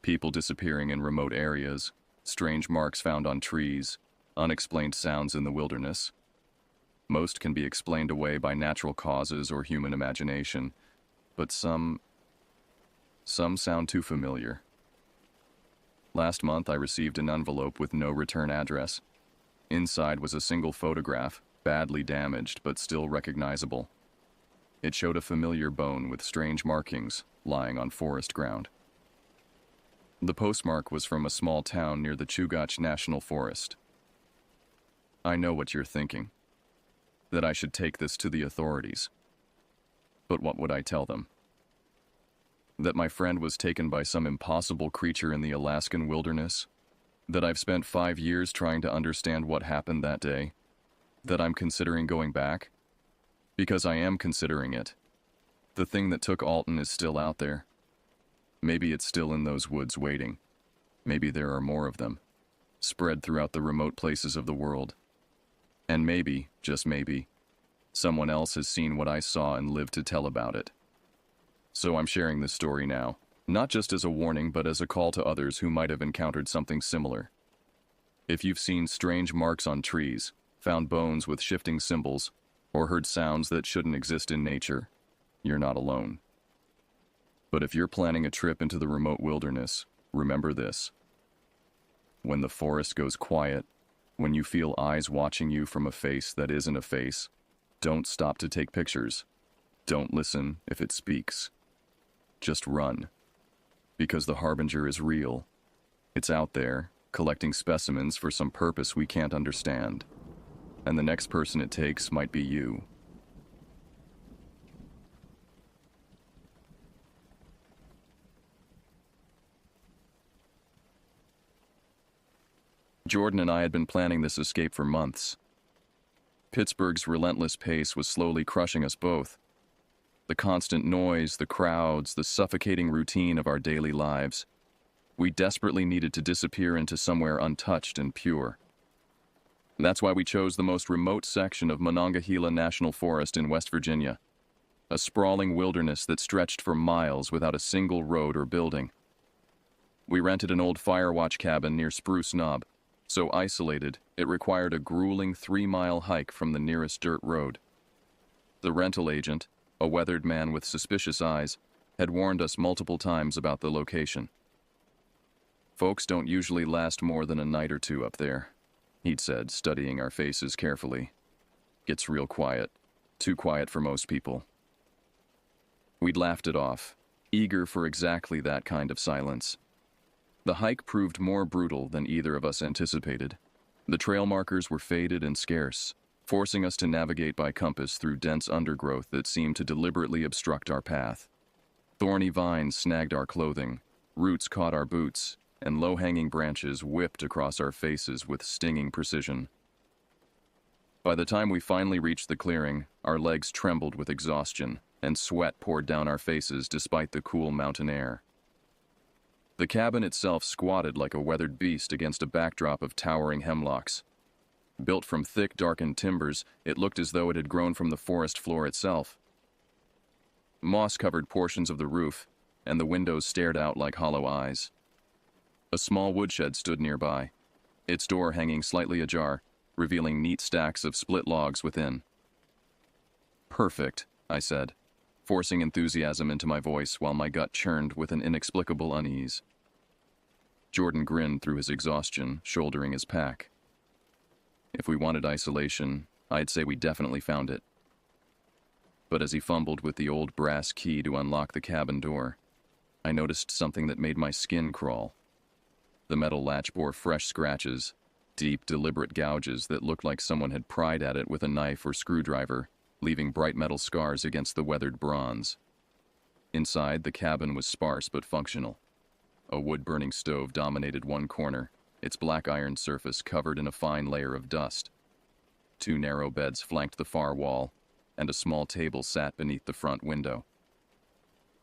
people disappearing in remote areas, strange marks found on trees, unexplained sounds in the wilderness. Most can be explained away by natural causes or human imagination, but some sound too familiar. Last month I received an envelope with no return address. Inside was a single photograph, badly damaged but still recognizable. It showed a familiar bone with strange markings lying on forest ground. The postmark was from a small town near the Chugach National Forest. I know what you're thinking, that I should take this to the authorities. But what would I tell them? That my friend was taken by some impossible creature in the Alaskan wilderness? That I've spent 5 years trying to understand what happened that day? That I'm considering going back? Because I am considering it. The thing that took Alton is still out there. Maybe it's still in those woods waiting. Maybe there are more of them, spread throughout the remote places of the world. And maybe, just maybe, someone else has seen what I saw and lived to tell about it. So I'm sharing this story now, not just as a warning, but as a call to others who might have encountered something similar. If you've seen strange marks on trees, found bones with shifting symbols, or heard sounds that shouldn't exist in nature, you're not alone. But if you're planning a trip into the remote wilderness, remember this. When the forest goes quiet, when you feel eyes watching you from a face that isn't a face, don't stop to take pictures. Don't listen if it speaks. Just run. Because the harbinger is real. It's out there, collecting specimens for some purpose we can't understand. And the next person it takes might be you. Jordan and I had been planning this escape for months. Pittsburgh's relentless pace was slowly crushing us both. The constant noise, the crowds, the suffocating routine of our daily lives. We desperately needed to disappear into somewhere untouched and pure. That's why we chose the most remote section of Monongahela National Forest in West Virginia, a sprawling wilderness that stretched for miles without a single road or building. We rented an old Firewatch cabin near Spruce Knob, so isolated it required a grueling 3-mile hike from the nearest dirt road. The rental agent, a weathered man with suspicious eyes, had warned us multiple times about the location. Folks don't usually last more than a night or two up there, he'd said, studying our faces carefully. Gets real quiet, too quiet for most people. We'd laughed it off, eager for exactly that kind of silence. The hike proved more brutal than either of us anticipated. The trail markers were faded and scarce, forcing us to navigate by compass through dense undergrowth that seemed to deliberately obstruct our path. Thorny vines snagged our clothing, roots caught our boots, and low-hanging branches whipped across our faces with stinging precision. By the time we finally reached the clearing, our legs trembled with exhaustion, and sweat poured down our faces despite the cool mountain air. The cabin itself squatted like a weathered beast against a backdrop of towering hemlocks. Built from thick, darkened timbers, it looked as though it had grown from the forest floor itself. Moss covered portions of the roof, and the windows stared out like hollow eyes. A small woodshed stood nearby, its door hanging slightly ajar, revealing neat stacks of split logs within. "Perfect," I said, forcing enthusiasm into my voice while my gut churned with an inexplicable unease. Jordan grinned through his exhaustion, shouldering his pack. If we wanted isolation, I'd say we definitely found it. But as he fumbled with the old brass key to unlock the cabin door, I noticed something that made my skin crawl. The metal latch bore fresh scratches, deep, deliberate gouges that looked like someone had pried at it with a knife or screwdriver, leaving bright metal scars against the weathered bronze. Inside, the cabin was sparse but functional. A wood-burning stove dominated one corner, its black iron surface covered in a fine layer of dust. Two narrow beds flanked the far wall, and a small table sat beneath the front window.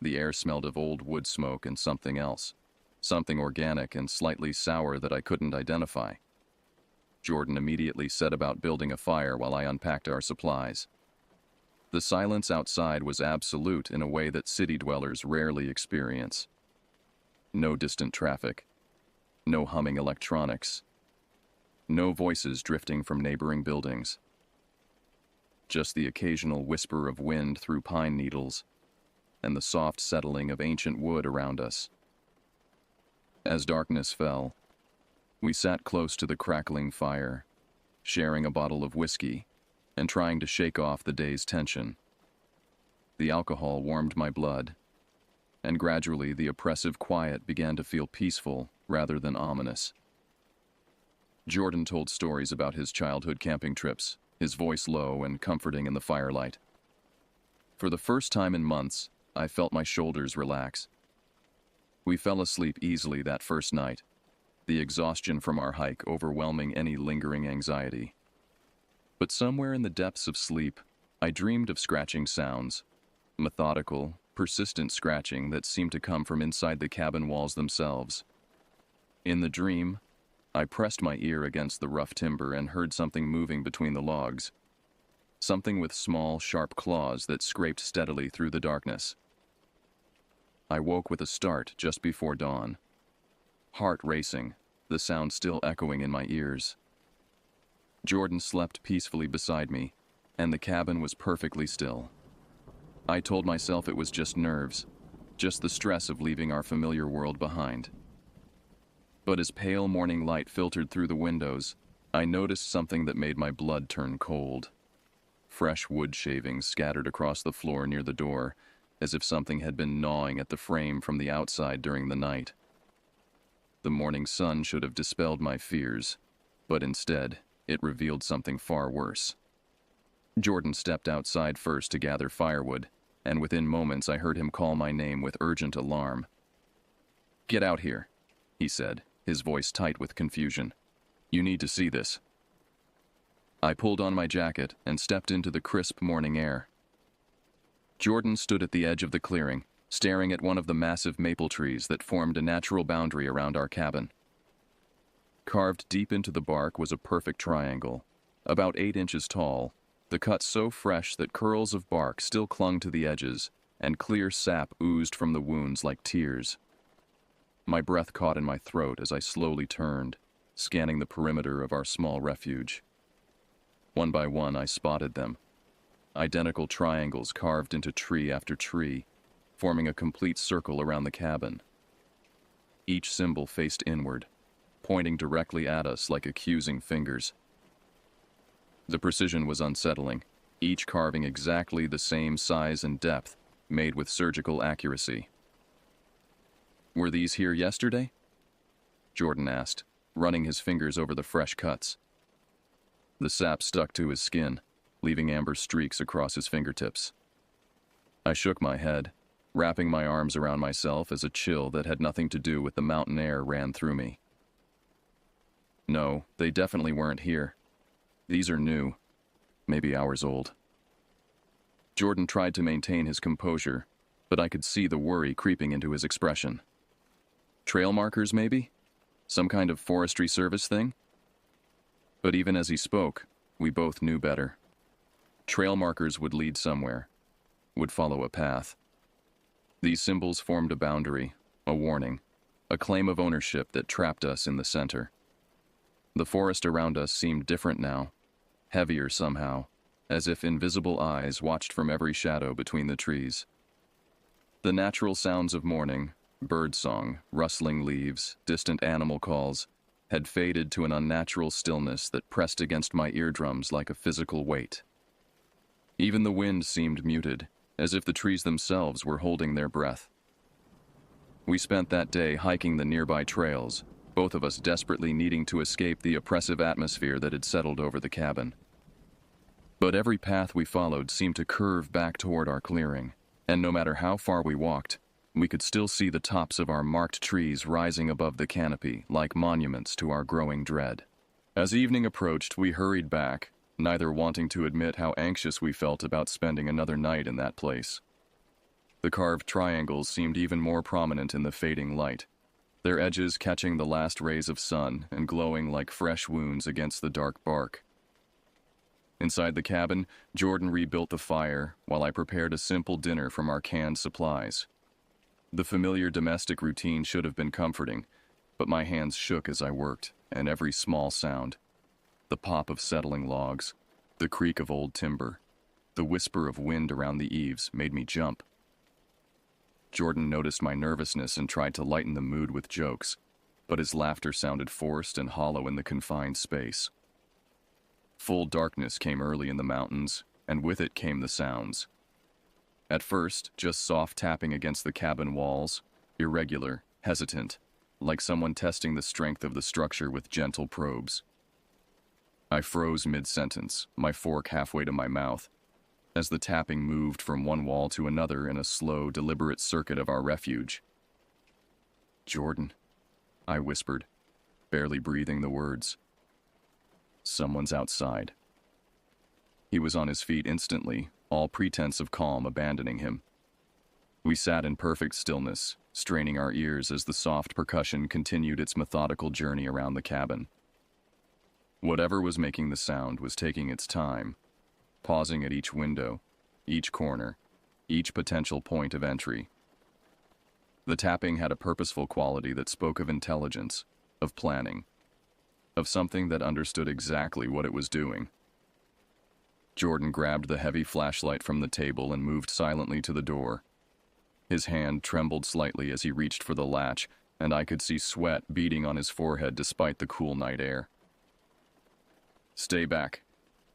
The air smelled of old wood smoke and something else, something organic and slightly sour that I couldn't identify. Jordan immediately set about building a fire while I unpacked our supplies. The silence outside was absolute in a way that city dwellers rarely experience. No distant traffic, no humming electronics, no voices drifting from neighboring buildings. Just the occasional whisper of wind through pine needles and the soft settling of ancient wood around us. As darkness fell, we sat close to the crackling fire, sharing a bottle of whiskey and trying to shake off the day's tension. The alcohol warmed my blood, and gradually the oppressive quiet began to feel peaceful rather than ominous. Jordan told stories about his childhood camping trips, his voice low and comforting in the firelight. For the first time in months, I felt my shoulders relax. We fell asleep easily that first night, the exhaustion from our hike overwhelming any lingering anxiety. But somewhere in the depths of sleep, I dreamed of scratching sounds, methodical, persistent scratching that seemed to come from inside the cabin walls themselves. In the dream, I pressed my ear against the rough timber and heard something moving between the logs. Something with small, sharp claws that scraped steadily through the darkness. I woke with a start just before dawn. Heart racing, the sound still echoing in my ears. Jordan slept peacefully beside me, and the cabin was perfectly still. I told myself it was just nerves, just the stress of leaving our familiar world behind. But as pale morning light filtered through the windows, I noticed something that made my blood turn cold. Fresh wood shavings scattered across the floor near the door, as if something had been gnawing at the frame from the outside during the night. The morning sun should have dispelled my fears, but instead, it revealed something far worse. Jordan stepped outside first to gather firewood, and within moments I heard him call my name with urgent alarm. "Get out here," he said, his voice tight with confusion. "You need to see this." I pulled on my jacket and stepped into the crisp morning air. Jordan stood at the edge of the clearing, staring at one of the massive maple trees that formed a natural boundary around our cabin. Carved deep into the bark was a perfect triangle, about 8 inches tall, the cut so fresh that curls of bark still clung to the edges, and clear sap oozed from the wounds like tears. My breath caught in my throat as I slowly turned, scanning the perimeter of our small refuge. One by one I spotted them, identical triangles carved into tree after tree, forming a complete circle around the cabin. Each symbol faced inward, pointing directly at us like accusing fingers. The precision was unsettling, each carving exactly the same size and depth, made with surgical accuracy. "Were these here yesterday?" Jordan asked, running his fingers over the fresh cuts. The sap stuck to his skin, leaving amber streaks across his fingertips. I shook my head, wrapping my arms around myself as a chill that had nothing to do with the mountain air ran through me. No, they definitely weren't here. These are new, maybe hours old. Jordan tried to maintain his composure, but I could see the worry creeping into his expression. Trail markers, maybe? Some kind of forestry service thing? But even as he spoke, we both knew better. Trail markers would lead somewhere, would follow a path. These symbols formed a boundary, a warning, a claim of ownership that trapped us in the center. The forest around us seemed different now, heavier somehow, as if invisible eyes watched from every shadow between the trees. The natural sounds of morning, birdsong, rustling leaves, distant animal calls, had faded to an unnatural stillness that pressed against my eardrums like a physical weight. Even the wind seemed muted, as if the trees themselves were holding their breath. We spent that day hiking the nearby trails, both of us desperately needing to escape the oppressive atmosphere that had settled over the cabin. But every path we followed seemed to curve back toward our clearing, and no matter how far we walked, we could still see the tops of our marked trees rising above the canopy like monuments to our growing dread. As evening approached, we hurried back, neither wanting to admit how anxious we felt about spending another night in that place. The carved triangles seemed even more prominent in the fading light, their edges catching the last rays of sun and glowing like fresh wounds against the dark bark. Inside the cabin, Jordan rebuilt the fire while I prepared a simple dinner from our canned supplies. The familiar domestic routine should have been comforting, but my hands shook as I worked, and every small sound, the pop of settling logs, the creak of old timber, the whisper of wind around the eaves made me jump. Jordan noticed my nervousness and tried to lighten the mood with jokes, but his laughter sounded forced and hollow in the confined space. Full darkness came early in the mountains, and with it came the sounds. At first, just soft tapping against the cabin walls, irregular, hesitant, like someone testing the strength of the structure with gentle probes. I froze mid-sentence, my fork halfway to my mouth, as the tapping moved from one wall to another in a slow, deliberate circuit of our refuge. "Jordan," I whispered, barely breathing the words. "Someone's outside." He was on his feet instantly, all pretense of calm abandoning him. We sat in perfect stillness, straining our ears as the soft percussion continued its methodical journey around the cabin. Whatever was making the sound was taking its time, pausing at each window, each corner, each potential point of entry. The tapping had a purposeful quality that spoke of intelligence, of planning, of something that understood exactly what it was doing. Jordan grabbed the heavy flashlight from the table and moved silently to the door. His hand trembled slightly as he reached for the latch, and I could see sweat beading on his forehead despite the cool night air. "Stay back,"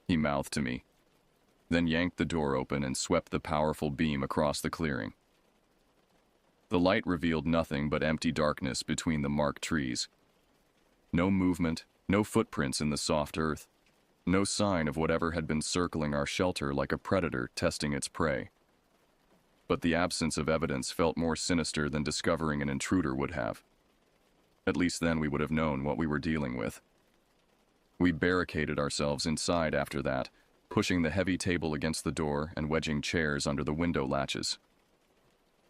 he mouthed to me, then yanked the door open and swept the powerful beam across the clearing. The light revealed nothing but empty darkness between the marked trees. No movement, no footprints in the soft earth, no sign of whatever had been circling our shelter like a predator testing its prey. But the absence of evidence felt more sinister than discovering an intruder would have. At least then we would have known what we were dealing with. We barricaded ourselves inside after that, pushing the heavy table against the door and wedging chairs under the window latches.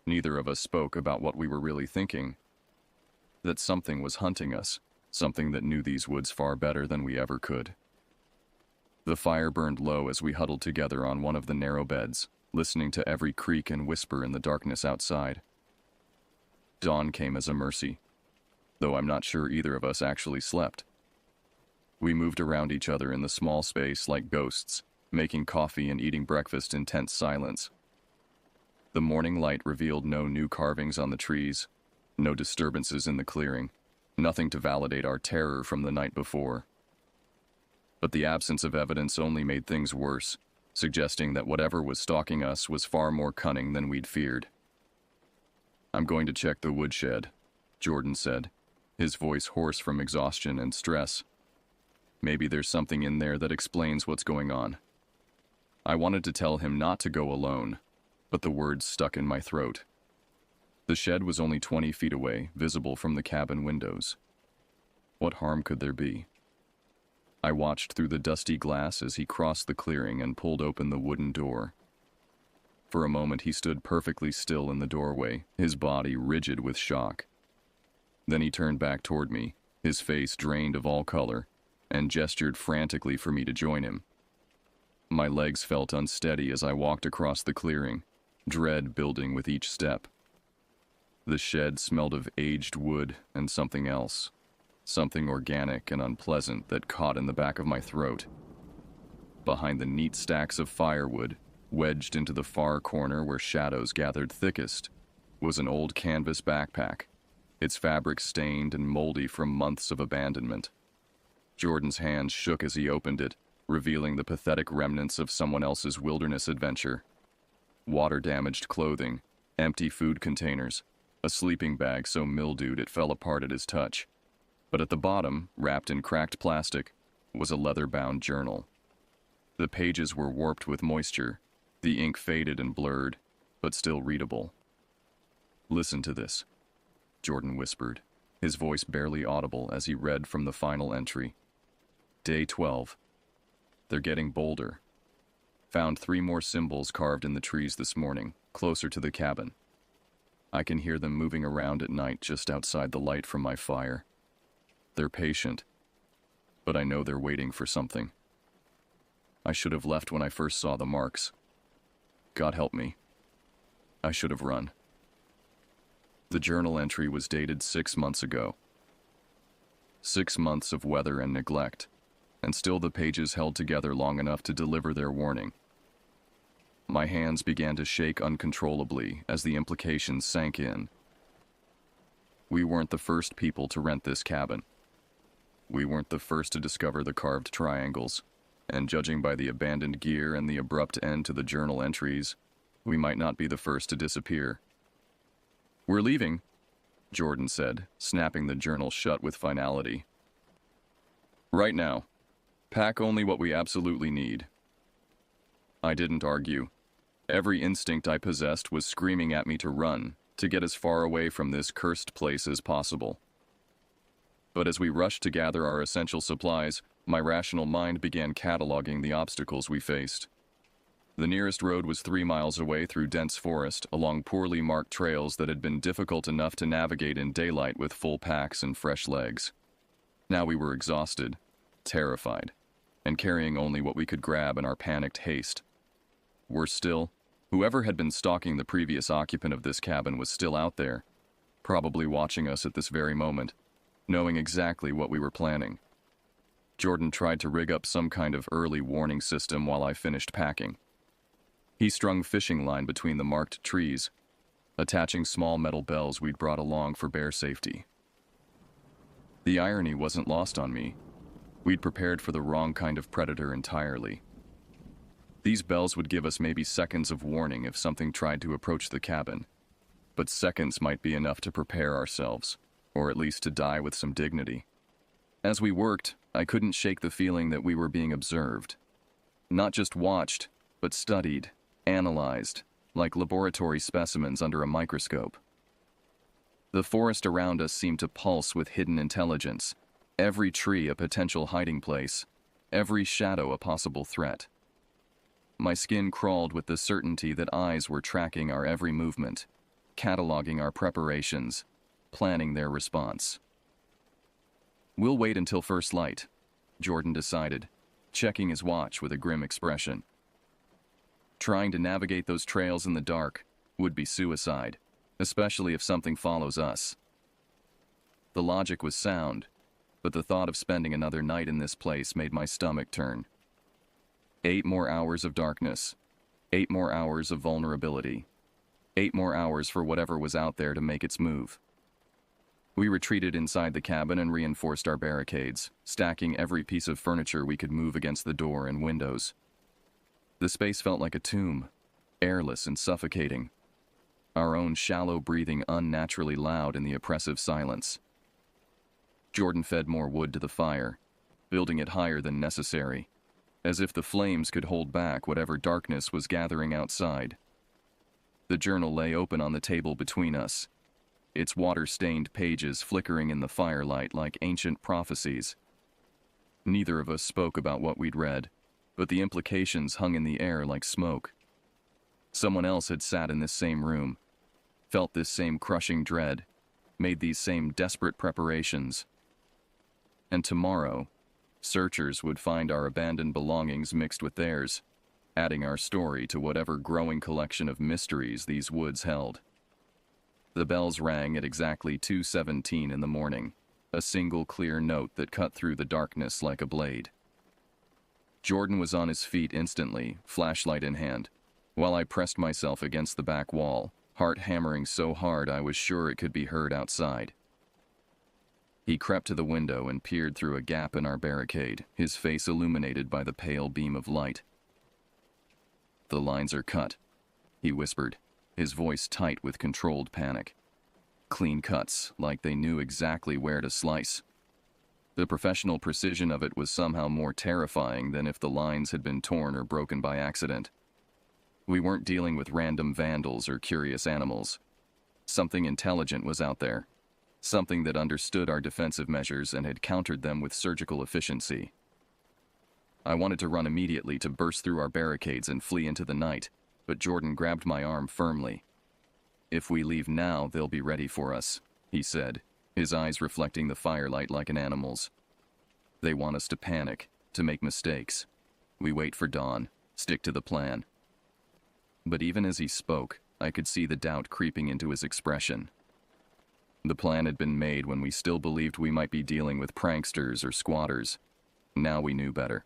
Neither of us spoke about what we were really thinking. That something was hunting us, something that knew these woods far better than we ever could. The fire burned low as we huddled together on one of the narrow beds, listening to every creak and whisper in the darkness outside. Dawn came as a mercy, though I'm not sure either of us actually slept. We moved around each other in the small space like ghosts, making coffee and eating breakfast in tense silence. The morning light revealed no new carvings on the trees, no disturbances in the clearing, nothing to validate our terror from the night before. But the absence of evidence only made things worse, suggesting that whatever was stalking us was far more cunning than we'd feared. "I'm going to check the woodshed," Jordan said, his voice hoarse from exhaustion and stress. "Maybe there's something in there that explains what's going on." I wanted to tell him not to go alone, but the words stuck in my throat. The shed was only 20 feet away, visible from the cabin windows. What harm could there be? I watched through the dusty glass as he crossed the clearing and pulled open the wooden door. For a moment he stood perfectly still in the doorway, his body rigid with shock. Then he turned back toward me, his face drained of all color, and gestured frantically for me to join him. My legs felt unsteady as I walked across the clearing, dread building with each step. The shed smelled of aged wood and something else, something organic and unpleasant that caught in the back of my throat. Behind the neat stacks of firewood, wedged into the far corner where shadows gathered thickest, was an old canvas backpack, its fabric stained and moldy from months of abandonment. Jordan's hands shook as he opened it, revealing the pathetic remnants of someone else's wilderness adventure. Water-damaged clothing, empty food containers, a sleeping bag so mildewed it fell apart at his touch. But at the bottom, wrapped in cracked plastic, was a leather-bound journal. The pages were warped with moisture, the ink faded and blurred, but still readable. "Listen to this," Jordan whispered, his voice barely audible as he read from the final entry. Day 12. They're getting bolder. Found 3 more symbols carved in the trees this morning, closer to the cabin. I can hear them moving around at night just outside the light from my fire. They're patient, but I know they're waiting for something. I should have left when I first saw the marks. God help me. I should have run. The journal entry was dated 6 months ago. 6 months of weather and neglect, and still the pages held together long enough to deliver their warning. My hands began to shake uncontrollably as the implications sank in. We weren't the first people to rent this cabin. We weren't the first to discover the carved triangles, and judging by the abandoned gear and the abrupt end to the journal entries, we might not be the first to disappear. "We're leaving," Jordan said, snapping the journal shut with finality. "Right now. Pack only what we absolutely need." I didn't argue. Every instinct I possessed was screaming at me to run, to get as far away from this cursed place as possible. But as we rushed to gather our essential supplies, my rational mind began cataloging the obstacles we faced. The nearest road was 3 miles away through dense forest, along poorly marked trails that had been difficult enough to navigate in daylight with full packs and fresh legs. Now we were exhausted, terrified, and carrying only what we could grab in our panicked haste. Worse still, whoever had been stalking the previous occupant of this cabin was still out there, probably watching us at this very moment, knowing exactly what we were planning. Jordan tried to rig up some kind of early warning system while I finished packing. He strung fishing line between the marked trees, attaching small metal bells we'd brought along for bear safety. The irony wasn't lost on me. We'd prepared for the wrong kind of predator entirely. These bells would give us maybe seconds of warning if something tried to approach the cabin, but seconds might be enough to prepare ourselves, or at least to die with some dignity. As we worked, I couldn't shake the feeling that we were being observed. Not just watched, but studied, analyzed, like laboratory specimens under a microscope. The forest around us seemed to pulse with hidden intelligence, every tree a potential hiding place, every shadow a possible threat. My skin crawled with the certainty that eyes were tracking our every movement, cataloging our preparations, planning their response. "We'll wait until first light," Jordan decided, checking his watch with a grim expression. Trying to navigate those trails in the dark would be suicide, especially if something follows us. The logic was sound, but the thought of spending another night in this place made my stomach turn. 8 more hours of darkness, 8 more hours of vulnerability, 8 more hours for whatever was out there to make its move. We retreated inside the cabin and reinforced our barricades, stacking every piece of furniture we could move against the door and windows. The space felt like a tomb, airless and suffocating, our own shallow breathing unnaturally loud in the oppressive silence. Jordan fed more wood to the fire, building it higher than necessary, as if the flames could hold back whatever darkness was gathering outside. The journal lay open on the table between us, its water-stained pages flickering in the firelight like ancient prophecies. Neither of us spoke about what we'd read, but the implications hung in the air like smoke. Someone else had sat in this same room, felt this same crushing dread, made these same desperate preparations. And tomorrow, searchers would find our abandoned belongings mixed with theirs, adding our story to whatever growing collection of mysteries these woods held. The bells rang at exactly 2:17 in the morning, a single clear note that cut through the darkness like a blade. Jordan was on his feet instantly, flashlight in hand, while I pressed myself against the back wall, heart hammering so hard I was sure it could be heard outside. He crept to the window and peered through a gap in our barricade, his face illuminated by the pale beam of light. "The lines are cut," he whispered, his voice tight with controlled panic. Clean cuts, like they knew exactly where to slice. The professional precision of it was somehow more terrifying than if the lines had been torn or broken by accident. We weren't dealing with random vandals or curious animals. Something intelligent was out there. Something that understood our defensive measures and had countered them with surgical efficiency. I wanted to run immediately to burst through our barricades and flee into the night, but Jordan grabbed my arm firmly. "If we leave now, they'll be ready for us," he said, his eyes reflecting the firelight like an animal's. "They want us to panic, to make mistakes. We wait for dawn, stick to the plan." But even as he spoke, I could see the doubt creeping into his expression. The plan had been made when we still believed we might be dealing with pranksters or squatters. Now we knew better.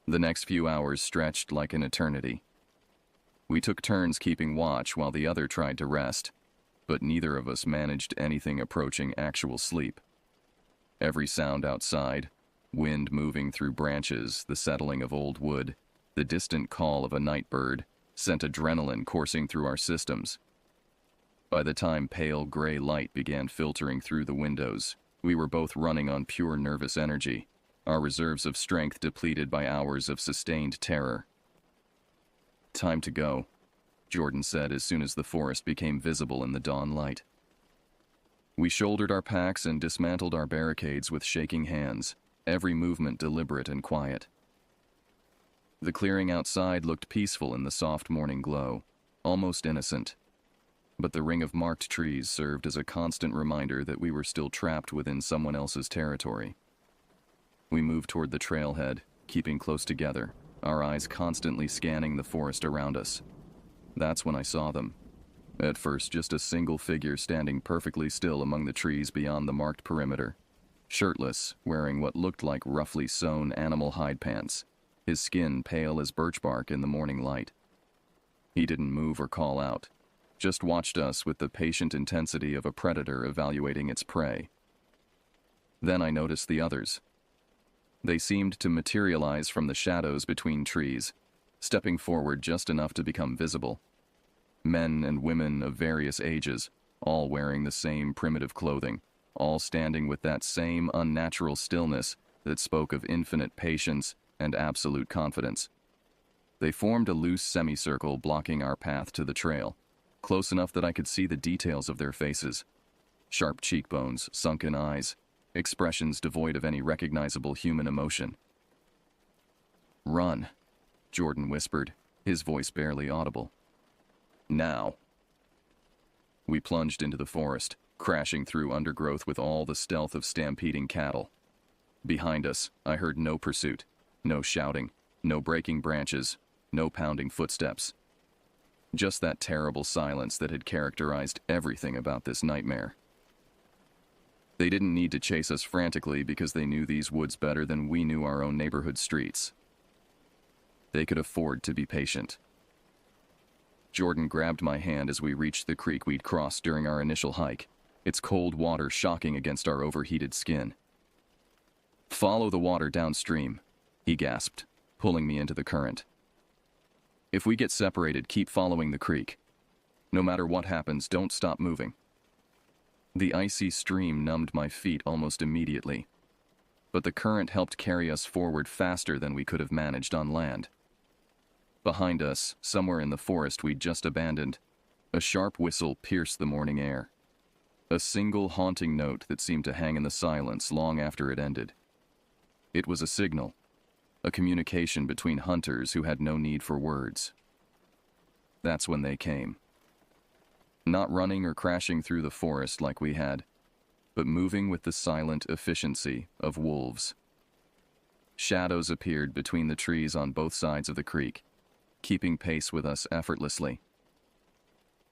The next few hours stretched like an eternity. We took turns keeping watch while the other tried to rest, but neither of us managed anything approaching actual sleep. Every sound outside, wind moving through branches, the settling of old wood, the distant call of a night bird, sent adrenaline coursing through our systems. By the time pale gray light began filtering through the windows, we were both running on pure nervous energy, our reserves of strength depleted by hours of sustained terror. "Time to go," Jordan said as soon as the forest became visible in the dawn light. We shouldered our packs and dismantled our barricades with shaking hands, every movement deliberate and quiet. The clearing outside looked peaceful in the soft morning glow, almost innocent. But the ring of marked trees served as a constant reminder that we were still trapped within someone else's territory. We moved toward the trailhead, keeping close together, our eyes constantly scanning the forest around us. That's when I saw them. At first, just a single figure standing perfectly still among the trees beyond the marked perimeter. Shirtless, wearing what looked like roughly sewn animal hide pants, his skin pale as birch bark in the morning light. He didn't move or call out, just watched us with the patient intensity of a predator evaluating its prey. Then I noticed the others. They seemed to materialize from the shadows between trees, stepping forward just enough to become visible. Men and women of various ages, all wearing the same primitive clothing, all standing with that same unnatural stillness that spoke of infinite patience and absolute confidence. They formed a loose semicircle blocking our path to the trail, close enough that I could see the details of their faces. Sharp cheekbones, sunken eyes, expressions devoid of any recognizable human emotion. "Run," Jordan whispered, his voice barely audible. "Now." We plunged into the forest, crashing through undergrowth with all the stealth of stampeding cattle. Behind us, I heard no pursuit, no shouting, no breaking branches, no pounding footsteps. Just that terrible silence that had characterized everything about this nightmare. They didn't need to chase us frantically because they knew these woods better than we knew our own neighborhood streets. They could afford to be patient. Jordan grabbed my hand as we reached the creek we'd crossed during our initial hike, its cold water shocking against our overheated skin. "Follow the water downstream," he gasped, pulling me into the current. "If we get separated, keep following the creek. No matter what happens, don't stop moving." The icy stream numbed my feet almost immediately, but the current helped carry us forward faster than we could have managed on land. Behind us, somewhere in the forest we'd just abandoned, a sharp whistle pierced the morning air, A single haunting note that seemed to hang in the silence long after it ended. It was a signal, a communication between hunters who had no need for words. That's when they came. Not running or crashing through the forest like we had, but moving with the silent efficiency of wolves. Shadows appeared between the trees on both sides of the creek, keeping pace with us effortlessly.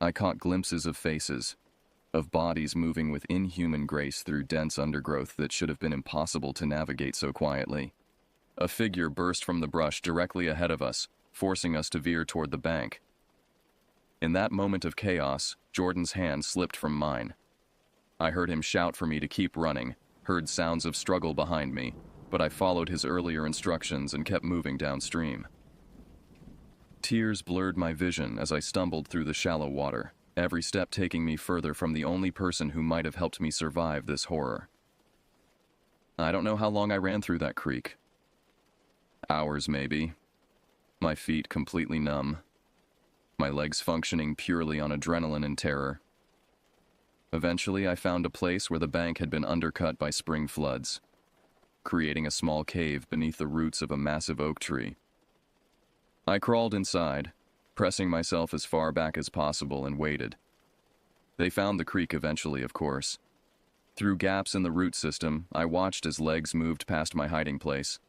I caught glimpses of faces, of bodies moving with inhuman grace through dense undergrowth that should have been impossible to navigate so quietly. A figure burst from the brush directly ahead of us, forcing us to veer toward the bank. In that moment of chaos, Jordan's hand slipped from mine. I heard him shout for me to keep running, heard sounds of struggle behind me, but I followed his earlier instructions and kept moving downstream. Tears blurred my vision as I stumbled through the shallow water, every step taking me further from the only person who might have helped me survive this horror. I don't know how long I ran through that creek. Hours, maybe. My feet completely numb. My legs functioning purely on adrenaline and terror. Eventually, I found a place where the bank had been undercut by spring floods, creating a small cave beneath the roots of a massive oak tree. I crawled inside, pressing myself as far back as possible, and waited. They found the creek eventually, of course. Through gaps in the root system, I watched as legs moved past my hiding place.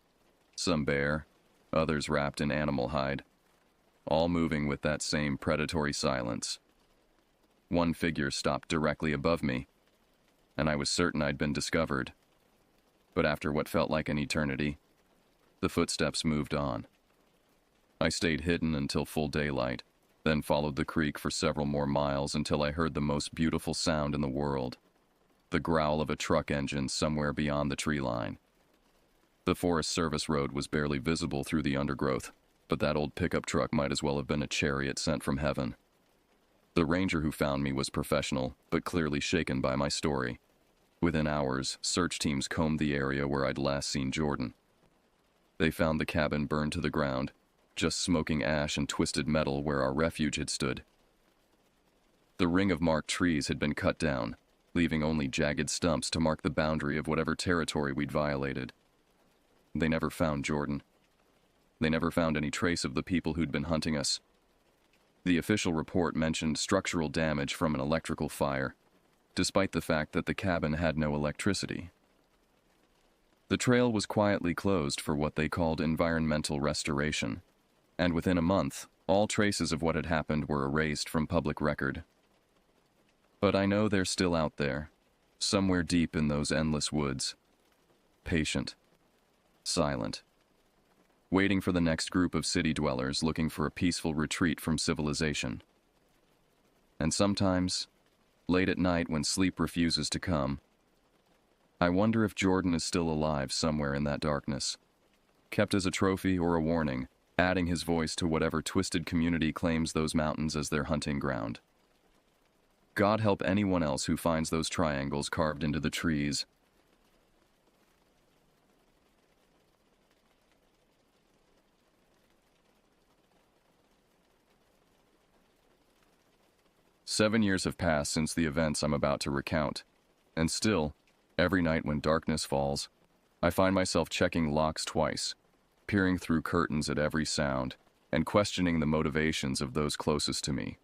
Some bare, others wrapped in animal hide, all moving with that same predatory silence. One figure stopped directly above me, and I was certain I'd been discovered. But after what felt like an eternity, the footsteps moved on. I stayed hidden until full daylight, then followed the creek for several more miles until I heard the most beautiful sound in the world, the growl of a truck engine somewhere beyond the tree line. The Forest Service road was barely visible through the undergrowth, but that old pickup truck might as well have been a chariot sent from heaven. The ranger who found me was professional, but clearly shaken by my story. Within hours, search teams combed the area where I'd last seen Jordan. They found the cabin burned to the ground, just smoking ash and twisted metal where our refuge had stood. The ring of marked trees had been cut down, leaving only jagged stumps to mark the boundary of whatever territory we'd violated. They never found Jordan. They never found any trace of the people who'd been hunting us. The official report mentioned structural damage from an electrical fire, despite the fact that the cabin had no electricity. The trail was quietly closed for what they called environmental restoration, and within a month, all traces of what had happened were erased from public record. But I know they're still out there, somewhere deep in those endless woods, patient, silent, waiting for the next group of city dwellers looking for a peaceful retreat from civilization. And sometimes, late at night when sleep refuses to come, I wonder if Jordan is still alive somewhere in that darkness, kept as a trophy or a warning, adding his voice to whatever twisted community claims those mountains as their hunting ground. God help anyone else who finds those triangles carved into the trees. "7 years have passed since the events I'm about to recount, and still, every night when darkness falls, I find myself checking locks twice, peering through curtains at every sound, and questioning the motivations of those closest to me.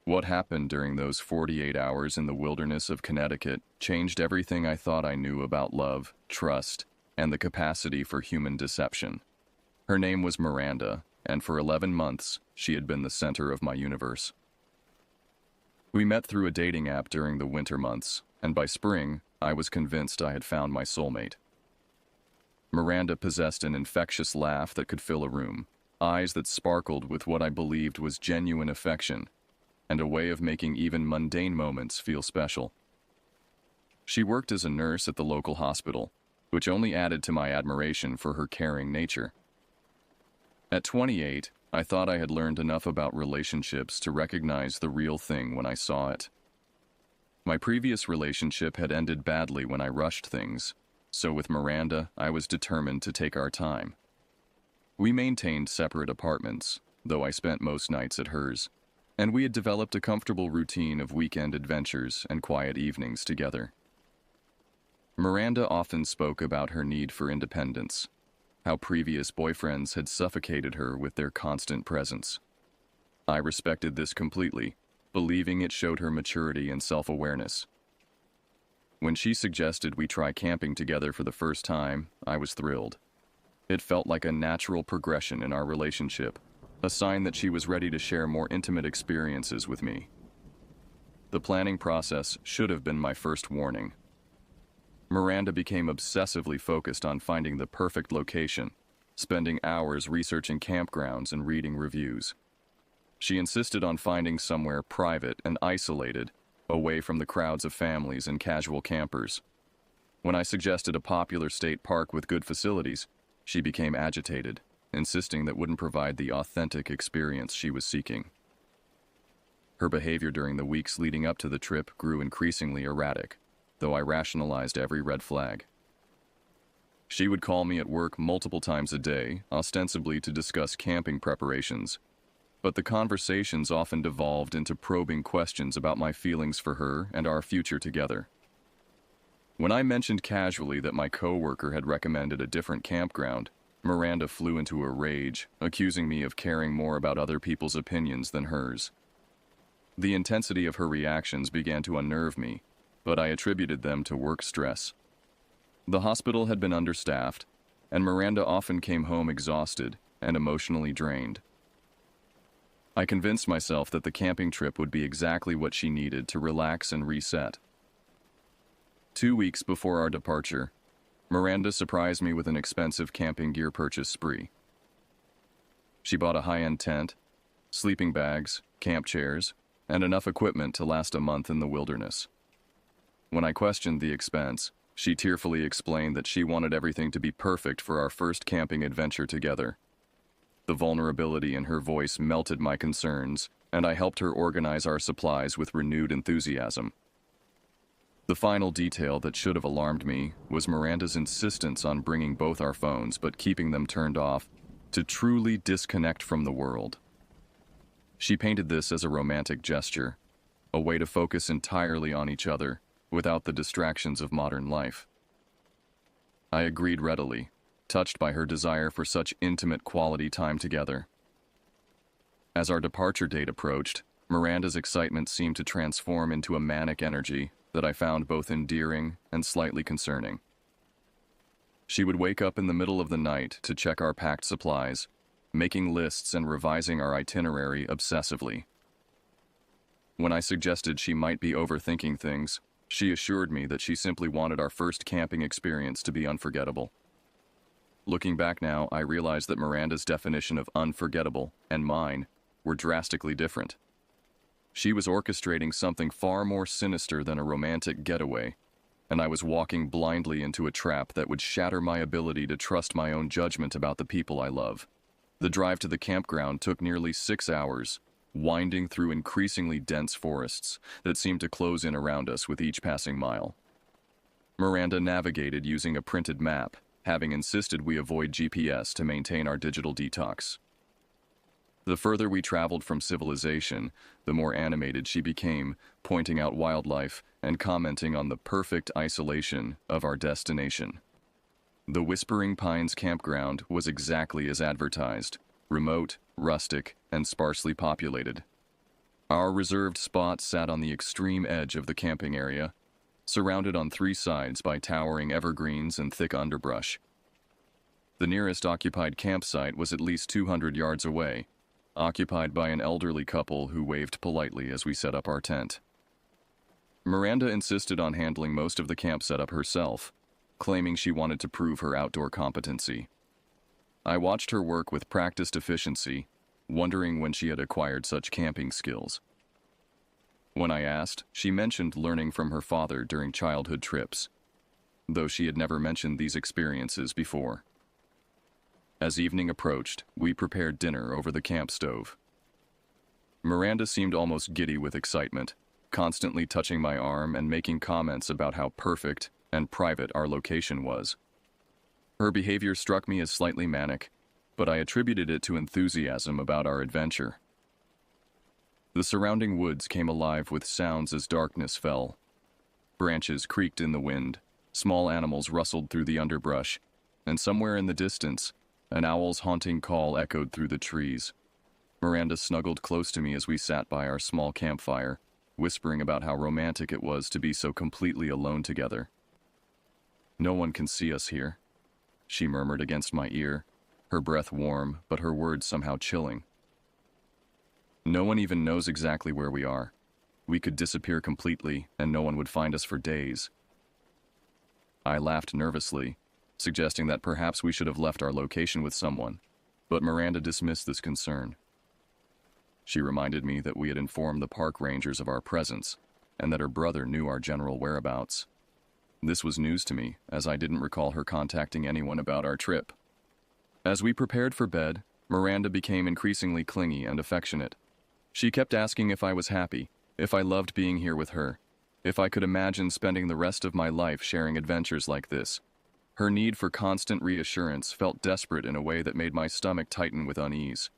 What happened during those 48 hours in the wilderness of Connecticut changed everything I thought I knew about love, trust, and the capacity for human deception. Her name was Miranda, and for 11 months, she had been the center of my universe. We met through a dating app during the winter months, and by spring, I was convinced I had found my soulmate. Miranda possessed an infectious laugh that could fill a room, eyes that sparkled with what I believed was genuine affection, and a way of making even mundane moments feel special. She worked as a nurse at the local hospital, which only added to my admiration for her caring nature. At 28, I thought I had learned enough about relationships to recognize the real thing when I saw it. My previous relationship had ended badly when I rushed things, so with Miranda, I was determined to take our time. We maintained separate apartments, though I spent most nights at hers. and we had developed a comfortable routine of weekend adventures and quiet evenings together. Miranda often spoke about her need for independence, how previous boyfriends had suffocated her with their constant presence. I respected this completely, believing it showed her maturity and self-awareness. When she suggested we try camping together for the first time, I was thrilled. It felt like a natural progression in our relationship, a sign that she was ready to share more intimate experiences with me. The planning process should have been my first warning. Miranda became obsessively focused on finding the perfect location, spending hours researching campgrounds and reading reviews. She insisted on finding somewhere private and isolated, away from the crowds of families and casual campers. When I suggested a popular state park with good facilities, she became agitated, insisting that wouldn't provide the authentic experience she was seeking. Her behavior during the weeks leading up to the trip grew increasingly erratic, though I rationalized every red flag. She would call me at work multiple times a day, ostensibly to discuss camping preparations, but the conversations often devolved into probing questions about my feelings for her and our future together. When I mentioned casually that my coworker had recommended a different campground, Miranda flew into a rage, accusing me of caring more about other people's opinions than hers. The intensity of her reactions began to unnerve me, but I attributed them to work stress. The hospital had been understaffed, and Miranda often came home exhausted and emotionally drained. I convinced myself that the camping trip would be exactly what she needed to relax and reset. 2 weeks before our departure, Miranda surprised me with an expensive camping gear purchase spree. She bought a high-end tent, sleeping bags, camp chairs, and enough equipment to last a month in the wilderness. When I questioned the expense, she tearfully explained that she wanted everything to be perfect for our first camping adventure together. The vulnerability in her voice melted my concerns, and I helped her organize our supplies with renewed enthusiasm. The final detail that should have alarmed me was Miranda's insistence on bringing both our phones but keeping them turned off to truly disconnect from the world. She painted this as a romantic gesture, a way to focus entirely on each other without the distractions of modern life. I agreed readily, touched by her desire for such intimate quality time together. As our departure date approached, Miranda's excitement seemed to transform into a manic energy that I found both endearing and slightly concerning. She would wake up in the middle of the night to check our packed supplies, making lists and revising our itinerary obsessively. When I suggested she might be overthinking things, she assured me that she simply wanted our first camping experience to be unforgettable. Looking back now, I realize that Miranda's definition of unforgettable and mine were drastically different. She was orchestrating something far more sinister than a romantic getaway, and I was walking blindly into a trap that would shatter my ability to trust my own judgment about the people I love. The drive to the campground took nearly 6 hours, winding through increasingly dense forests that seemed to close in around us with each passing mile. Miranda navigated using a printed map, having insisted we avoid GPS to maintain our digital detox. The further we traveled from civilization, the more animated she became, pointing out wildlife and commenting on the perfect isolation of our destination. The Whispering Pines campground was exactly as advertised, remote, rustic, and sparsely populated. Our reserved spot sat on the extreme edge of the camping area, surrounded on 3 sides by towering evergreens and thick underbrush. The nearest occupied campsite was at least 200 yards away, occupied by an elderly couple who waved politely as we set up our tent. Miranda insisted on handling most of the camp setup herself, claiming she wanted to prove her outdoor competency. I watched her work with practiced efficiency, wondering when she had acquired such camping skills. When I asked, she mentioned learning from her father during childhood trips, though she had never mentioned these experiences before. As evening approached, we prepared dinner over the camp stove. Miranda seemed almost giddy with excitement, constantly touching my arm and making comments about how perfect and private our location was. Her behavior struck me as slightly manic, but I attributed it to enthusiasm about our adventure. The surrounding woods came alive with sounds as darkness fell. Branches creaked in the wind, small animals rustled through the underbrush, and somewhere in the distance, an owl's haunting call echoed through the trees. Miranda snuggled close to me as we sat by our small campfire, whispering about how romantic it was to be so completely alone together. "No one can see us here," she murmured against my ear, her breath warm, but her words somehow chilling. "No one even knows exactly where we are. We could disappear completely, and no one would find us for days." I laughed nervously, suggesting that perhaps we should have left our location with someone, but Miranda dismissed this concern. She reminded me that we had informed the park rangers of our presence, and that her brother knew our general whereabouts. This was news to me, as I didn't recall her contacting anyone about our trip. As we prepared for bed, Miranda became increasingly clingy and affectionate. She kept asking if I was happy, if I loved being here with her, if I could imagine spending the rest of my life sharing adventures like this. Her need for constant reassurance felt desperate in a way that made my stomach tighten with unease.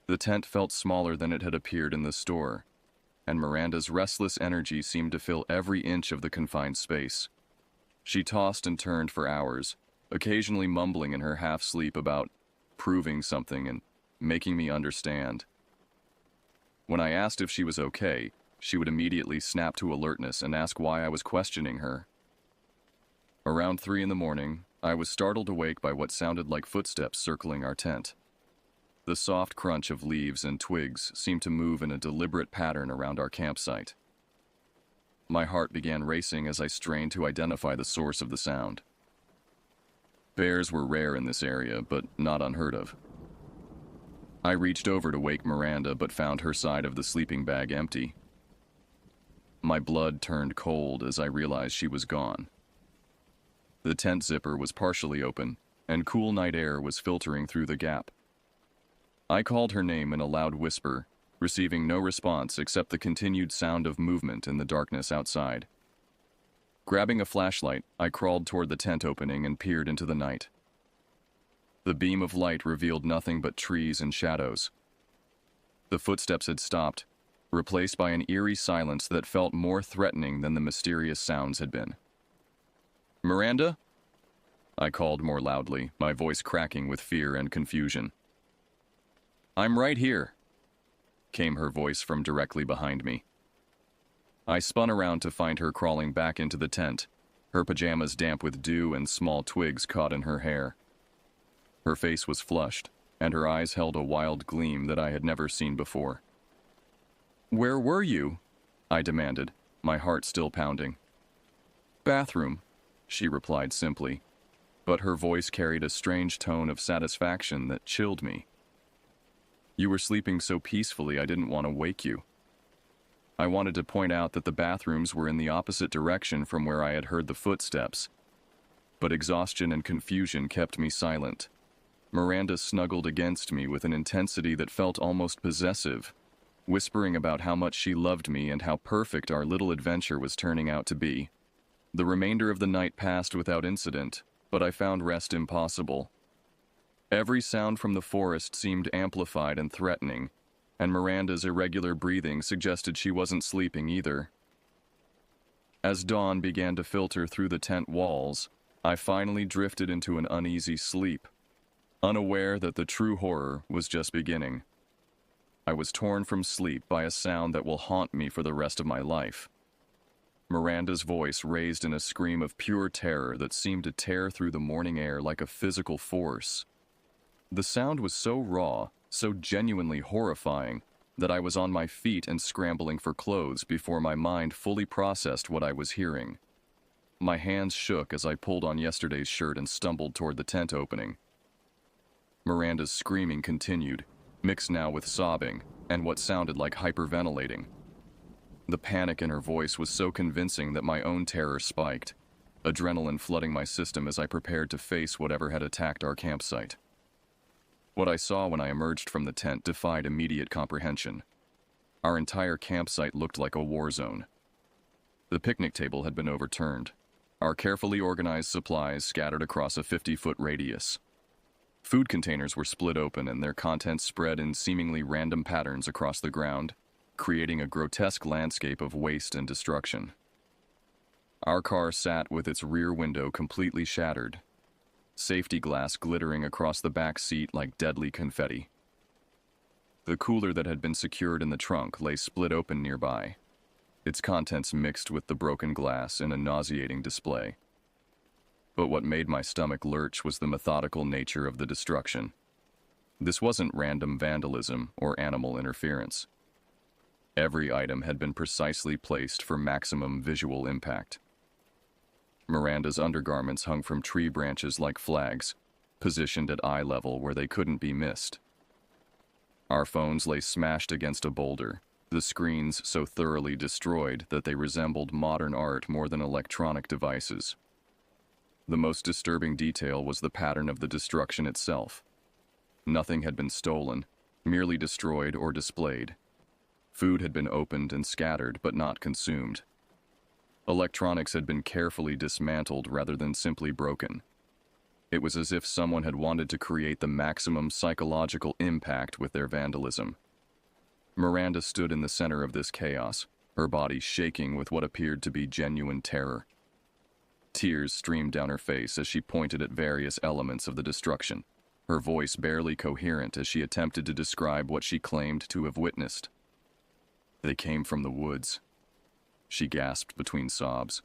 The tent felt smaller than it had appeared in the store, and Miranda's restless energy seemed to fill every inch of the confined space. She tossed and turned for hours, occasionally mumbling in her half-sleep about proving something and making me understand. When I asked if she was okay, she would immediately snap to alertness and ask why I was questioning her. Around 3 in the morning, I was startled awake by what sounded like footsteps circling our tent. The soft crunch of leaves and twigs seemed to move in a deliberate pattern around our campsite. My heart began racing as I strained to identify the source of the sound. Bears were rare in this area, but not unheard of. I reached over to wake Miranda, but found her side of the sleeping bag empty. My blood turned cold as I realized she was gone. The tent zipper was partially open, and cool night air was filtering through the gap. I called her name in a loud whisper, receiving no response except the continued sound of movement in the darkness outside. Grabbing a flashlight, I crawled toward the tent opening and peered into the night. The beam of light revealed nothing but trees and shadows. The footsteps had stopped, replaced by an eerie silence that felt more threatening than the mysterious sounds had been. "Miranda?" I called more loudly, my voice cracking with fear and confusion. "I'm right here," came her voice from directly behind me. I spun around to find her crawling back into the tent, her pajamas damp with dew and small twigs caught in her hair. Her face was flushed, and her eyes held a wild gleam that I had never seen before. "Where were you?" I demanded, my heart still pounding. "Bathroom," she replied simply, but her voice carried a strange tone of satisfaction that chilled me. "You were sleeping so peacefully I didn't want to wake you." I wanted to point out that the bathrooms were in the opposite direction from where I had heard the footsteps, but exhaustion and confusion kept me silent. Miranda snuggled against me with an intensity that felt almost possessive, whispering about how much she loved me and how perfect our little adventure was turning out to be. The remainder of the night passed without incident, but I found rest impossible. Every sound from the forest seemed amplified and threatening, and Miranda's irregular breathing suggested she wasn't sleeping either. As dawn began to filter through the tent walls, I finally drifted into an uneasy sleep, unaware that the true horror was just beginning. I was torn from sleep by a sound that will haunt me for the rest of my life. Miranda's voice raised in a scream of pure terror that seemed to tear through the morning air like a physical force. The sound was so raw, so genuinely horrifying, that I was on my feet and scrambling for clothes before my mind fully processed what I was hearing. My hands shook as I pulled on yesterday's shirt and stumbled toward the tent opening. Miranda's screaming continued, mixed now with sobbing and what sounded like hyperventilating. The panic in her voice was so convincing that my own terror spiked, adrenaline flooding my system as I prepared to face whatever had attacked our campsite. What I saw when I emerged from the tent defied immediate comprehension. Our entire campsite looked like a war zone. The picnic table had been overturned, our carefully organized supplies scattered across a 50-foot radius. Food containers were split open and their contents spread in seemingly random patterns across the ground, creating a grotesque landscape of waste and destruction. Our car sat with its rear window completely shattered, safety glass glittering across the back seat like deadly confetti. The cooler that had been secured in the trunk lay split open nearby, its contents mixed with the broken glass in a nauseating display. But what made my stomach lurch was the methodical nature of the destruction. This wasn't random vandalism or animal interference. Every item had been precisely placed for maximum visual impact. Miranda's undergarments hung from tree branches like flags, positioned at eye level where they couldn't be missed. Our phones lay smashed against a boulder, the screens so thoroughly destroyed that they resembled modern art more than electronic devices. The most disturbing detail was the pattern of the destruction itself. Nothing had been stolen, merely destroyed or displayed. Food had been opened and scattered, but not consumed. Electronics had been carefully dismantled rather than simply broken. It was as if someone had wanted to create the maximum psychological impact with their vandalism. Miranda stood in the center of this chaos, her body shaking with what appeared to be genuine terror. Tears streamed down her face as she pointed at various elements of the destruction, her voice barely coherent as she attempted to describe what she claimed to have witnessed. "They came from the woods," she gasped between sobs.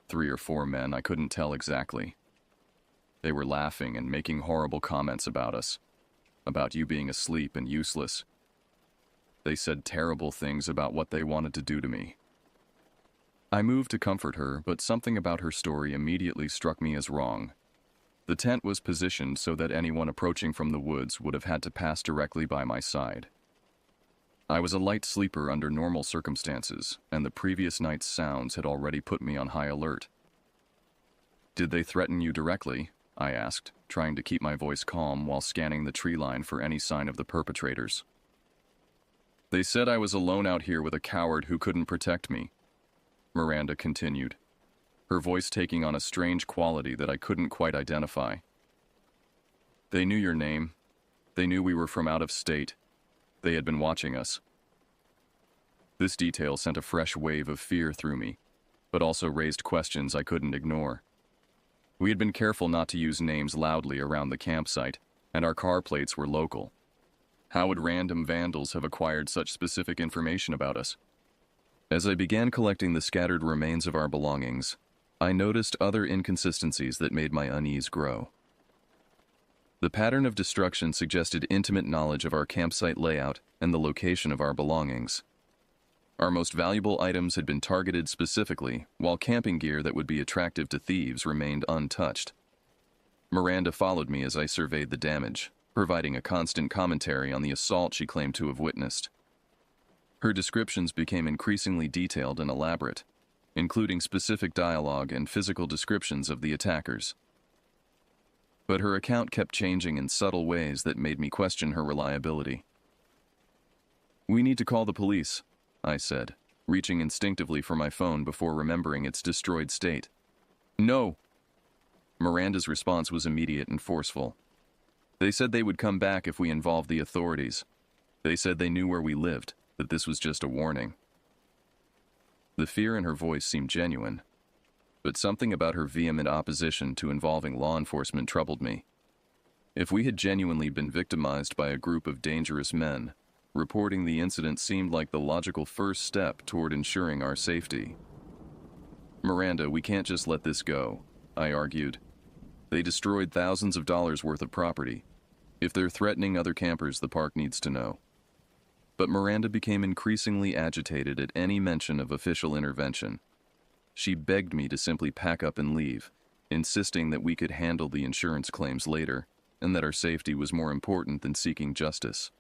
3 or 4 men, I couldn't tell exactly. They were laughing and making horrible comments about us, about you being asleep and useless. They said terrible things about what they wanted to do to me. I moved to comfort her, but something about her story immediately struck me as wrong. The tent was positioned so that anyone approaching from the woods would have had to pass directly by my side. I was a light sleeper under normal circumstances, and the previous night's sounds had already put me on high alert. "Did they threaten you directly?" I asked, trying to keep my voice calm while scanning the tree line for any sign of the perpetrators. "They said I was alone out here with a coward who couldn't protect me," Miranda continued, her voice taking on a strange quality that I couldn't quite identify. "They knew your name. They knew we were from out of state. They had been watching us." This detail sent a fresh wave of fear through me, but also raised questions I couldn't ignore. We had been careful not to use names loudly around the campsite, and our car plates were local. How would random vandals have acquired such specific information about us? As I began collecting the scattered remains of our belongings, I noticed other inconsistencies that made my unease grow. The pattern of destruction suggested intimate knowledge of our campsite layout and the location of our belongings. Our most valuable items had been targeted specifically, while camping gear that would be attractive to thieves remained untouched. Miranda followed me as I surveyed the damage, providing a constant commentary on the assault she claimed to have witnessed. Her descriptions became increasingly detailed and elaborate, including specific dialogue and physical descriptions of the attackers. But her account kept changing in subtle ways that made me question her reliability. "We need to call the police," I said, reaching instinctively for my phone before remembering its destroyed state. "No!" Miranda's response was immediate and forceful. "They said they would come back if we involved the authorities. They said they knew where we lived, that this was just a warning." The fear in her voice seemed genuine, but something about her vehement opposition to involving law enforcement troubled me. If we had genuinely been victimized by a group of dangerous men, reporting the incident seemed like the logical first step toward ensuring our safety. "Miranda, we can't just let this go," I argued. "They destroyed thousands of dollars worth of property. If they're threatening other campers, the park needs to know." But Miranda became increasingly agitated at any mention of official intervention. She begged me to simply pack up and leave, insisting that we could handle the insurance claims later, and that our safety was more important than seeking justice.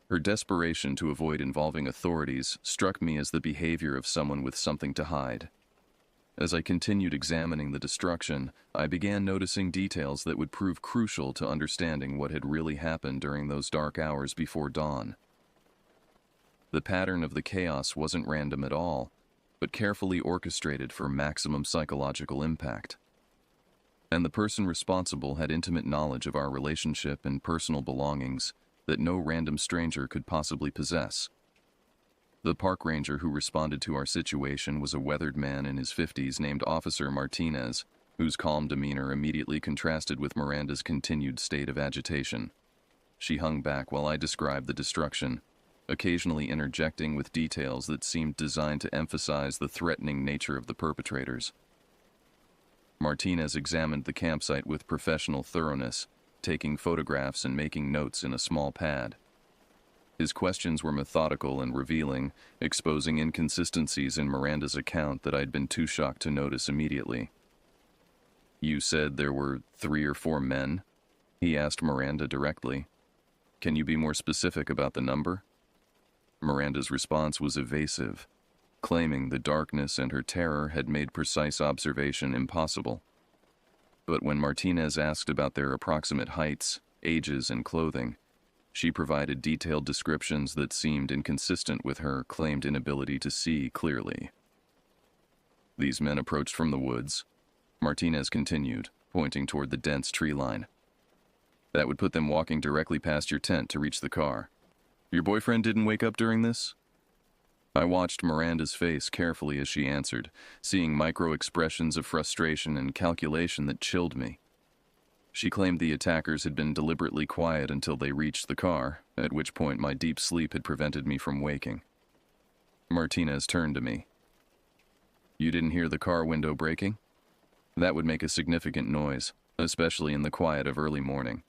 Her desperation to avoid involving authorities struck me as the behavior of someone with something to hide. As I continued examining the destruction, I began noticing details that would prove crucial to understanding what had really happened during those dark hours before dawn. The pattern of the chaos wasn't random at all, but carefully orchestrated for maximum psychological impact. And the person responsible had intimate knowledge of our relationship and personal belongings that no random stranger could possibly possess. The park ranger who responded to our situation was a weathered man in his 50s named Officer Martinez, whose calm demeanor immediately contrasted with Miranda's continued state of agitation. She hung back while I described the destruction, occasionally interjecting with details that seemed designed to emphasize the threatening nature of the perpetrators. Martinez examined the campsite with professional thoroughness, taking photographs and making notes in a small pad. His questions were methodical and revealing, exposing inconsistencies in Miranda's account that I'd been too shocked to notice immediately. "You said there were 3 or 4 men?" he asked Miranda directly. "Can you be more specific about the number?" Miranda's response was evasive, claiming the darkness and her terror had made precise observation impossible. But when Martinez asked about their approximate heights, ages, and clothing, she provided detailed descriptions that seemed inconsistent with her claimed inability to see clearly. "These men approached from the woods," Martinez continued, pointing toward the dense tree line. "That would put them walking directly past your tent to reach the car. Your boyfriend didn't wake up during this?" I watched Miranda's face carefully as she answered, seeing micro-expressions of frustration and calculation that chilled me. She claimed the attackers had been deliberately quiet until they reached the car, at which point my deep sleep had prevented me from waking. Martinez turned to me. "You didn't hear the car window breaking? That would make a significant noise, especially in the quiet of early morning."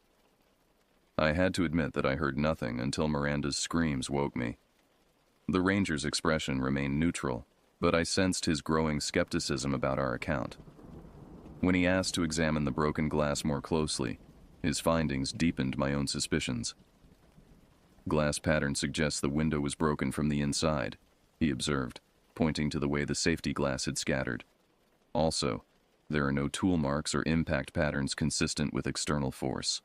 I had to admit that I heard nothing until Miranda's screams woke me. The ranger's expression remained neutral, but I sensed his growing skepticism about our account. When he asked to examine the broken glass more closely, his findings deepened my own suspicions. "Glass pattern suggests the window was broken from the inside," he observed, pointing to the way the safety glass had scattered. "Also, there are no tool marks or impact patterns consistent with external force."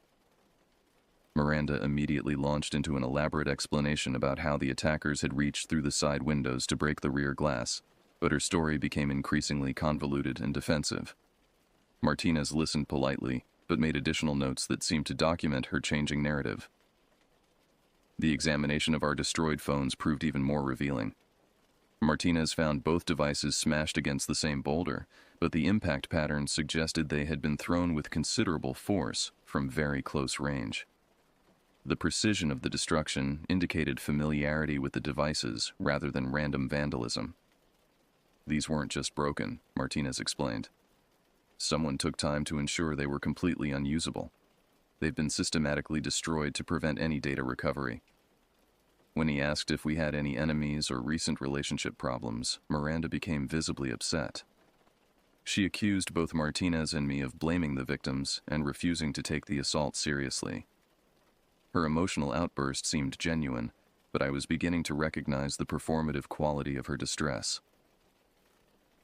Miranda immediately launched into an elaborate explanation about how the attackers had reached through the side windows to break the rear glass, but her story became increasingly convoluted and defensive. Martinez listened politely, but made additional notes that seemed to document her changing narrative. The examination of our destroyed phones proved even more revealing. Martinez found both devices smashed against the same boulder, but the impact patterns suggested they had been thrown with considerable force from very close range. The precision of the destruction indicated familiarity with the devices rather than random vandalism. "These weren't just broken," Martinez explained. "Someone took time to ensure they were completely unusable. They've been systematically destroyed to prevent any data recovery." When he asked if we had any enemies or recent relationship problems, Miranda became visibly upset. She accused both Martinez and me of blaming the victims and refusing to take the assault seriously. Her emotional outburst seemed genuine, but I was beginning to recognize the performative quality of her distress.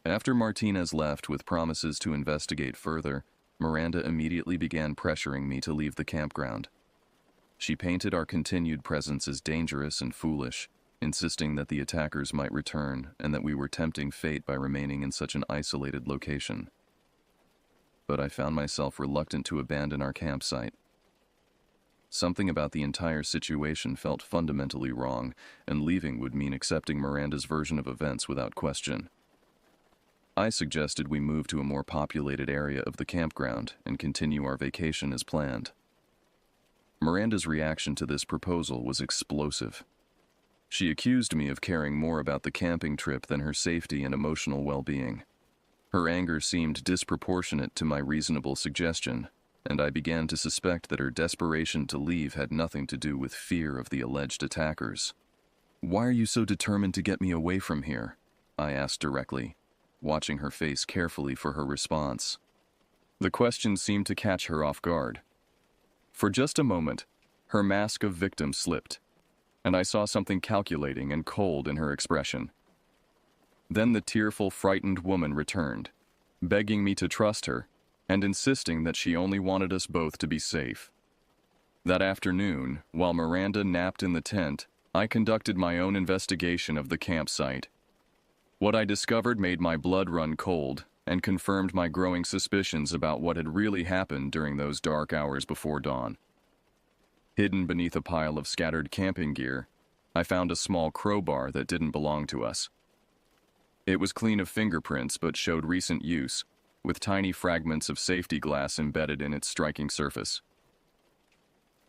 After Martinez left with promises to investigate further, Miranda immediately began pressuring me to leave the campground. She painted our continued presence as dangerous and foolish, insisting that the attackers might return and that we were tempting fate by remaining in such an isolated location. But I found myself reluctant to abandon our campsite. Something about the entire situation felt fundamentally wrong, and leaving would mean accepting Miranda's version of events without question. I suggested we move to a more populated area of the campground and continue our vacation as planned. Miranda's reaction to this proposal was explosive. She accused me of caring more about the camping trip than her safety and emotional well-being. Her anger seemed disproportionate to my reasonable suggestion, and I began to suspect that her desperation to leave had nothing to do with fear of the alleged attackers. "Why are you so determined to get me away from here?" I asked directly, watching her face carefully for her response. The question seemed to catch her off guard. For just a moment, her mask of victim slipped, and I saw something calculating and cold in her expression. Then the tearful, frightened woman returned, begging me to trust her and insisting that she only wanted us both to be safe. That afternoon, while Miranda napped in the tent, I conducted my own investigation of the campsite. What I discovered made my blood run cold and confirmed my growing suspicions about what had really happened during those dark hours before dawn. Hidden beneath a pile of scattered camping gear, I found a small crowbar that didn't belong to us. It was clean of fingerprints but showed recent use, with tiny fragments of safety glass embedded in its striking surface.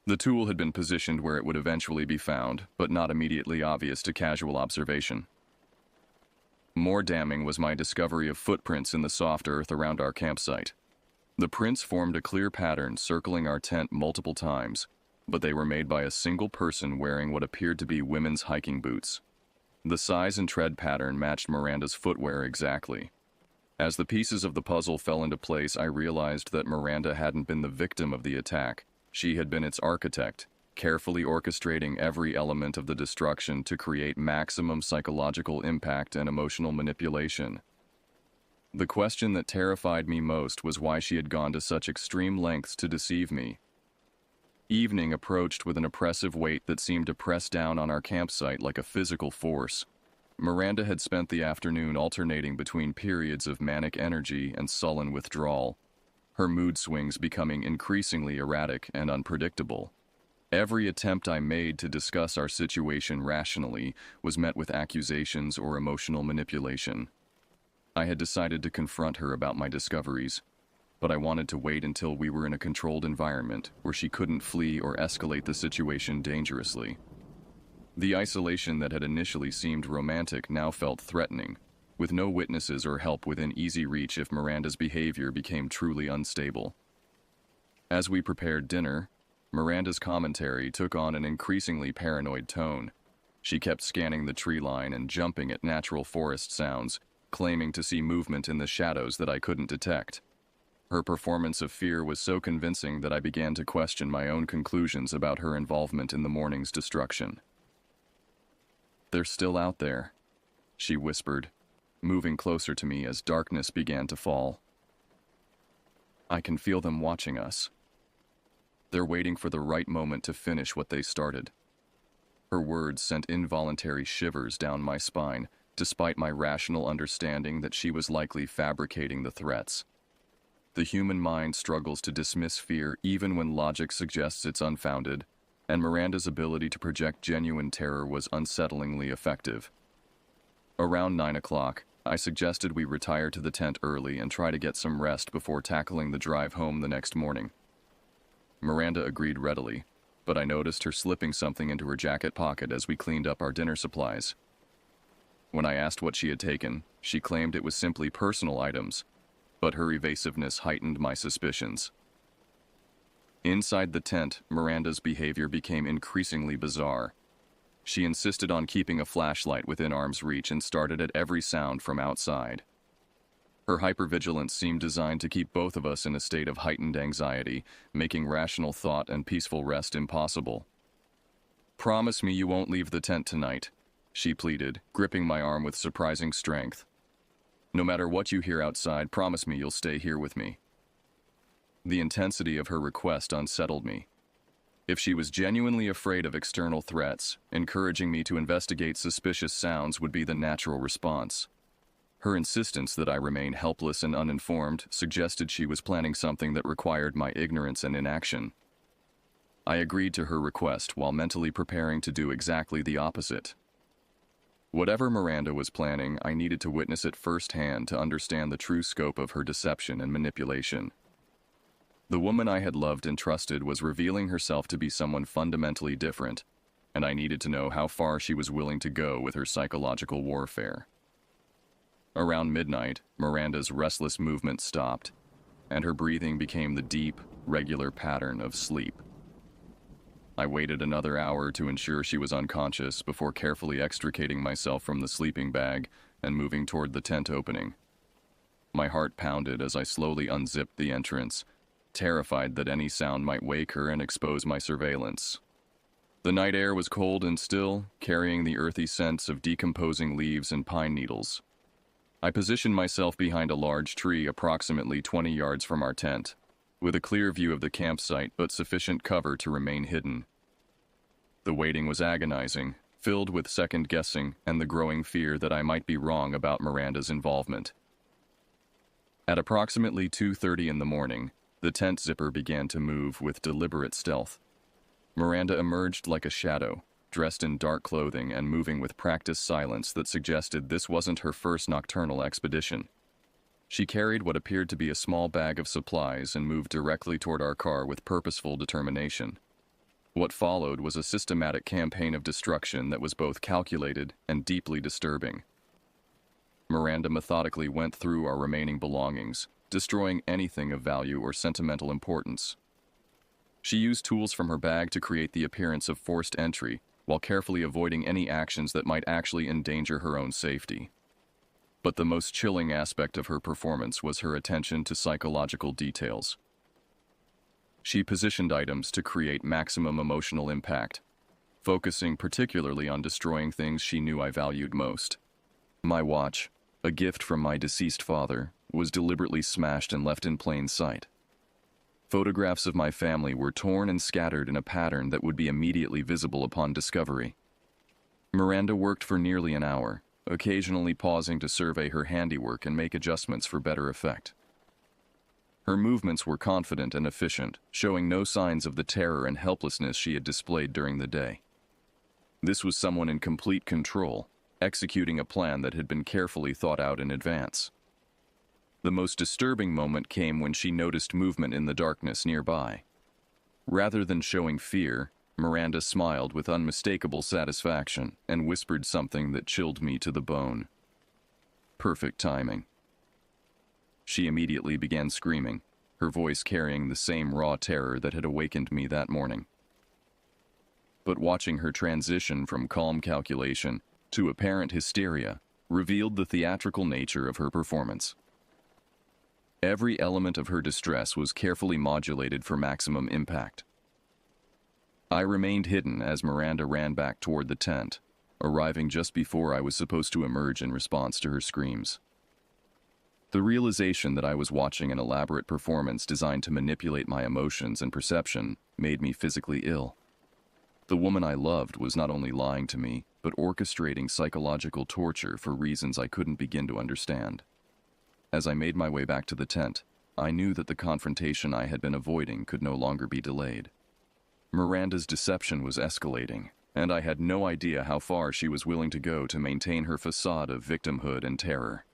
The tool had been positioned where it would eventually be found, but not immediately obvious to casual observation. More damning was my discovery of footprints in the soft earth around our campsite. The prints formed a clear pattern circling our tent multiple times, but they were made by a single person wearing what appeared to be women's hiking boots. The size and tread pattern matched Miranda's footwear exactly. As the pieces of the puzzle fell into place, I realized that Miranda hadn't been the victim of the attack. She had been its architect, carefully orchestrating every element of the destruction to create maximum psychological impact and emotional manipulation. The question that terrified me most was why she had gone to such extreme lengths to deceive me. Evening approached with an oppressive weight that seemed to press down on our campsite like a physical force. Miranda had spent the afternoon alternating between periods of manic energy and sullen withdrawal, her mood swings becoming increasingly erratic and unpredictable. Every attempt I made to discuss our situation rationally was met with accusations or emotional manipulation. I had decided to confront her about my discoveries, but I wanted to wait until we were in a controlled environment where she couldn't flee or escalate the situation dangerously. The isolation that had initially seemed romantic now felt threatening, with no witnesses or help within easy reach if Miranda's behavior became truly unstable. As we prepared dinner, Miranda's commentary took on an increasingly paranoid tone. She kept scanning the tree line and jumping at natural forest sounds, claiming to see movement in the shadows that I couldn't detect. Her performance of fear was so convincing that I began to question my own conclusions about her involvement in the morning's destruction. "They're still out there," she whispered, moving closer to me as darkness began to fall. "I can feel them watching us. They're waiting for the right moment to finish what they started." Her words sent involuntary shivers down my spine, despite my rational understanding that she was likely fabricating the threats. The human mind struggles to dismiss fear even when logic suggests it's unfounded, and Miranda's ability to project genuine terror was unsettlingly effective. Around 9 o'clock, I suggested we retire to the tent early and try to get some rest before tackling the drive home the next morning. Miranda agreed readily, but I noticed her slipping something into her jacket pocket as we cleaned up our dinner supplies. When I asked what she had taken, she claimed it was simply personal items, but her evasiveness heightened my suspicions. Inside the tent, Miranda's behavior became increasingly bizarre. She insisted on keeping a flashlight within arm's reach and started at every sound from outside. Her hypervigilance seemed designed to keep both of us in a state of heightened anxiety, making rational thought and peaceful rest impossible. "Promise me you won't leave the tent tonight," she pleaded, gripping my arm with surprising strength. "No matter what you hear outside, promise me you'll stay here with me." The intensity of her request unsettled me. If she was genuinely afraid of external threats, encouraging me to investigate suspicious sounds would be the natural response. Her insistence that I remain helpless and uninformed suggested she was planning something that required my ignorance and inaction. I agreed to her request while mentally preparing to do exactly the opposite. Whatever Miranda was planning, I needed to witness it firsthand to understand the true scope of her deception and manipulation. The woman I had loved and trusted was revealing herself to be someone fundamentally different, and I needed to know how far she was willing to go with her psychological warfare. Around midnight, Miranda's restless movement stopped, and her breathing became the deep, regular pattern of sleep. I waited another hour to ensure she was unconscious before carefully extricating myself from the sleeping bag and moving toward the tent opening. My heart pounded as I slowly unzipped the entrance, terrified that any sound might wake her and expose my surveillance. The night air was cold and still, carrying the earthy scents of decomposing leaves and pine needles. I positioned myself behind a large tree approximately 20 yards from our tent, with a clear view of the campsite but sufficient cover to remain hidden. The waiting was agonizing, filled with second-guessing and the growing fear that I might be wrong about Miranda's involvement. At approximately 2:30 in the morning, the tent zipper began to move with deliberate stealth. Miranda emerged like a shadow, dressed in dark clothing and moving with practiced silence that suggested this wasn't her first nocturnal expedition. She carried what appeared to be a small bag of supplies and moved directly toward our car with purposeful determination. What followed was a systematic campaign of destruction that was both calculated and deeply disturbing. Miranda methodically went through our remaining belongings, destroying anything of value or sentimental importance. She used tools from her bag to create the appearance of forced entry, while carefully avoiding any actions that might actually endanger her own safety. But the most chilling aspect of her performance was her attention to psychological details. She positioned items to create maximum emotional impact, focusing particularly on destroying things she knew I valued most. My watch, a gift from my deceased father, was deliberately smashed and left in plain sight. Photographs of my family were torn and scattered in a pattern that would be immediately visible upon discovery. Miranda worked for nearly an hour, occasionally pausing to survey her handiwork and make adjustments for better effect. Her movements were confident and efficient, showing no signs of the terror and helplessness she had displayed during the day. This was someone in complete control, executing a plan that had been carefully thought out in advance. The most disturbing moment came when she noticed movement in the darkness nearby. Rather than showing fear, Miranda smiled with unmistakable satisfaction and whispered something that chilled me to the bone. Perfect timing. She immediately began screaming, her voice carrying the same raw terror that had awakened me that morning. But watching her transition from calm calculation to apparent hysteria revealed the theatrical nature of her performance. Every element of her distress was carefully modulated for maximum impact. I remained hidden as Miranda ran back toward the tent, arriving just before I was supposed to emerge in response to her screams. The realization that I was watching an elaborate performance designed to manipulate my emotions and perception made me physically ill. The woman I loved was not only lying to me, but orchestrating psychological torture for reasons I couldn't begin to understand. As I made my way back to the tent, I knew that the confrontation I had been avoiding could no longer be delayed. Miranda's deception was escalating, and I had no idea how far she was willing to go to maintain her facade of victimhood and terror.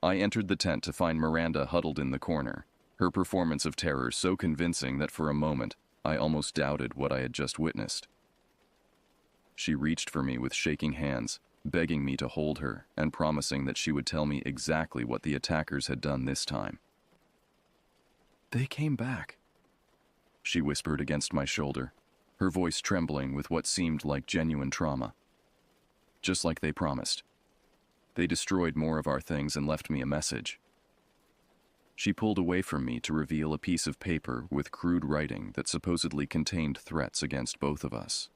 I entered the tent to find Miranda huddled in the corner, her performance of terror so convincing that for a moment I almost doubted what I had just witnessed. She reached for me with shaking hands, begging me to hold her and promising that she would tell me exactly what the attackers had done this time. "They came back," she whispered against my shoulder, her voice trembling with what seemed like genuine trauma. "Just like they promised. They destroyed more of our things and left me a message." She pulled away from me to reveal a piece of paper with crude writing that supposedly contained threats against both of us.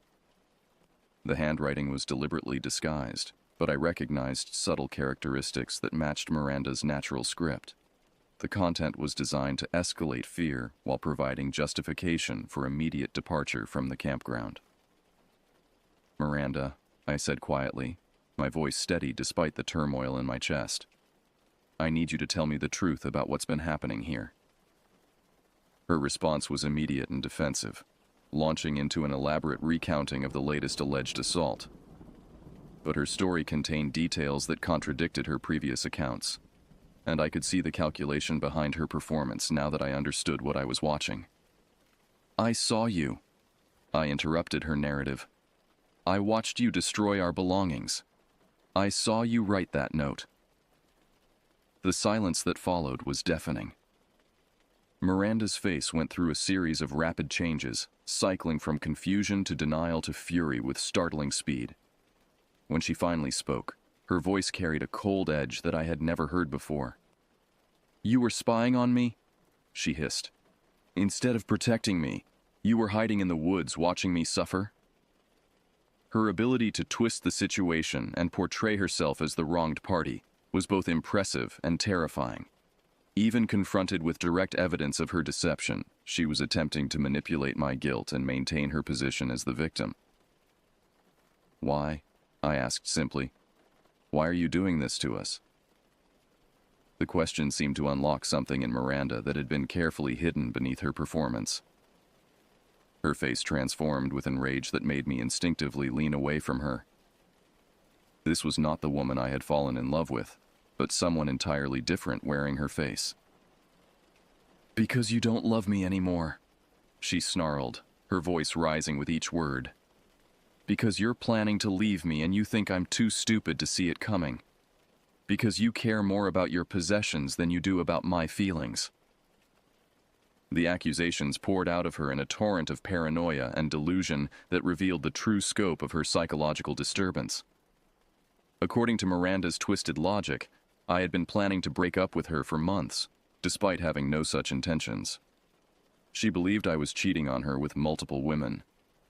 The handwriting was deliberately disguised, but I recognized subtle characteristics that matched Miranda's natural script. The content was designed to escalate fear while providing justification for immediate departure from the campground. "Miranda," I said quietly, my voice steady despite the turmoil in my chest. "I need you to tell me the truth about what's been happening here." Her response was immediate and defensive, launching into an elaborate recounting of the latest alleged assault. But her story contained details that contradicted her previous accounts, and I could see the calculation behind her performance now that I understood what I was watching. "I saw you," I interrupted her narrative. "I watched you destroy our belongings. I saw you write that note." The silence that followed was deafening. Miranda's face went through a series of rapid changes, cycling from confusion to denial to fury with startling speed. When she finally spoke, her voice carried a cold edge that I had never heard before. "You were spying on me?" she hissed. "Instead of protecting me, you were hiding in the woods watching me suffer?" Her ability to twist the situation and portray herself as the wronged party was both impressive and terrifying. Even confronted with direct evidence of her deception, she was attempting to manipulate my guilt and maintain her position as the victim. "Why?" I asked simply. "Why are you doing this to us?" The question seemed to unlock something in Miranda that had been carefully hidden beneath her performance. Her face transformed with enrage that made me instinctively lean away from her. This was not the woman I had fallen in love with, but someone entirely different wearing her face. "Because you don't love me anymore," she snarled, her voice rising with each word. "Because you're planning to leave me and you think I'm too stupid to see it coming. Because you care more about your possessions than you do about my feelings." The accusations poured out of her in a torrent of paranoia and delusion that revealed the true scope of her psychological disturbance. According to Miranda's twisted logic, I had been planning to break up with her for months, despite having no such intentions. She believed I was cheating on her with multiple women,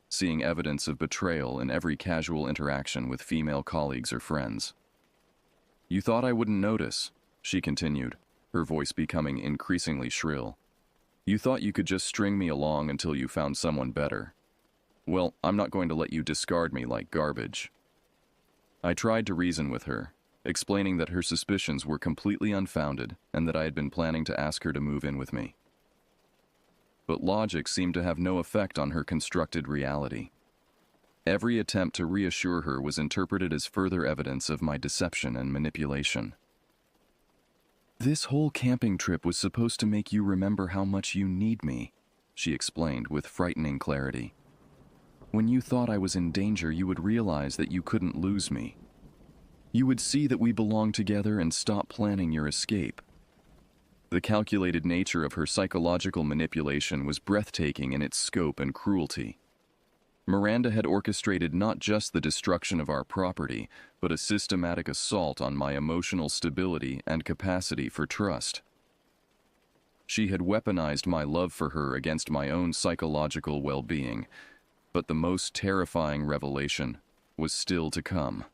seeing evidence of betrayal in every casual interaction with female colleagues or friends. "You thought I wouldn't notice," she continued, her voice becoming increasingly shrill. "You thought you could just string me along until you found someone better. Well, I'm not going to let you discard me like garbage." I tried to reason with her, explaining that her suspicions were completely unfounded and that I had been planning to ask her to move in with me. But logic seemed to have no effect on her constructed reality. Every attempt to reassure her was interpreted as further evidence of my deception and manipulation. "This whole camping trip was supposed to make you remember how much you need me," she explained with frightening clarity. "When you thought I was in danger, you would realize that you couldn't lose me. You would see that we belong together and stop planning your escape." The calculated nature of her psychological manipulation was breathtaking in its scope and cruelty. Miranda had orchestrated not just the destruction of our property, but a systematic assault on my emotional stability and capacity for trust. She had weaponized my love for her against my own psychological well-being, but the most terrifying revelation was still to come.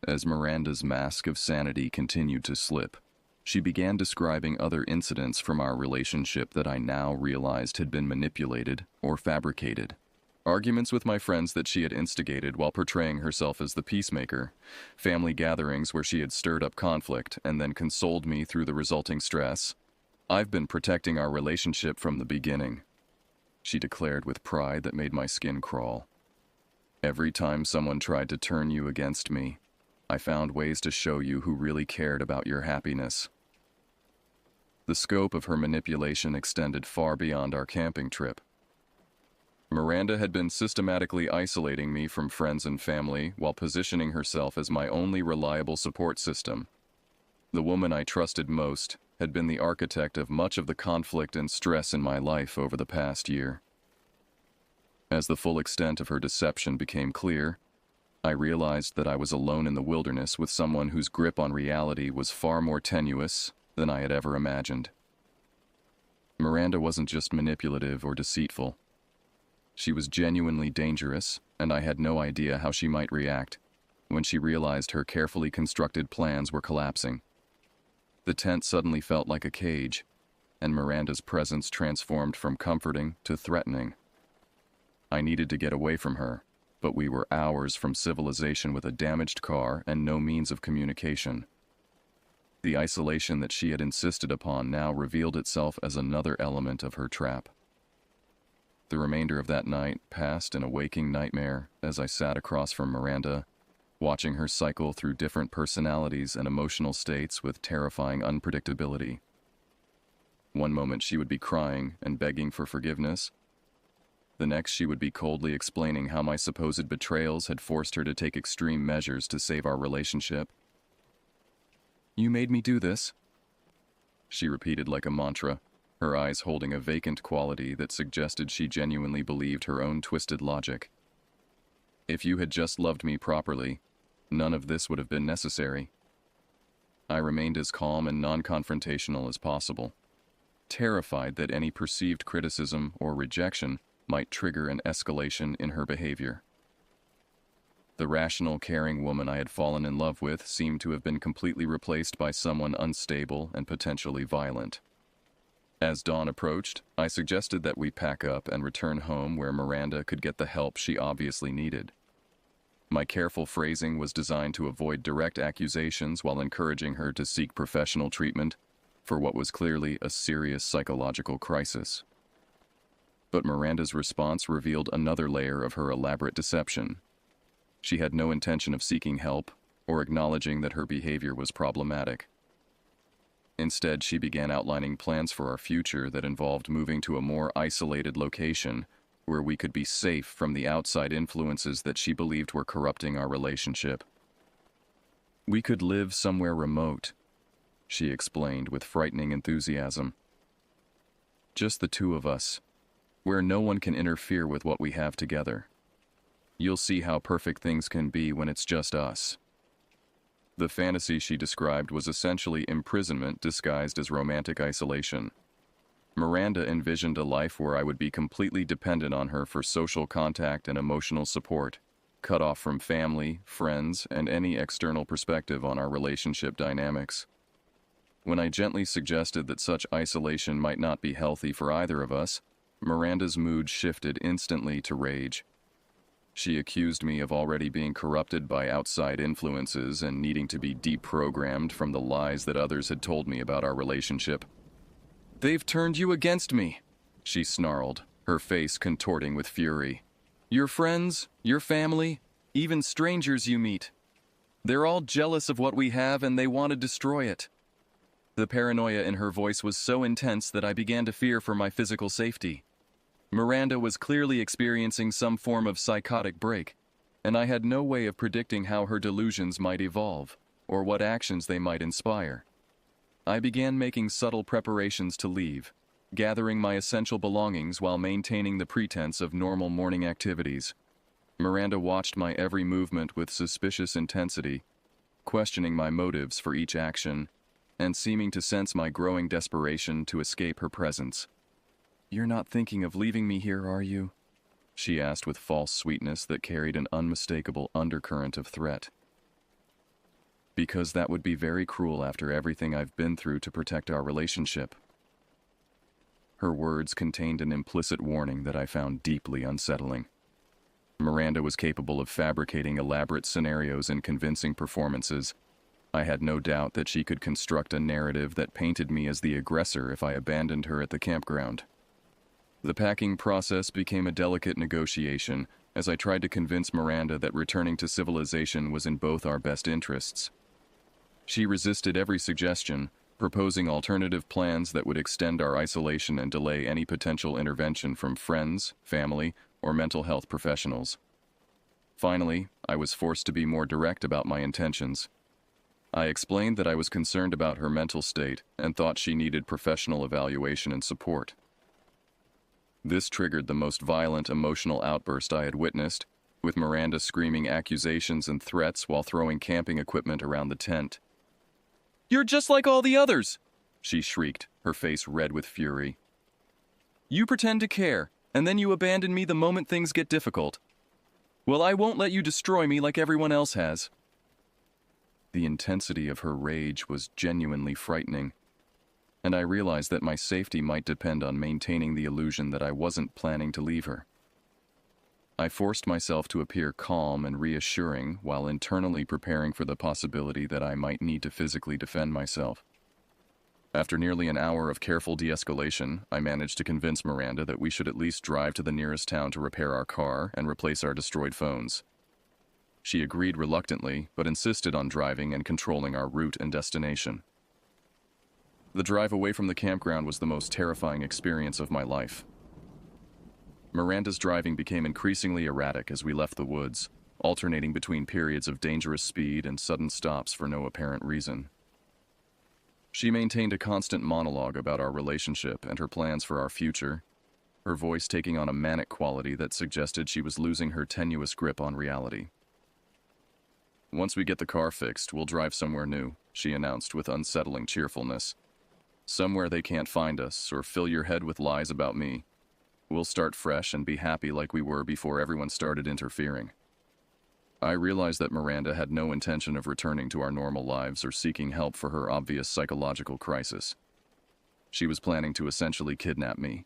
As Miranda's mask of sanity continued to slip, she began describing other incidents from our relationship that I now realized had been manipulated or fabricated. Arguments with my friends that she had instigated while portraying herself as the peacemaker, family gatherings where she had stirred up conflict and then consoled me through the resulting stress. "I've been protecting our relationship from the beginning," she declared with pride that made my skin crawl. "Every time someone tried to turn you against me, I found ways to show you who really cared about your happiness." The scope of her manipulation extended far beyond our camping trip. Miranda had been systematically isolating me from friends and family while positioning herself as my only reliable support system. The woman I trusted most had been the architect of much of the conflict and stress in my life over the past year. As the full extent of her deception became clear, I realized that I was alone in the wilderness with someone whose grip on reality was far more tenuous than I had ever imagined. Miranda wasn't just manipulative or deceitful. She was genuinely dangerous, and I had no idea how she might react when she realized her carefully constructed plans were collapsing. The tent suddenly felt like a cage, and Miranda's presence transformed from comforting to threatening. I needed to get away from her, but we were hours from civilization with a damaged car and no means of communication. The isolation that she had insisted upon now revealed itself as another element of her trap. The remainder of that night passed in a waking nightmare as I sat across from Miranda, watching her cycle through different personalities and emotional states with terrifying unpredictability. One moment she would be crying and begging for forgiveness. The next she would be coldly explaining how my supposed betrayals had forced her to take extreme measures to save our relationship. "You made me do this," she repeated like a mantra, her eyes holding a vacant quality that suggested she genuinely believed her own twisted logic. "If you had just loved me properly, none of this would have been necessary." I remained as calm and non-confrontational as possible, terrified that any perceived criticism or rejection might trigger an escalation in her behavior. The rational, caring woman I had fallen in love with seemed to have been completely replaced by someone unstable and potentially violent. As dawn approached, I suggested that we pack up and return home where Miranda could get the help she obviously needed. My careful phrasing was designed to avoid direct accusations while encouraging her to seek professional treatment for what was clearly a serious psychological crisis. But Miranda's response revealed another layer of her elaborate deception. She had no intention of seeking help or acknowledging that her behavior was problematic. Instead, she began outlining plans for our future that involved moving to a more isolated location where we could be safe from the outside influences that she believed were corrupting our relationship. We could live somewhere remote, she explained with frightening enthusiasm. Just the two of us, where no one can interfere with what we have together. You'll see how perfect things can be when it's just us. The fantasy she described was essentially imprisonment disguised as romantic isolation. Miranda envisioned a life where I would be completely dependent on her for social contact and emotional support, cut off from family, friends, and any external perspective on our relationship dynamics. When I gently suggested that such isolation might not be healthy for either of us, Miranda's mood shifted instantly to rage. She accused me of already being corrupted by outside influences and needing to be deprogrammed from the lies that others had told me about our relationship. "They've turned you against me," she snarled, her face contorting with fury. "Your friends, your family, even strangers you meet. They're all jealous of what we have and they want to destroy it." The paranoia in her voice was so intense that I began to fear for my physical safety. Miranda was clearly experiencing some form of psychotic break, and I had no way of predicting how her delusions might evolve, or what actions they might inspire. I began making subtle preparations to leave, gathering my essential belongings while maintaining the pretense of normal morning activities. Miranda watched my every movement with suspicious intensity, questioning my motives for each action, and seeming to sense my growing desperation to escape her presence. "You're not thinking of leaving me here, are you?" she asked with false sweetness that carried an unmistakable undercurrent of threat. "Because that would be very cruel after everything I've been through to protect our relationship." Her words contained an implicit warning that I found deeply unsettling. Miranda was capable of fabricating elaborate scenarios and convincing performances. I had no doubt that she could construct a narrative that painted me as the aggressor if I abandoned her at the campground. The packing process became a delicate negotiation as I tried to convince Miranda that returning to civilization was in both our best interests. She resisted every suggestion, proposing alternative plans that would extend our isolation and delay any potential intervention from friends, family, or mental health professionals. Finally, I was forced to be more direct about my intentions. I explained that I was concerned about her mental state and thought she needed professional evaluation and support. This triggered the most violent emotional outburst I had witnessed, with Miranda screaming accusations and threats while throwing camping equipment around the tent. "You're just like all the others!" she shrieked, her face red with fury. "You pretend to care, and then you abandon me the moment things get difficult. Well, I won't let you destroy me like everyone else has." The intensity of her rage was genuinely frightening, and I realized that my safety might depend on maintaining the illusion that I wasn't planning to leave her. I forced myself to appear calm and reassuring while internally preparing for the possibility that I might need to physically defend myself. After nearly an hour of careful de-escalation, I managed to convince Miranda that we should at least drive to the nearest town to repair our car and replace our destroyed phones. She agreed reluctantly, but insisted on driving and controlling our route and destination. The drive away from the campground was the most terrifying experience of my life. Miranda's driving became increasingly erratic as we left the woods, alternating between periods of dangerous speed and sudden stops for no apparent reason. She maintained a constant monologue about our relationship and her plans for our future, her voice taking on a manic quality that suggested she was losing her tenuous grip on reality. "Once we get the car fixed, we'll drive somewhere new," she announced with unsettling cheerfulness. "Somewhere they can't find us or fill your head with lies about me. We'll start fresh and be happy like we were before everyone started interfering." I realized that Miranda had no intention of returning to our normal lives or seeking help for her obvious psychological crisis. She was planning to essentially kidnap me,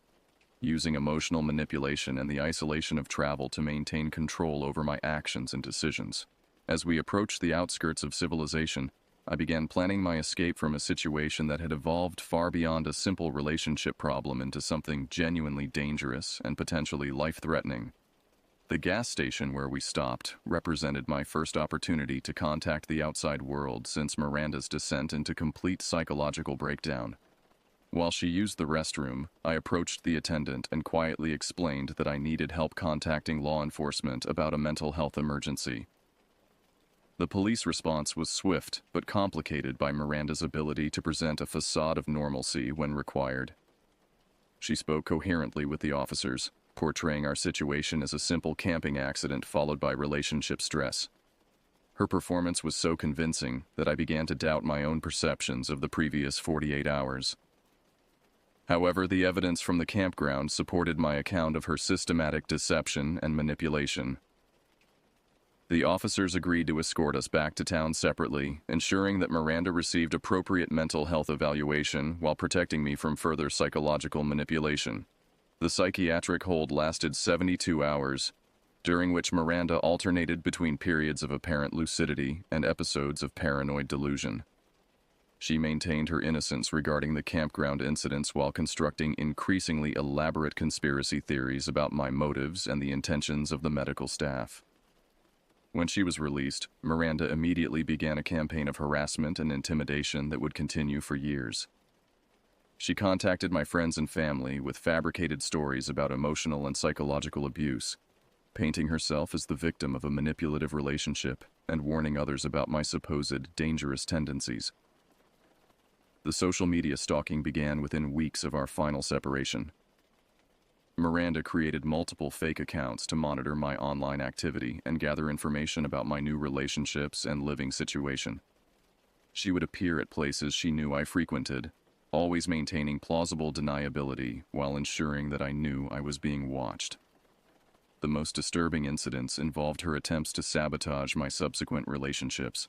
using emotional manipulation and the isolation of travel to maintain control over my actions and decisions. As we approached the outskirts of civilization, I began planning my escape from a situation that had evolved far beyond a simple relationship problem into something genuinely dangerous and potentially life-threatening. The gas station where we stopped represented my first opportunity to contact the outside world since Miranda's descent into complete psychological breakdown. While she used the restroom, I approached the attendant and quietly explained that I needed help contacting law enforcement about a mental health emergency. The police response was swift but complicated by Miranda's ability to present a facade of normalcy when required. She spoke coherently with the officers, portraying our situation as a simple camping accident followed by relationship stress. Her performance was so convincing that I began to doubt my own perceptions of the previous 48 hours. However, the evidence from the campground supported my account of her systematic deception and manipulation. The officers agreed to escort us back to town separately, ensuring that Miranda received appropriate mental health evaluation while protecting me from further psychological manipulation. The psychiatric hold lasted 72 hours, during which Miranda alternated between periods of apparent lucidity and episodes of paranoid delusion. She maintained her innocence regarding the campground incidents while constructing increasingly elaborate conspiracy theories about my motives and the intentions of the medical staff. When she was released, Miranda immediately began a campaign of harassment and intimidation that would continue for years. She contacted my friends and family with fabricated stories about emotional and psychological abuse, painting herself as the victim of a manipulative relationship and warning others about my supposed dangerous tendencies. The social media stalking began within weeks of our final separation. Miranda created multiple fake accounts to monitor my online activity and gather information about my new relationships and living situation. She would appear at places she knew I frequented, always maintaining plausible deniability while ensuring that I knew I was being watched. The most disturbing incidents involved her attempts to sabotage my subsequent relationships.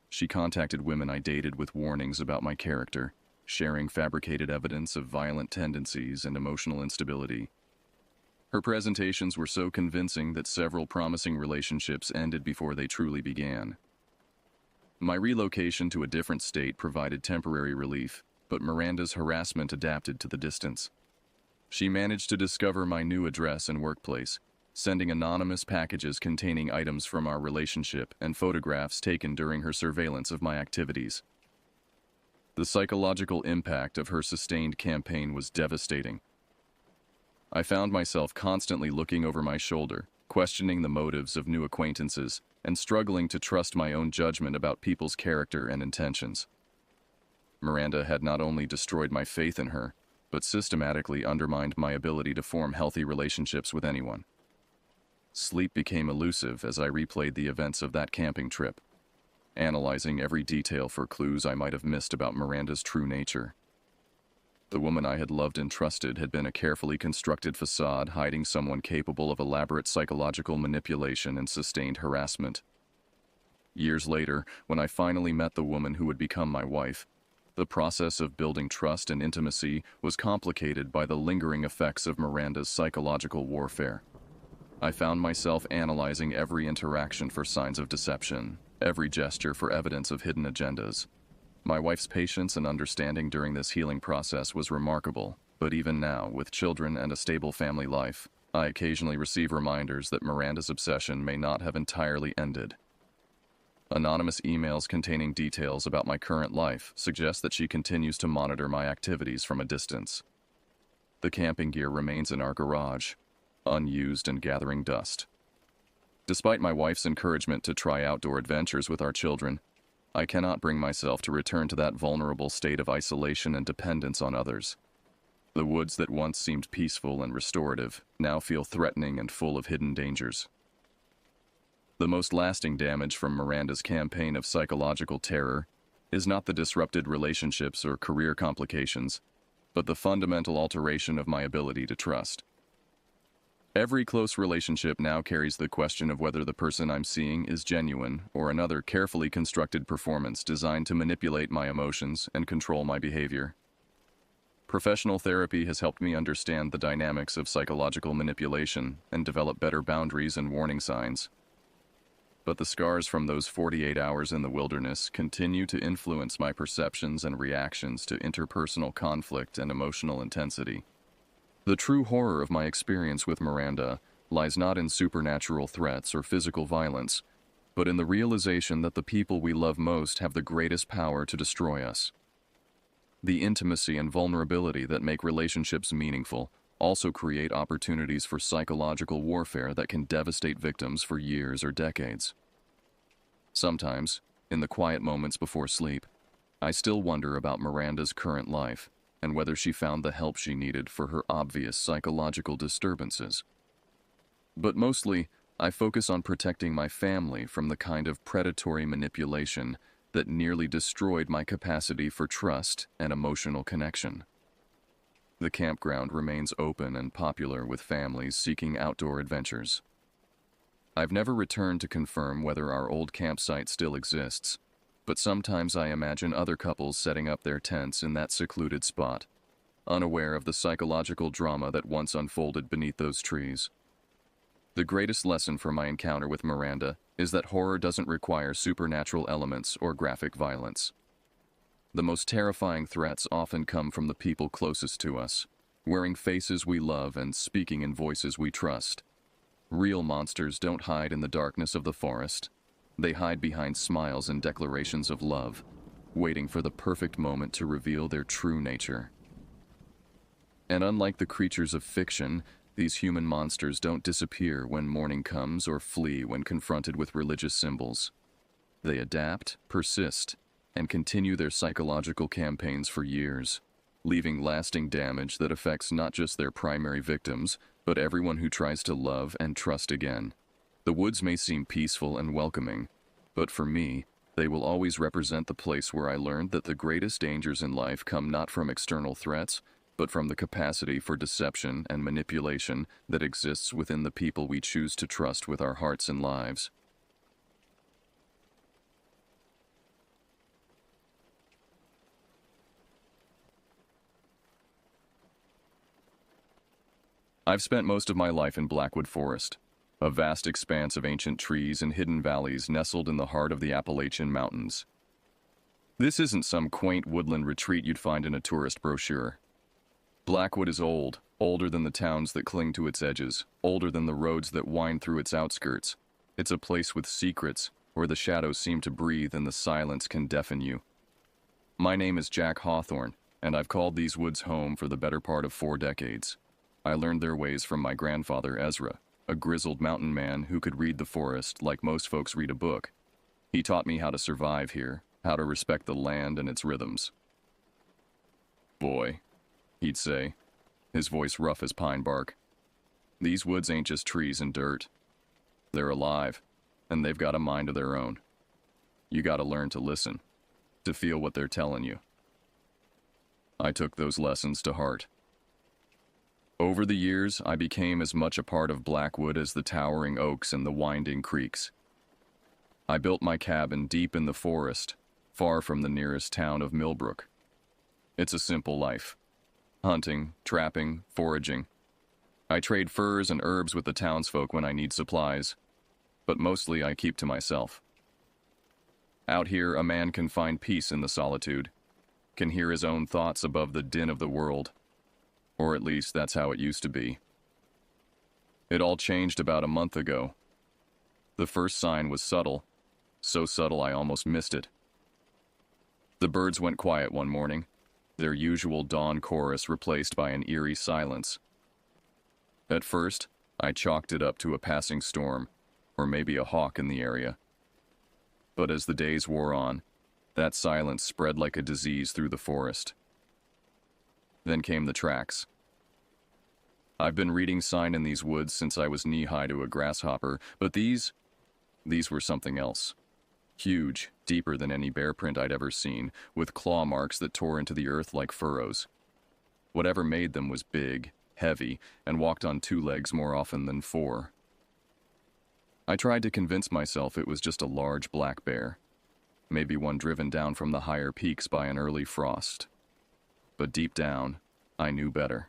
She contacted women I dated with warnings about my character, sharing fabricated evidence of violent tendencies and emotional instability. Her presentations were so convincing that several promising relationships ended before they truly began. My relocation to a different state provided temporary relief, but Miranda's harassment adapted to the distance. She managed to discover my new address and workplace, sending anonymous packages containing items from our relationship and photographs taken during her surveillance of my activities. The psychological impact of her sustained campaign was devastating. I found myself constantly looking over my shoulder, questioning the motives of new acquaintances, and struggling to trust my own judgment about people's character and intentions. Miranda had not only destroyed my faith in her, but systematically undermined my ability to form healthy relationships with anyone. Sleep became elusive as I replayed the events of that camping trip, analyzing every detail for clues I might have missed about Miranda's true nature. The woman I had loved and trusted had been a carefully constructed facade hiding someone capable of elaborate psychological manipulation and sustained harassment. Years later, when I finally met the woman who would become my wife, the process of building trust and intimacy was complicated by the lingering effects of Miranda's psychological warfare. I found myself analyzing every interaction for signs of deception, every gesture for evidence of hidden agendas. My wife's patience and understanding during this healing process was remarkable, but even now, with children and a stable family life, I occasionally receive reminders that Miranda's obsession may not have entirely ended. Anonymous emails containing details about my current life suggest that she continues to monitor my activities from a distance. The camping gear remains in our garage, unused and gathering dust. Despite my wife's encouragement to try outdoor adventures with our children, I cannot bring myself to return to that vulnerable state of isolation and dependence on others. The woods that once seemed peaceful and restorative now feel threatening and full of hidden dangers. The most lasting damage from Miranda's campaign of psychological terror is not the disrupted relationships or career complications, but the fundamental alteration of my ability to trust. Every close relationship now carries the question of whether the person I'm seeing is genuine or another carefully constructed performance designed to manipulate my emotions and control my behavior. Professional therapy has helped me understand the dynamics of psychological manipulation and develop better boundaries and warning signs. but the scars from those 48 hours in the wilderness continue to influence my perceptions and reactions to interpersonal conflict and emotional intensity. The true horror of my experience with Miranda lies not in supernatural threats or physical violence, but in the realization that the people we love most have the greatest power to destroy us. The intimacy and vulnerability that make relationships meaningful also create opportunities for psychological warfare that can devastate victims for years or decades. Sometimes, in the quiet moments before sleep, I still wonder about Miranda's current life and whether she found the help she needed for her obvious psychological disturbances. But mostly, I focus on protecting my family from the kind of predatory manipulation that nearly destroyed my capacity for trust and emotional connection. The campground remains open and popular with families seeking outdoor adventures. I've never returned to confirm whether our old campsite still exists, but sometimes I imagine other couples setting up their tents in that secluded spot, unaware of the psychological drama that once unfolded beneath those trees. The greatest lesson from my encounter with Miranda is that horror doesn't require supernatural elements or graphic violence. The most terrifying threats often come from the people closest to us, wearing faces we love and speaking in voices we trust. Real monsters don't hide in the darkness of the forest. They hide behind smiles and declarations of love, waiting for the perfect moment to reveal their true nature. And unlike the creatures of fiction, these human monsters don't disappear when morning comes or flee when confronted with religious symbols. They adapt, persist, and continue their psychological campaigns for years, leaving lasting damage that affects not just their primary victims, but everyone who tries to love and trust again. The woods may seem peaceful and welcoming, but for me, they will always represent the place where I learned that the greatest dangers in life come not from external threats, but from the capacity for deception and manipulation that exists within the people we choose to trust with our hearts and lives. I've spent most of my life in Blackwood Forest, a vast expanse of ancient trees and hidden valleys nestled in the heart of the Appalachian Mountains. This isn't some quaint woodland retreat you'd find in a tourist brochure. Blackwood is old, older than the towns that cling to its edges, older than the roads that wind through its outskirts. It's a place with secrets, where the shadows seem to breathe and the silence can deafen you. My name is Jack Hawthorne, and I've called these woods home for the better part of 4 decades. I learned their ways from my grandfather Ezra, a grizzled mountain man who could read the forest like most folks read a book. He taught me how to survive here, how to respect the land and its rhythms. "Boy," he'd say, his voice rough as pine bark, "these woods ain't just trees and dirt. They're alive, and they've got a mind of their own. You gotta learn to listen, to feel what they're telling you." I took those lessons to heart. Over the years, I became as much a part of Blackwood as the towering oaks and the winding creeks. I built my cabin deep in the forest, far from the nearest town of Millbrook. It's a simple life. Hunting, trapping, foraging. I trade furs and herbs with the townsfolk when I need supplies, but mostly I keep to myself. Out here, a man can find peace in the solitude, can hear his own thoughts above the din of the world. Or at least that's how it used to be. It all changed about a month ago. The first sign was subtle, so subtle I almost missed it. The birds went quiet one morning, their usual dawn chorus replaced by an eerie silence. At first, I chalked it up to a passing storm, or maybe a hawk in the area. But as the days wore on, that silence spread like a disease through the forest. Then came the tracks. I've been reading sign in these woods since I was knee-high to a grasshopper, but these were something else. Huge, deeper than any bear print I'd ever seen, with claw marks that tore into the earth like furrows. Whatever made them was big, heavy, and walked on 2 legs more often than 4. I tried to convince myself it was just a large black bear, maybe one driven down from the higher peaks by an early frost. But deep down, I knew better.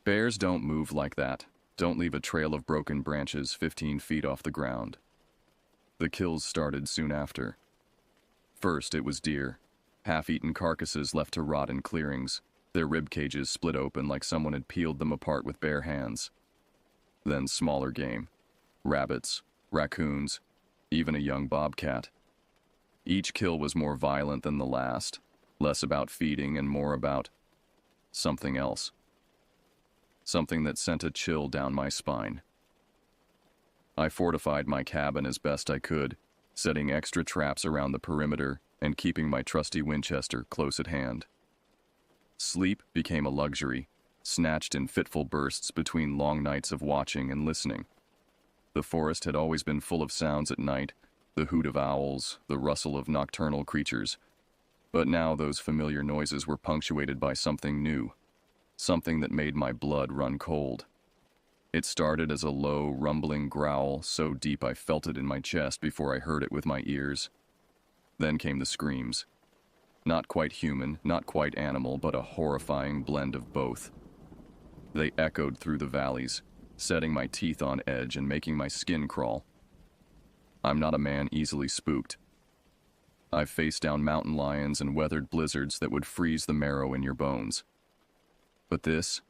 Bears don't move like that, don't leave a trail of broken branches 15 feet off the ground. The kills started soon after. First, it was deer, half-eaten carcasses left to rot in clearings, their rib cages split open like someone had peeled them apart with bare hands. Then smaller game, rabbits, raccoons, even a young bobcat. Each kill was more violent than the last, less about feeding and more about something else. Something that sent a chill down my spine. I fortified my cabin as best I could, setting extra traps around the perimeter and keeping my trusty Winchester close at hand. Sleep became a luxury, snatched in fitful bursts between long nights of watching and listening. The forest had always been full of sounds at night, the hoot of owls, the rustle of nocturnal creatures. But now those familiar noises were punctuated by something new, something that made my blood run cold. It started as a low, rumbling growl, so deep I felt it in my chest before I heard it with my ears. Then came the screams. Not quite human, not quite animal, but a horrifying blend of both. They echoed through the valleys, setting my teeth on edge and making my skin crawl. I'm not a man easily spooked. I've faced down mountain lions and weathered blizzards that would freeze the marrow in your bones. But this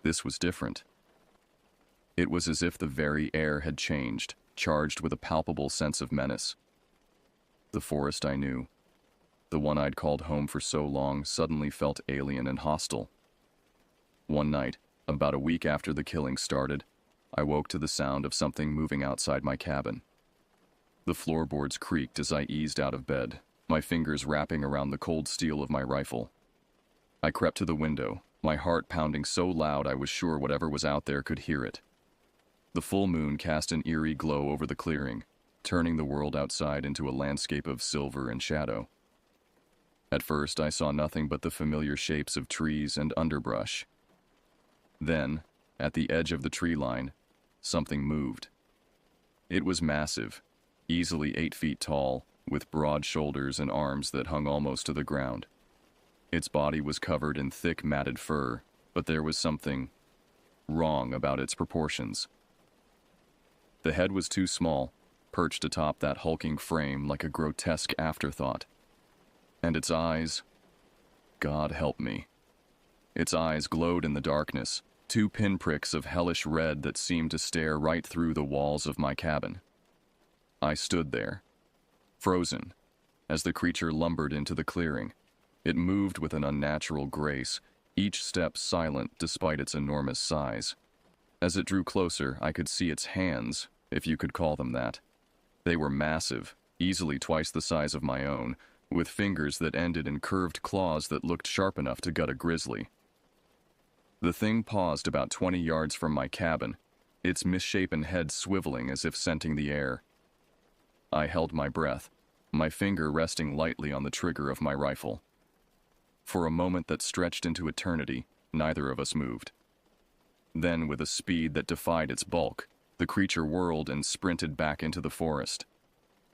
was different. It was as if the very air had changed, charged with a palpable sense of menace. The forest I knew, the one I'd called home for so long, suddenly felt alien and hostile. One night, about a week after the killing started, I woke to the sound of something moving outside my cabin. The floorboards creaked as I eased out of bed, my fingers wrapping around the cold steel of my rifle. I crept to the window, my heart pounding so loud I was sure whatever was out there could hear it. The full moon cast an eerie glow over the clearing, turning the world outside into a landscape of silver and shadow. At first, I saw nothing but the familiar shapes of trees and underbrush. Then, at the edge of the tree line, something moved. It was massive, easily 8 feet tall, with broad shoulders and arms that hung almost to the ground. Its body was covered in thick matted fur, but there was something wrong about its proportions. The head was too small, perched atop that hulking frame like a grotesque afterthought. And its eyes, God help me. Its eyes glowed in the darkness, 2 pinpricks of hellish red that seemed to stare right through the walls of my cabin. I stood there, frozen, as the creature lumbered into the clearing. It moved with an unnatural grace, each step silent despite its enormous size. As it drew closer, I could see its hands, if you could call them that. They were massive, easily twice the size of my own, with fingers that ended in curved claws that looked sharp enough to gut a grizzly. The thing paused about 20 yards from my cabin, its misshapen head swiveling as if scenting the air. I held my breath, my finger resting lightly on the trigger of my rifle. For a moment that stretched into eternity, neither of us moved. Then, with a speed that defied its bulk, the creature whirled and sprinted back into the forest.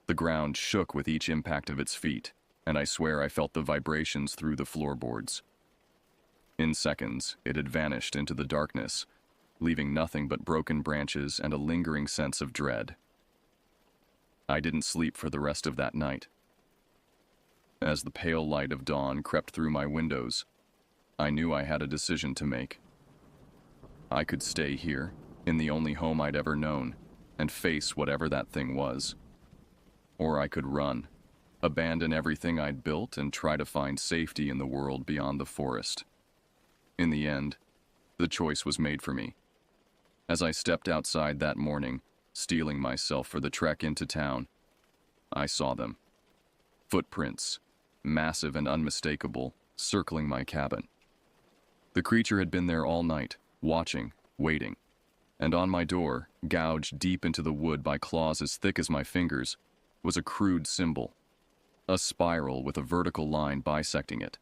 The ground shook with each impact of its feet, and I swear I felt the vibrations through the floorboards. In seconds, it had vanished into the darkness, leaving nothing but broken branches and a lingering sense of dread. I didn't sleep for the rest of that night. As the pale light of dawn crept through my windows, I knew I had a decision to make. I could stay here, in the only home I'd ever known, and face whatever that thing was. Or I could run, abandon everything I'd built and try to find safety in the world beyond the forest. In the end, the choice was made for me. As I stepped outside that morning, steeling myself for the trek into town, I saw them. Footprints, massive and unmistakable, circling my cabin. The creature had been there all night, watching, waiting. And on my door, gouged deep into the wood by claws as thick as my fingers, was a crude symbol. A spiral with a vertical line bisecting it.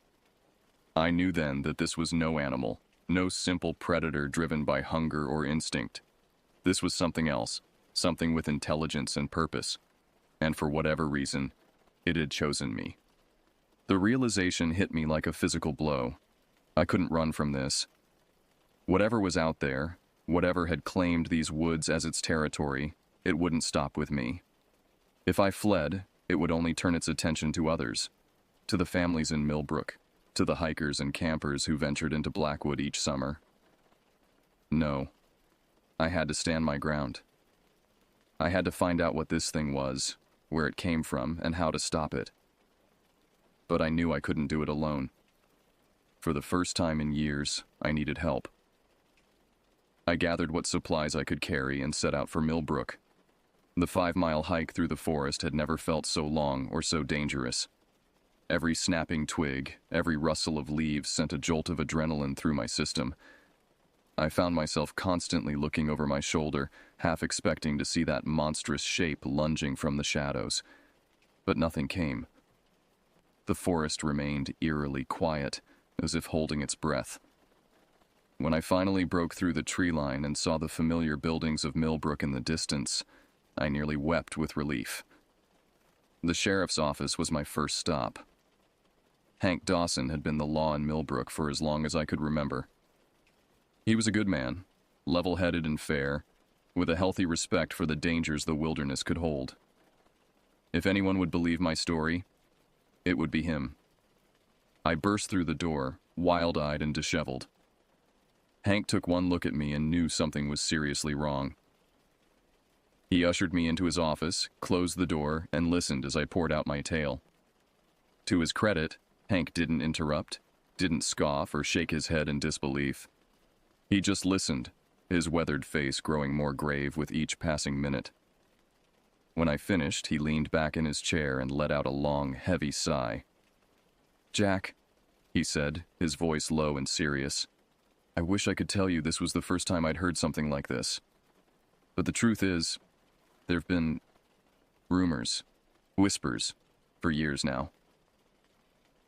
I knew then that this was no animal, no simple predator driven by hunger or instinct. This was something else, something with intelligence and purpose. And for whatever reason, it had chosen me. The realization hit me like a physical blow. I couldn't run from this. Whatever was out there, whatever had claimed these woods as its territory, it wouldn't stop with me. If I fled, it would only turn its attention to others, to the families in Millbrook, to the hikers and campers who ventured into Blackwood each summer. No, I had to stand my ground. I had to find out what this thing was, where it came from, and how to stop it. But I knew I couldn't do it alone. For the first time in years, I needed help. I gathered what supplies I could carry and set out for Millbrook. The 5-mile hike through the forest had never felt so long or so dangerous. Every snapping twig, every rustle of leaves sent a jolt of adrenaline through my system. I found myself constantly looking over my shoulder, half expecting to see that monstrous shape lunging from the shadows. But nothing came. The forest remained eerily quiet, as if holding its breath. When I finally broke through the tree line and saw the familiar buildings of Millbrook in the distance, I nearly wept with relief. The sheriff's office was my first stop. Hank Dawson had been the law in Millbrook for as long as I could remember. He was a good man, level-headed and fair, with a healthy respect for the dangers the wilderness could hold. If anyone would believe my story, it would be him. I burst through the door, wild-eyed and disheveled. Hank took one look at me and knew something was seriously wrong. He ushered me into his office, closed the door, and listened as I poured out my tale. To his credit, Hank didn't interrupt, didn't scoff or shake his head in disbelief. He just listened, his weathered face growing more grave with each passing minute. When I finished, he leaned back in his chair and let out a long, heavy sigh. "Jack," he said, his voice low and serious, "I wish I could tell you this was the first time I'd heard something like this. But the truth is, there've been rumors, whispers, for years now."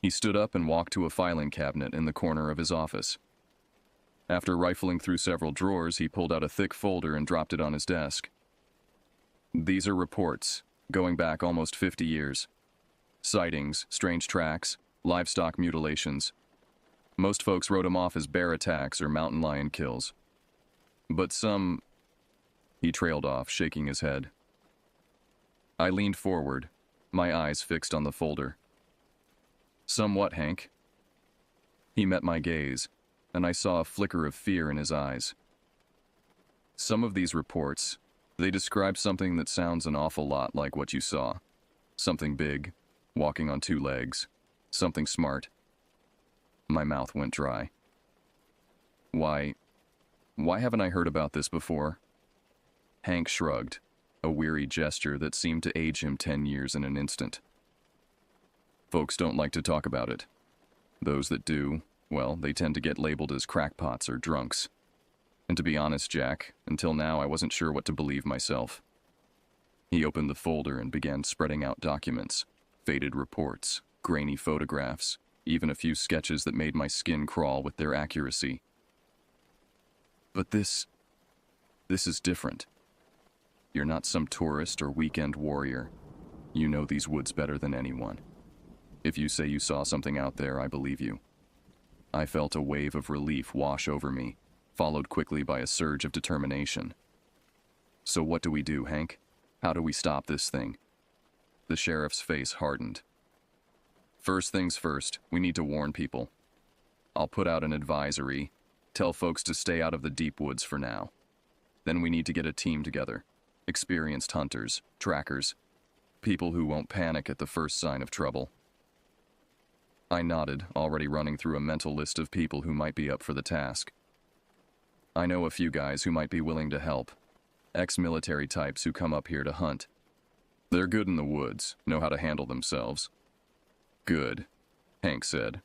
He stood up and walked to a filing cabinet in the corner of his office. After rifling through several drawers, he pulled out a thick folder and dropped it on his desk. "These are reports, going back almost 50 years. Sightings, strange tracks, livestock mutilations. Most folks wrote them off as bear attacks or mountain lion kills. But some..." He trailed off, shaking his head. I leaned forward, my eyes fixed on the folder. "Some what, Hank?" He met my gaze, and I saw a flicker of fear in his eyes. "Some of these reports, they describe something that sounds an awful lot like what you saw. Something big, walking on 2 legs, something smart." My mouth went dry. Why haven't I heard about this before?" Hank shrugged, a weary gesture that seemed to age him 10 years in an instant. "Folks don't like to talk about it. Those that do, well, they tend to get labeled as crackpots or drunks. And to be honest, Jack, until now I wasn't sure what to believe myself." He opened the folder and began spreading out documents, faded reports, grainy photographs, even a few sketches that made my skin crawl with their accuracy. "But this is different. You're not some tourist or weekend warrior. You know these woods better than anyone. If you say you saw something out there, I believe you." I felt a wave of relief wash over me, followed quickly by a surge of determination. "So what do we do, Hank? How do we stop this thing?" The sheriff's face hardened. "First things first, we need to warn people. I'll put out an advisory, tell folks to stay out of the deep woods for now. Then we need to get a team together, experienced hunters, trackers, people who won't panic at the first sign of trouble." I nodded, already running through a mental list of people who might be up for the task. "I know a few guys who might be willing to help. Ex-military types who come up here to hunt. They're good in the woods, know how to handle themselves." "Good," Hank said.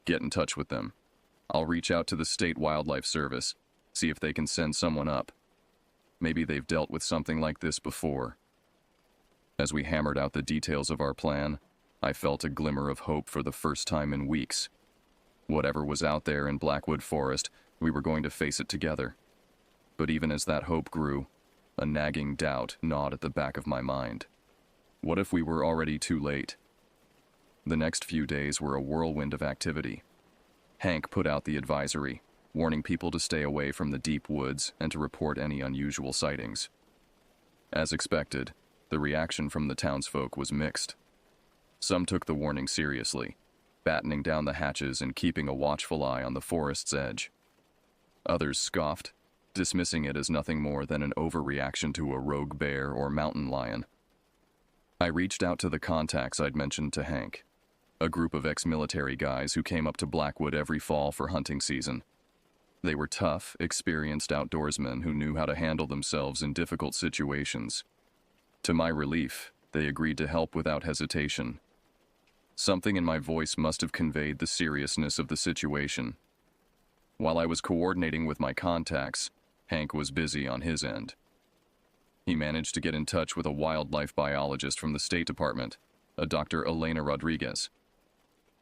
"Get in touch with them. I'll reach out to the State Wildlife Service, see if they can send someone up. Maybe they've dealt with something like this before." As we hammered out the details of our plan, I felt a glimmer of hope for the first time in weeks. Whatever was out there in Blackwood Forest, we were going to face it together. But even as that hope grew, a nagging doubt gnawed at the back of my mind. What if we were already too late? The next few days were a whirlwind of activity. Hank put out the advisory, warning people to stay away from the deep woods and to report any unusual sightings. As expected, the reaction from the townsfolk was mixed. Some took the warning seriously, battening down the hatches and keeping a watchful eye on the forest's edge. Others scoffed, dismissing it as nothing more than an overreaction to a rogue bear or mountain lion. I reached out to the contacts I'd mentioned to Hank, a group of ex-military guys who came up to Blackwood every fall for hunting season. They were tough, experienced outdoorsmen who knew how to handle themselves in difficult situations. To my relief, they agreed to help without hesitation. Something in my voice must have conveyed the seriousness of the situation. While I was coordinating with my contacts, Hank was busy on his end. He managed to get in touch with a wildlife biologist from the State Department, a Dr. Elena Rodriguez.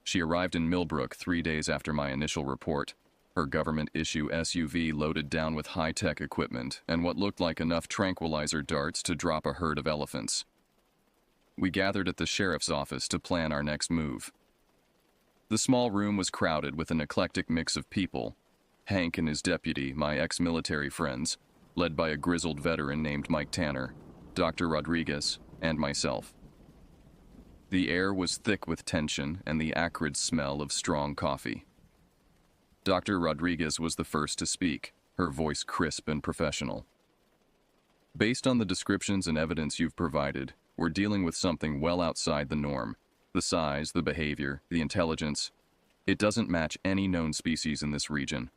She arrived in Millbrook 3 days after my initial report, her government-issue SUV loaded down with high-tech equipment and what looked like enough tranquilizer darts to drop a herd of elephants. We gathered at the sheriff's office to plan our next move. The small room was crowded with an eclectic mix of people. Hank and his deputy, my ex-military friends, led by a grizzled veteran named Mike Tanner, Dr. Rodriguez, and myself. The air was thick with tension and the acrid smell of strong coffee. Dr. Rodriguez was the first to speak, her voice crisp and professional. Based on the descriptions and evidence you've provided, we're dealing with something well outside the norm. The size, the behavior, the intelligence. It doesn't match any known species in this region.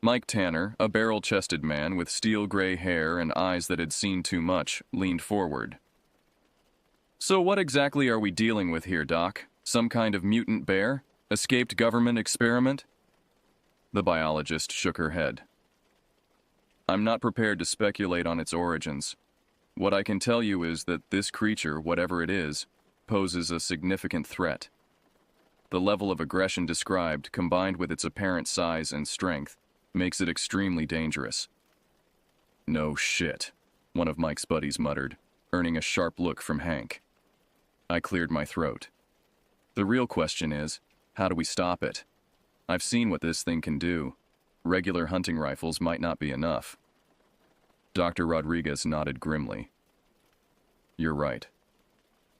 Mike Tanner, a barrel-chested man with steel gray hair and eyes that had seen too much, leaned forward. So what exactly are we dealing with here, Doc? Some kind of mutant bear? Escaped government experiment? The biologist shook her head. I'm not prepared to speculate on its origins. What I can tell you is that this creature, whatever it is, poses a significant threat. The level of aggression described, combined with its apparent size and strength, makes it extremely dangerous. No shit, one of Mike's buddies muttered, earning a sharp look from Hank. I cleared my throat. The real question is, how do we stop it? I've seen what this thing can do. Regular hunting rifles might not be enough. Dr. Rodriguez nodded grimly. You're right.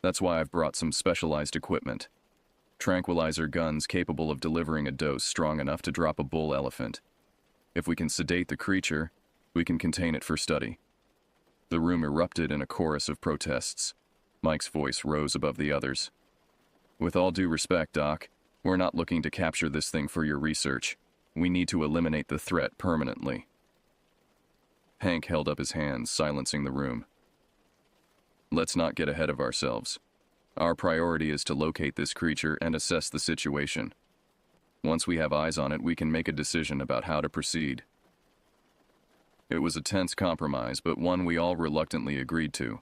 That's why I've brought some specialized equipment. Tranquilizer guns capable of delivering a dose strong enough to drop a bull elephant. If we can sedate the creature, we can contain it for study. The room erupted in a chorus of protests. Mike's voice rose above the others. With all due respect, Doc, we're not looking to capture this thing for your research. We need to eliminate the threat permanently. Hank held up his hands, silencing the room. Let's not get ahead of ourselves. Our priority is to locate this creature and assess the situation. Once we have eyes on it, we can make a decision about how to proceed. It was a tense compromise, but one we all reluctantly agreed to.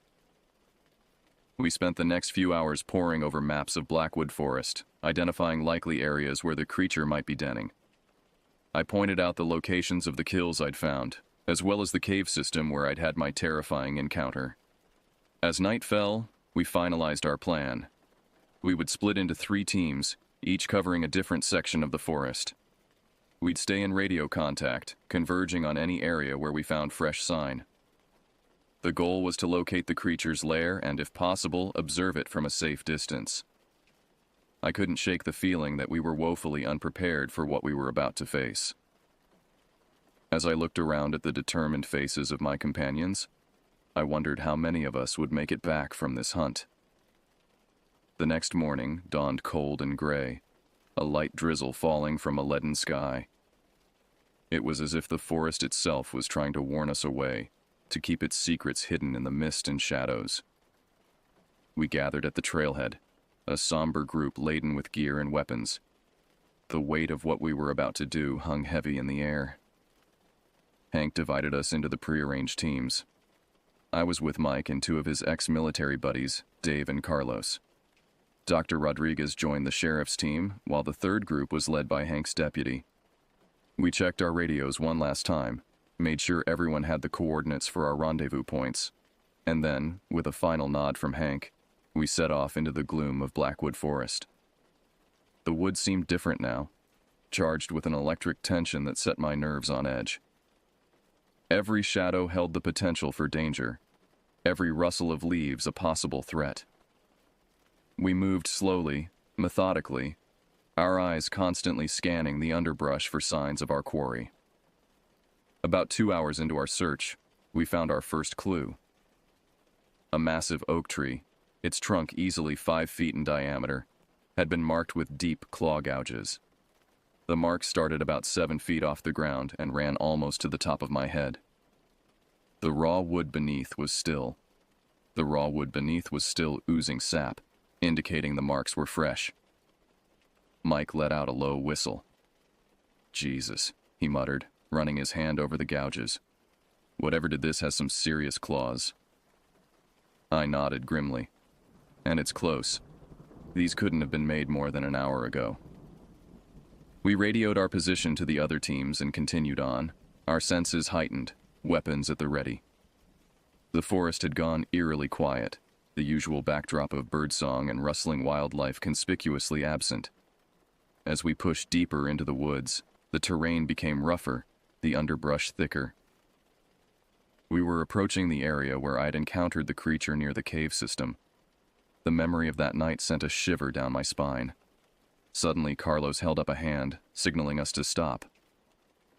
We spent the next few hours poring over maps of Blackwood Forest, identifying likely areas where the creature might be denning. I pointed out the locations of the kills I'd found, as well as the cave system where I'd had my terrifying encounter. As night fell, we finalized our plan. We would split into 3 teams, each covering a different section of the forest. We'd stay in radio contact, converging on any area where we found fresh sign. The goal was to locate the creature's lair and, if possible, observe it from a safe distance. I couldn't shake the feeling that we were woefully unprepared for what we were about to face. As I looked around at the determined faces of my companions, I wondered how many of us would make it back from this hunt. The next morning dawned cold and gray, a light drizzle falling from a leaden sky. It was as if the forest itself was trying to warn us away, to keep its secrets hidden in the mist and shadows. We gathered at the trailhead, a somber group laden with gear and weapons. The weight of what we were about to do hung heavy in the air. Hank divided us into the prearranged teams. I was with Mike and 2 of his ex-military buddies, Dave and Carlos. Dr. Rodriguez joined the sheriff's team, while the 3rd group was led by Hank's deputy. We checked our radios one last time, made sure everyone had the coordinates for our rendezvous points, and then, with a final nod from Hank, we set off into the gloom of Blackwood Forest. The woods seemed different now, charged with an electric tension that set my nerves on edge. Every shadow held the potential for danger. every rustle of leaves a possible threat. We moved slowly, methodically, our eyes constantly scanning the underbrush for signs of our quarry. About 2 hours into our search, we found our first clue. A massive oak tree, its trunk easily 5 feet in diameter, had been marked with deep claw gouges. The mark started about 7 feet off the ground and ran almost to the top of my head. The raw wood beneath was still oozing sap, indicating the marks were fresh. Mike let out a low whistle. "Jesus," he muttered, running his hand over the gouges. "Whatever did this has some serious claws." I nodded grimly. "And it's close. These couldn't have been made more than an hour ago." We radioed our position to the other teams and continued on, our senses heightened, weapons at the ready. The forest had gone eerily quiet, the usual backdrop of birdsong and rustling wildlife conspicuously absent. As we pushed deeper into the woods, the terrain became rougher, the underbrush thicker. We were approaching the area where I'd encountered the creature near the cave system. The memory of that night sent a shiver down my spine. Suddenly, Carlos held up a hand, signaling us to stop.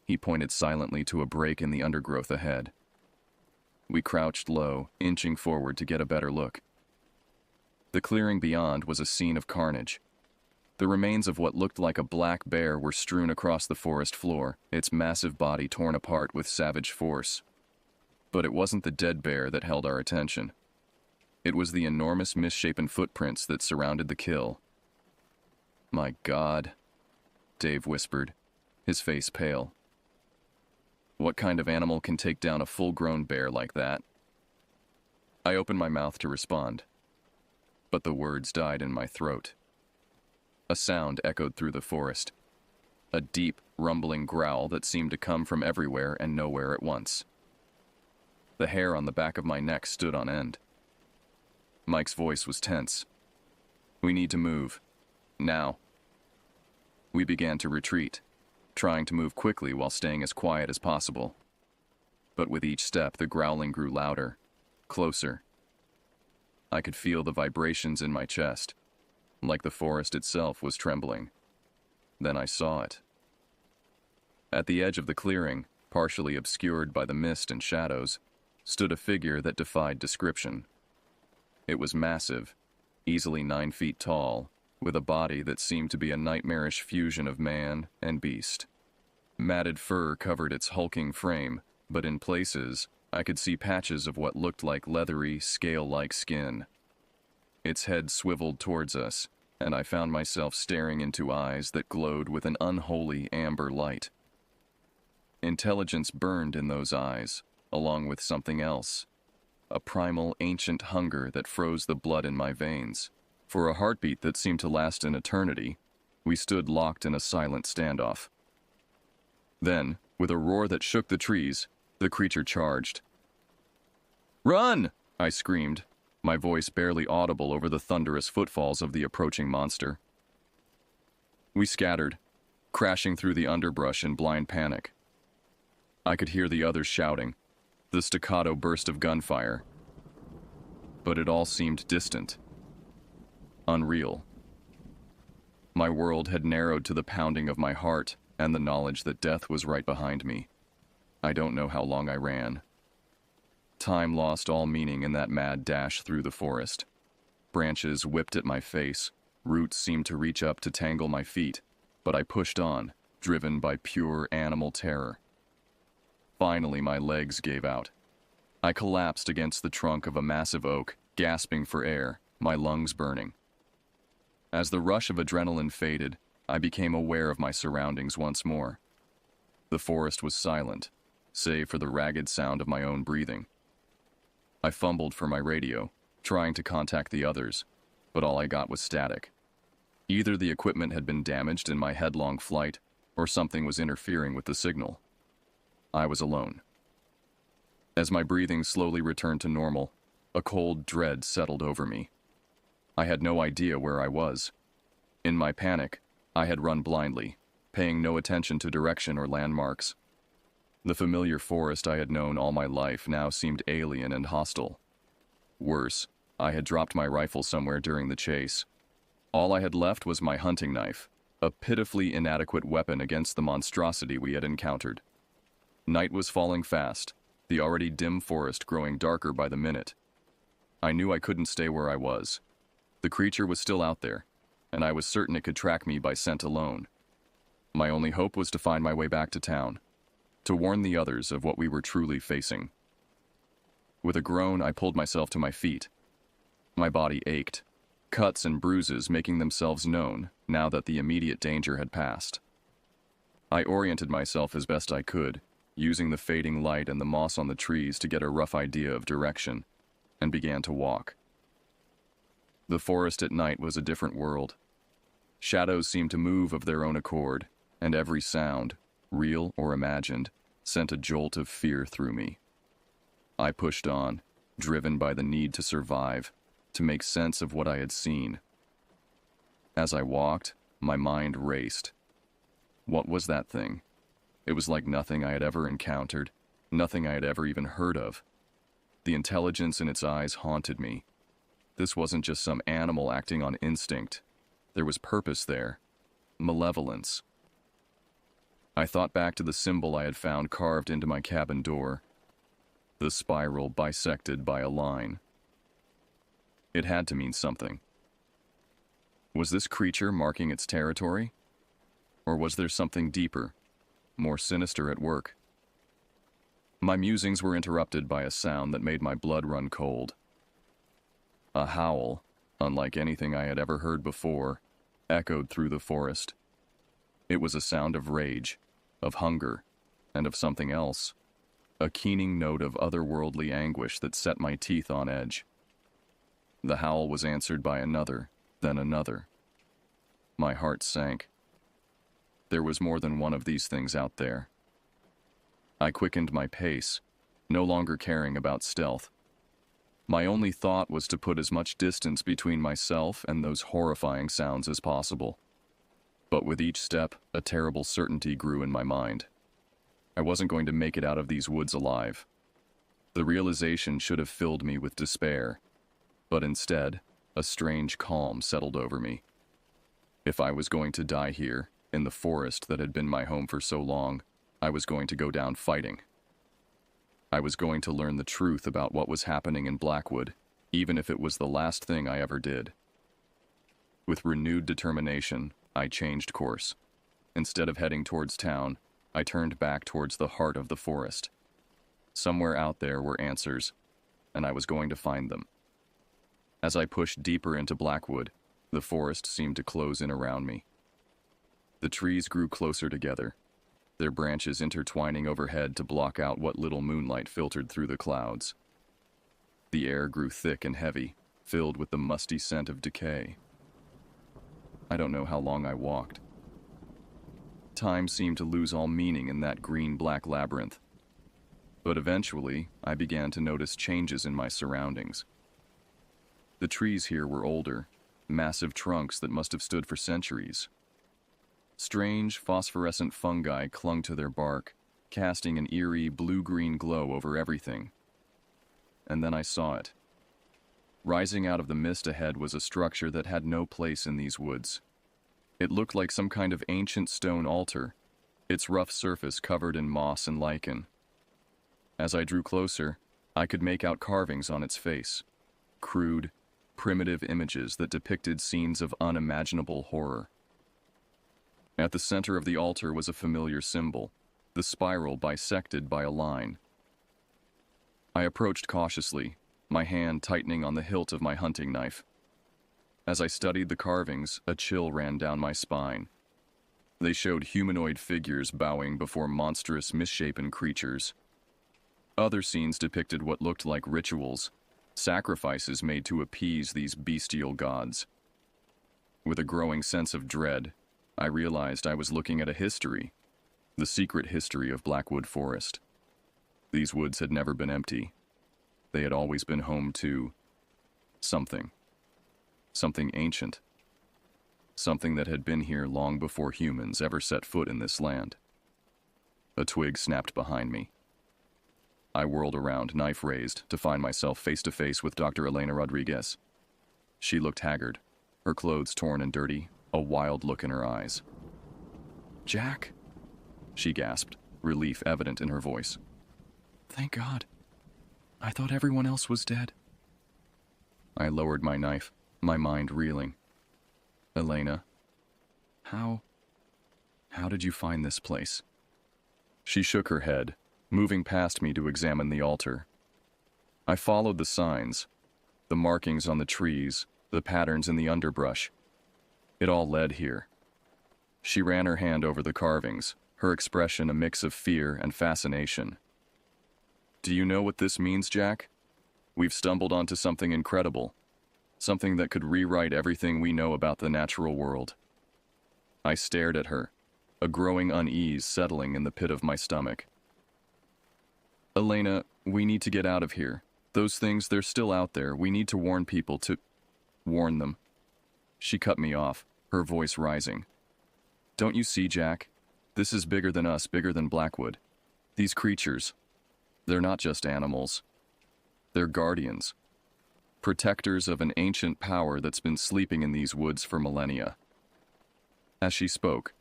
He pointed silently to a break in the undergrowth ahead. We crouched low, inching forward to get a better look. The clearing beyond was a scene of carnage. The remains of what looked like a black bear were strewn across the forest floor, its massive body torn apart with savage force. But it wasn't the dead bear that held our attention. It was the enormous misshapen footprints that surrounded the kill. "My God," Dave whispered, his face pale. "What kind of animal can take down a full-grown bear like that?" I opened my mouth to respond, but the words died in my throat. A sound echoed through the forest. A deep, rumbling growl that seemed to come from everywhere and nowhere at once. The hair on the back of my neck stood on end. Mike's voice was tense. "We need to move. Now." We began to retreat, trying to move quickly while staying as quiet as possible. But with each step, the growling grew louder, closer. I could feel the vibrations in my chest, like the forest itself was trembling. Then I saw it. At the edge of the clearing, partially obscured by the mist and shadows, stood a figure that defied description. It was massive, easily 9 feet tall, with a body that seemed to be a nightmarish fusion of man and beast. Matted fur covered its hulking frame, but in places, I could see patches of what looked like leathery, scale-like skin. Its head swiveled towards us, and I found myself staring into eyes that glowed with an unholy amber light. Intelligence burned in those eyes, along with something else. A primal, ancient hunger that froze the blood in my veins. For a heartbeat that seemed to last an eternity, we stood locked in a silent standoff. Then, with a roar that shook the trees, the creature charged. "Run!" I screamed, my voice barely audible over the thunderous footfalls of the approaching monster. We scattered, crashing through the underbrush in blind panic. I could hear the others shouting, the staccato burst of gunfire. But it all seemed distant, unreal. My world had narrowed to the pounding of my heart and the knowledge that death was right behind me. I don't know how long I ran. Time lost all meaning in that mad dash through the forest. Branches whipped at my face, roots seemed to reach up to tangle my feet, but I pushed on, driven by pure animal terror. Finally, my legs gave out. I collapsed against the trunk of a massive oak, gasping for air, my lungs burning. As the rush of adrenaline faded, I became aware of my surroundings once more. The forest was silent, save for the ragged sound of my own breathing. I fumbled for my radio, trying to contact the others, but all I got was static. Either the equipment had been damaged in my headlong flight, or something was interfering with the signal. I was alone. As my breathing slowly returned to normal, a cold dread settled over me. I had no idea where I was. In my panic, I had run blindly, paying no attention to direction or landmarks. The familiar forest I had known all my life now seemed alien and hostile. Worse, I had dropped my rifle somewhere during the chase. All I had left was my hunting knife, a pitifully inadequate weapon against the monstrosity we had encountered. Night was falling fast, the already dim forest growing darker by the minute. I knew I couldn't stay where I was. The creature was still out there, and I was certain it could track me by scent alone. My only hope was to find my way back to town, to warn the others of what we were truly facing. With a groan, I pulled myself to my feet. My body ached, cuts and bruises making themselves known now that the immediate danger had passed. I oriented myself as best I could, using the fading light and the moss on the trees to get a rough idea of direction, and began to walk. The forest at night was a different world. Shadows seemed to move of their own accord, and every sound, real or imagined, sent a jolt of fear through me. I pushed on, driven by the need to survive, to make sense of what I had seen. As I walked, my mind raced. What was that thing? It was like nothing I had ever encountered, nothing I had ever even heard of. The intelligence in its eyes haunted me. This wasn't just some animal acting on instinct. There was purpose there. Malevolence. I thought back to the symbol I had found carved into my cabin door. The spiral bisected by a line. It had to mean something. Was this creature marking its territory? Or was there something deeper, more sinister at work? My musings were interrupted by a sound that made my blood run cold. A howl, unlike anything I had ever heard before, echoed through the forest. It was a sound of rage, of hunger, and of something else. A keening note of otherworldly anguish that set my teeth on edge. The howl was answered by another, then another. My heart sank. There was more than one of these things out there. I quickened my pace, no longer caring about stealth. My only thought was to put as much distance between myself and those horrifying sounds as possible. But with each step, a terrible certainty grew in my mind. I wasn't going to make it out of these woods alive. The realization should have filled me with despair, but instead, a strange calm settled over me. If I was going to die here, in the forest that had been my home for so long, I was going to go down fighting. I was going to learn the truth about what was happening in Blackwood, even if it was the last thing I ever did. With renewed determination, I changed course. Instead of heading towards town, I turned back towards the heart of the forest. Somewhere out there were answers, and I was going to find them. As I pushed deeper into Blackwood, the forest seemed to close in around me. The trees grew closer together, their branches intertwining overhead to block out what little moonlight filtered through the clouds. The air grew thick and heavy, filled with the musty scent of decay. I don't know how long I walked. Time seemed to lose all meaning in that green-black labyrinth. But eventually, I began to notice changes in my surroundings. The trees here were older, massive trunks that must have stood for centuries. Strange, phosphorescent fungi clung to their bark, casting an eerie blue-green glow over everything. And then I saw it. Rising out of the mist ahead was a structure that had no place in these woods. It looked like some kind of ancient stone altar, its rough surface covered in moss and lichen. As I drew closer, I could make out carvings on its face, crude, primitive images that depicted scenes of unimaginable horror. At the center of the altar was a familiar symbol, the spiral bisected by a line. I approached cautiously, my hand tightening on the hilt of my hunting knife. As I studied the carvings, a chill ran down my spine. They showed humanoid figures bowing before monstrous, misshapen creatures. Other scenes depicted what looked like rituals, sacrifices made to appease these bestial gods. With a growing sense of dread, I realized I was looking at a history, the secret history of Blackwood Forest. These woods had never been empty. They had always been home to something. Something ancient. Something that had been here long before humans ever set foot in this land. A twig snapped behind me. I whirled around, knife raised, to find myself face to face with Dr. Elena Rodriguez. She looked haggard, her clothes torn and dirty, a wild look in her eyes. "Jack," she gasped, relief evident in her voice. "Thank God. I thought everyone else was dead." I lowered my knife, my mind reeling. "Elena, how did you find this place?" She shook her head, moving past me to examine the altar. I followed the signs, the markings on the trees, the patterns in the underbrush. It all led here. She ran her hand over the carvings, her expression a mix of fear and fascination. "Do you know what this means, Jack? We've stumbled onto something incredible, something that could rewrite everything we know about the natural world." I stared at her, a growing unease settling in the pit of my stomach. "Elena, we need to get out of here. Those things, they're still out there. We need to warn people to warn them." She cut me off, her voice rising. "Don't you see, Jack? This is bigger than us, bigger than Blackwood. These creatures, they're not just animals. They're guardians, protectors of an ancient power that's been sleeping in these woods for millennia." As she spoke,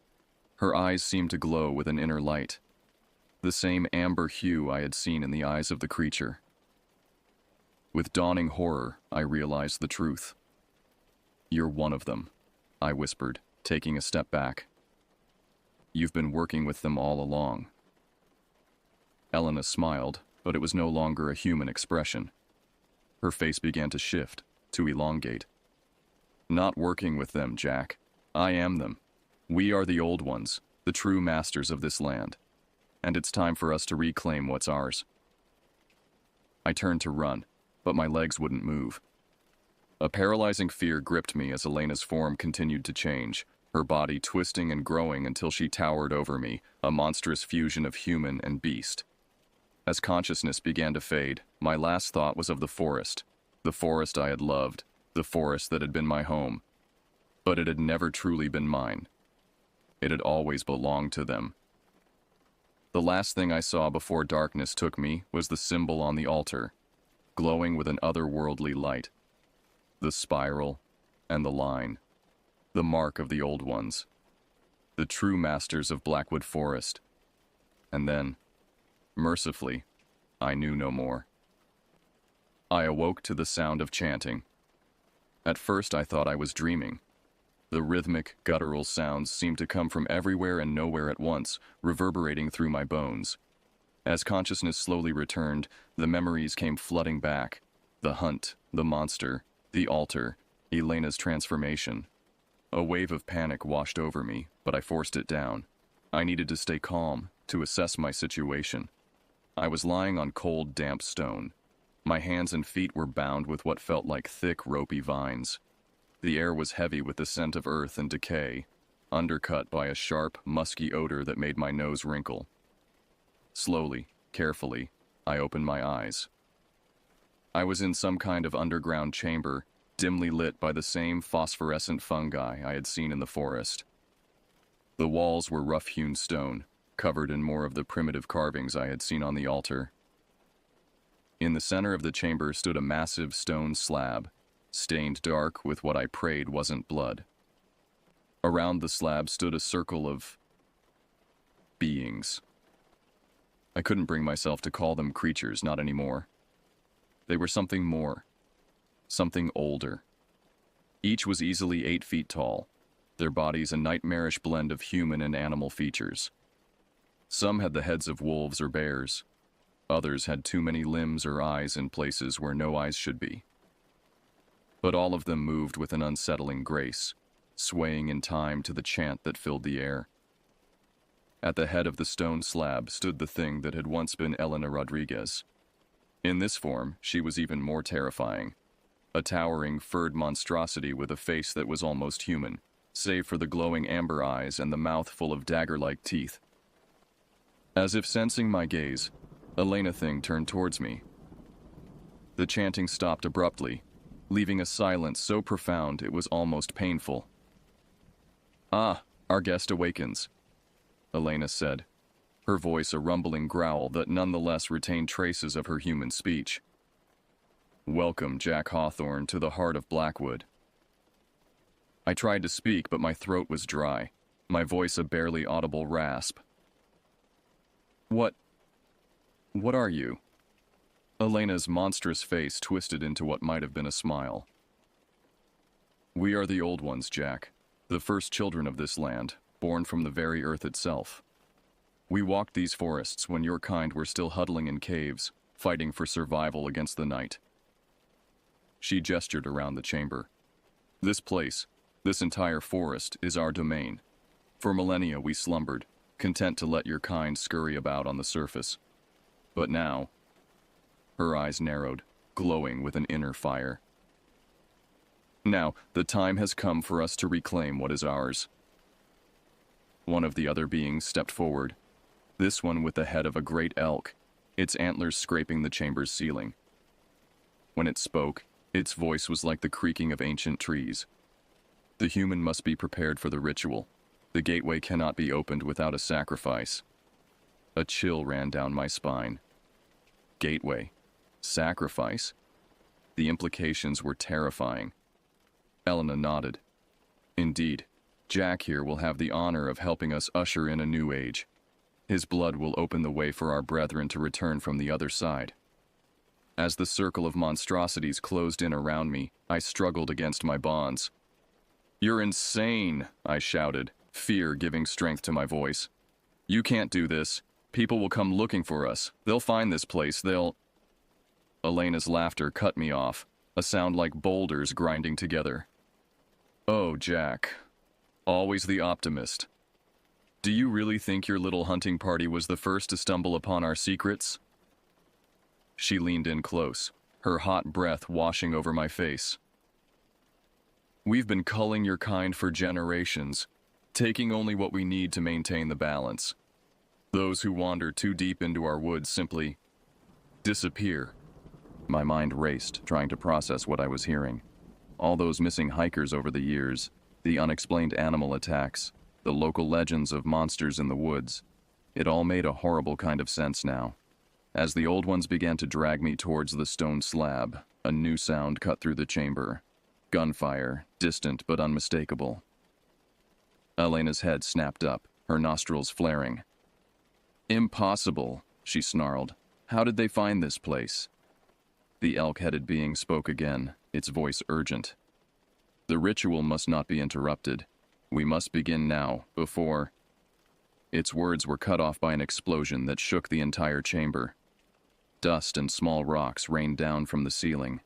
her eyes seemed to glow with an inner light, the same amber hue I had seen in the eyes of the creature. With dawning horror, I realized the truth. "You're one of them," I whispered, taking a step back. "You've been working with them all along." Elena smiled, but it was no longer a human expression. Her face began to shift, to elongate. "Not working with them, Jack. I am them. We are the old ones, the true masters of this land. And it's time for us to reclaim what's ours." I turned to run, but my legs wouldn't move. A paralyzing fear gripped me as Elena's form continued to change, her body twisting and growing until she towered over me, a monstrous fusion of human and beast. As consciousness began to fade, my last thought was of the forest I had loved, the forest that had been my home. But it had never truly been mine. It had always belonged to them. The last thing I saw before darkness took me was the symbol on the altar, glowing with an otherworldly light. The spiral and the line, the mark of the old ones, the true masters of Blackwood Forest. And then, mercifully, I knew no more. I awoke to the sound of chanting. At first I thought I was dreaming. The rhythmic, guttural sounds seemed to come from everywhere and nowhere at once, reverberating through my bones. As consciousness slowly returned, the memories came flooding back. The hunt, the monster, the altar, Elena's transformation. A wave of panic washed over me, but I forced it down. I needed to stay calm, to assess my situation. I was lying on cold, damp stone. My hands and feet were bound with what felt like thick, ropey vines. The air was heavy with the scent of earth and decay, undercut by a sharp, musky odor that made my nose wrinkle. Slowly, carefully, I opened my eyes. I was in some kind of underground chamber, dimly lit by the same phosphorescent fungi I had seen in the forest. The walls were rough-hewn stone, covered in more of the primitive carvings I had seen on the altar. In the center of the chamber stood a massive stone slab, stained dark with what I prayed wasn't blood. Around the slab stood a circle of beings. I couldn't bring myself to call them creatures, not anymore. They were something more, something older. Each was easily 8 feet tall, their bodies a nightmarish blend of human and animal features. Some had the heads of wolves or bears. Others had too many limbs or eyes in places where no eyes should be. But all of them moved with an unsettling grace, swaying in time to the chant that filled the air. At the head of the stone slab stood the thing that had once been Elena Rodriguez. In this form, she was even more terrifying. A towering, furred monstrosity with a face that was almost human, save for the glowing amber eyes and the mouth full of dagger-like teeth. As if sensing my gaze, Elena Thing turned towards me. The chanting stopped abruptly, leaving a silence so profound it was almost painful. "Ah, our guest awakens," Elena said, her voice a rumbling growl that nonetheless retained traces of her human speech. "Welcome, Jack Hawthorne, to the heart of Blackwood." I tried to speak, but my throat was dry, my voice a barely audible rasp. What are you?" Elena's monstrous face twisted into what might have been a smile. "We are the Old Ones, Jack, the first children of this land, born from the very earth itself. We walked these forests when your kind were still huddling in caves, fighting for survival against the night." She gestured around the chamber. "This place, this entire forest, is our domain. For millennia we slumbered, content to let your kind scurry about on the surface. But now..." Her eyes narrowed, glowing with an inner fire. "Now, the time has come for us to reclaim what is ours." One of the other beings stepped forward, this one with the head of a great elk, its antlers scraping the chamber's ceiling. When it spoke, its voice was like the creaking of ancient trees. "The human must be prepared for the ritual. The gateway cannot be opened without a sacrifice." A chill ran down my spine. Gateway. Sacrifice. The implications were terrifying. Elena nodded. "Indeed, Jack here will have the honor of helping us usher in a new age. His blood will open the way for our brethren to return from the other side." As the circle of monstrosities closed in around me, I struggled against my bonds. "You're insane," I shouted, fear giving strength to my voice. "You can't do this. People will come looking for us. They'll find this place. They'll..." Elena's laughter cut me off, a sound like boulders grinding together. "Oh, Jack. Always the optimist. Do you really think your little hunting party was the first to stumble upon our secrets?" She leaned in close, her hot breath washing over my face. "We've been culling your kind for generations, taking only what we need to maintain the balance. Those who wander too deep into our woods simply disappear." My mind raced, trying to process what I was hearing. All those missing hikers over the years, the unexplained animal attacks, the local legends of monsters in the woods. It all made a horrible kind of sense now. As the Old Ones began to drag me towards the stone slab, a new sound cut through the chamber. Gunfire, distant but unmistakable. Elena's head snapped up, her nostrils flaring. "Impossible," she snarled. "How did they find this place?" The elk-headed being spoke again, its voice urgent. "The ritual must not be interrupted. We must begin now, before..." Its words were cut off by an explosion that shook the entire chamber. Dust and small rocks rained down from the ceiling.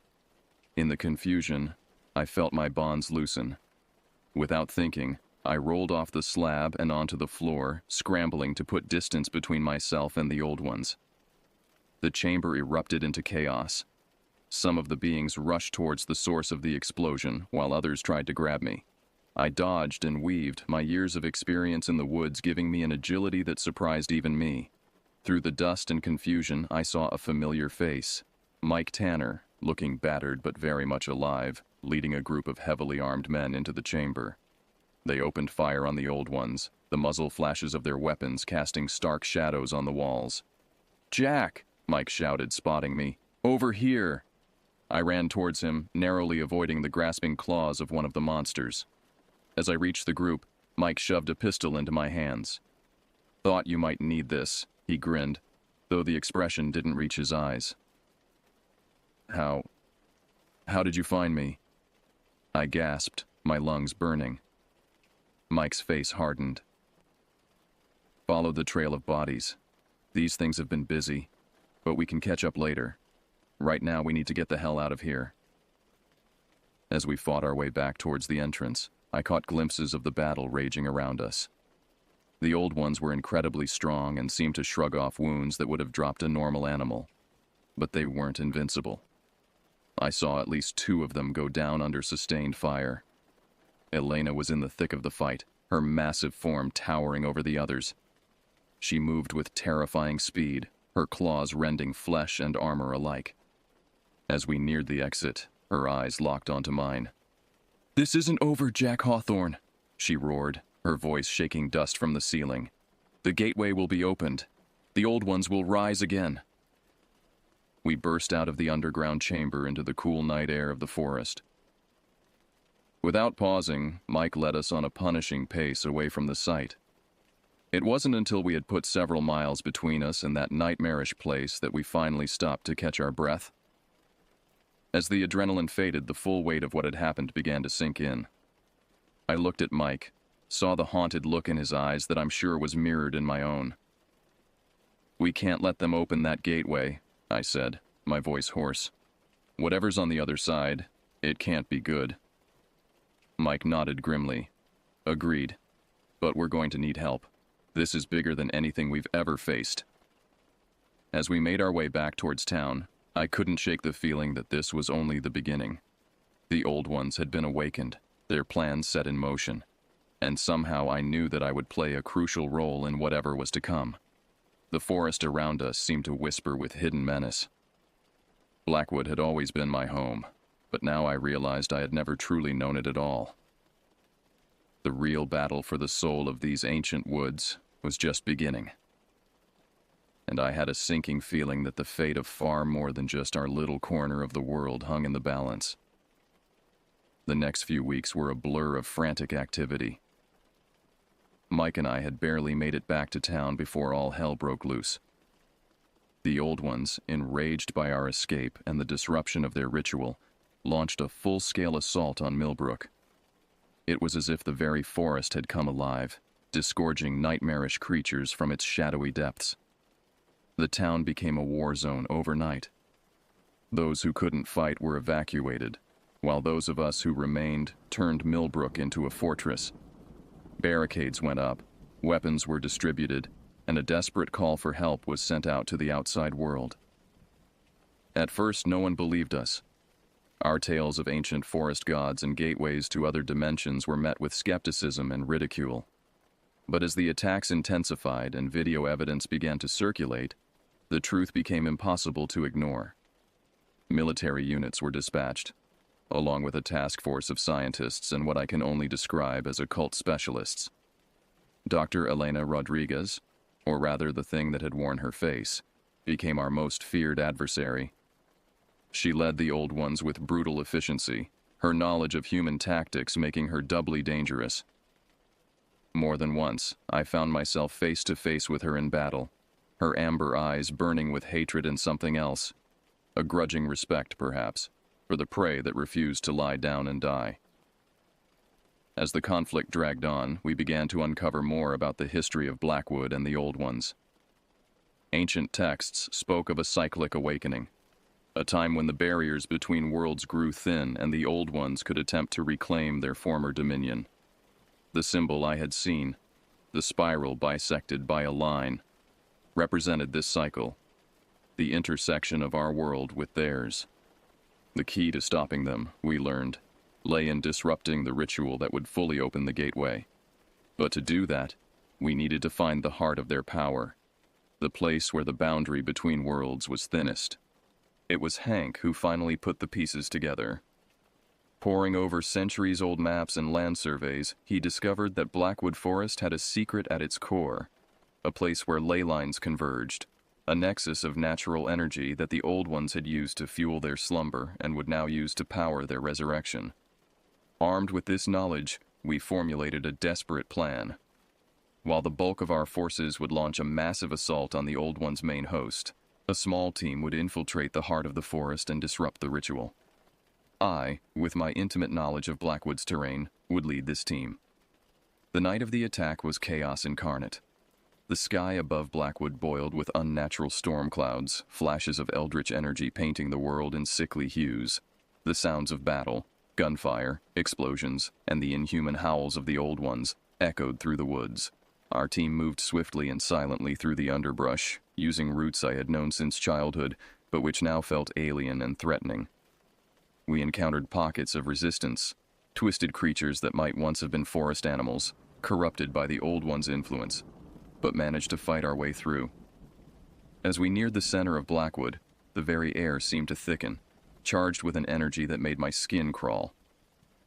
In the confusion, I felt my bonds loosen. Without thinking, I rolled off the slab and onto the floor, scrambling to put distance between myself and the Old Ones. The chamber erupted into chaos. Some of the beings rushed towards the source of the explosion, while others tried to grab me. I dodged and weaved, my years of experience in the woods giving me an agility that surprised even me. Through the dust and confusion, I saw a familiar face. Mike Tanner, looking battered but very much alive, leading a group of heavily armed men into the chamber. They opened fire on the Old Ones, the muzzle flashes of their weapons casting stark shadows on the walls. "Jack!" Mike shouted, spotting me. "Over here!" I ran towards him, narrowly avoiding the grasping claws of one of the monsters. As I reached the group, Mike shoved a pistol into my hands. "Thought you might need this," he grinned, though the expression didn't reach his eyes. How did you find me?" I gasped, my lungs burning. Mike's face hardened. "Followed the trail of bodies. These things have been busy, but we can catch up later. Right now we need to get the hell out of here." As we fought our way back towards the entrance, I caught glimpses of the battle raging around us. The Old Ones were incredibly strong and seemed to shrug off wounds that would have dropped a normal animal. But they weren't invincible. I saw at least 2 of them go down under sustained fire. Elena was in the thick of the fight, her massive form towering over the others. She moved with terrifying speed, her claws rending flesh and armor alike. As we neared the exit, her eyes locked onto mine. "This isn't over, Jack Hawthorne," she roared, her voice shaking dust from the ceiling. The gateway will be opened. The old ones will rise again. We burst out of the underground chamber into the cool night air of the forest. Without pausing, Mike led us on a punishing pace away from the site. It wasn't until we had put several miles between us and that nightmarish place that we finally stopped to catch our breath. As the adrenaline faded, the full weight of what had happened began to sink in. I looked at Mike, saw the haunted look in his eyes that I'm sure was mirrored in my own. "We can't let them open that gateway," I said, my voice hoarse. "Whatever's on the other side, it can't be good." Mike nodded grimly. "Agreed. But we're going to need help. This is bigger than anything we've ever faced." As we made our way back towards town, I couldn't shake the feeling that this was only the beginning. The old ones had been awakened, their plans set in motion, and somehow I knew that I would play a crucial role in whatever was to come. The forest around us seemed to whisper with hidden menace. Blackwood had always been my home, but now I realized I had never truly known it at all. The real battle for the soul of these ancient woods was just beginning. And I had a sinking feeling that the fate of far more than just our little corner of the world hung in the balance. The next few weeks were a blur of frantic activity. Mike and I had barely made it back to town before all hell broke loose. The old ones, enraged by our escape and the disruption of their ritual, launched a full-scale assault on Millbrook. It was as if the very forest had come alive, disgorging nightmarish creatures from its shadowy depths. The town became a war zone overnight. Those who couldn't fight were evacuated, while those of us who remained turned Millbrook into a fortress. Barricades went up, weapons were distributed, and a desperate call for help was sent out to the outside world. At first, no one believed us. Our tales of ancient forest gods and gateways to other dimensions were met with skepticism and ridicule. But as the attacks intensified and video evidence began to circulate, the truth became impossible to ignore. Military units were dispatched, along with a task force of scientists and what I can only describe as occult specialists. Dr. Elena Rodriguez, or rather the thing that had worn her face, became our most feared adversary. She led the old ones with brutal efficiency, her knowledge of human tactics making her doubly dangerous. More than once, I found myself face to face with her in battle, her amber eyes burning with hatred and something else, a grudging respect, perhaps, for the prey that refused to lie down and die. As the conflict dragged on, we began to uncover more about the history of Blackwood and the Old Ones. Ancient texts spoke of a cyclic awakening, a time when the barriers between worlds grew thin and the Old Ones could attempt to reclaim their former dominion. The symbol I had seen, the spiral bisected by a line, represented this cycle, the intersection of our world with theirs. The key to stopping them, we learned, lay in disrupting the ritual that would fully open the gateway. But to do that, we needed to find the heart of their power, the place where the boundary between worlds was thinnest. It was Hank who finally put the pieces together. Poring over centuries-old maps and land surveys, he discovered that Blackwood Forest had a secret at its core, a place where ley lines converged, a nexus of natural energy that the Old Ones had used to fuel their slumber and would now use to power their resurrection. Armed with this knowledge, we formulated a desperate plan. While the bulk of our forces would launch a massive assault on the Old One's main host, a small team would infiltrate the heart of the forest and disrupt the ritual. I, with my intimate knowledge of Blackwood's terrain, would lead this team. The night of the attack was chaos incarnate. The sky above Blackwood boiled with unnatural storm clouds, flashes of eldritch energy painting the world in sickly hues. The sounds of battle, gunfire, explosions, and the inhuman howls of the Old Ones echoed through the woods. Our team moved swiftly and silently through the underbrush, using routes I had known since childhood, but which now felt alien and threatening. We encountered pockets of resistance, twisted creatures that might once have been forest animals, corrupted by the Old One's influence, but managed to fight our way through. As we neared the center of Blackwood, the very air seemed to thicken, charged with an energy that made my skin crawl.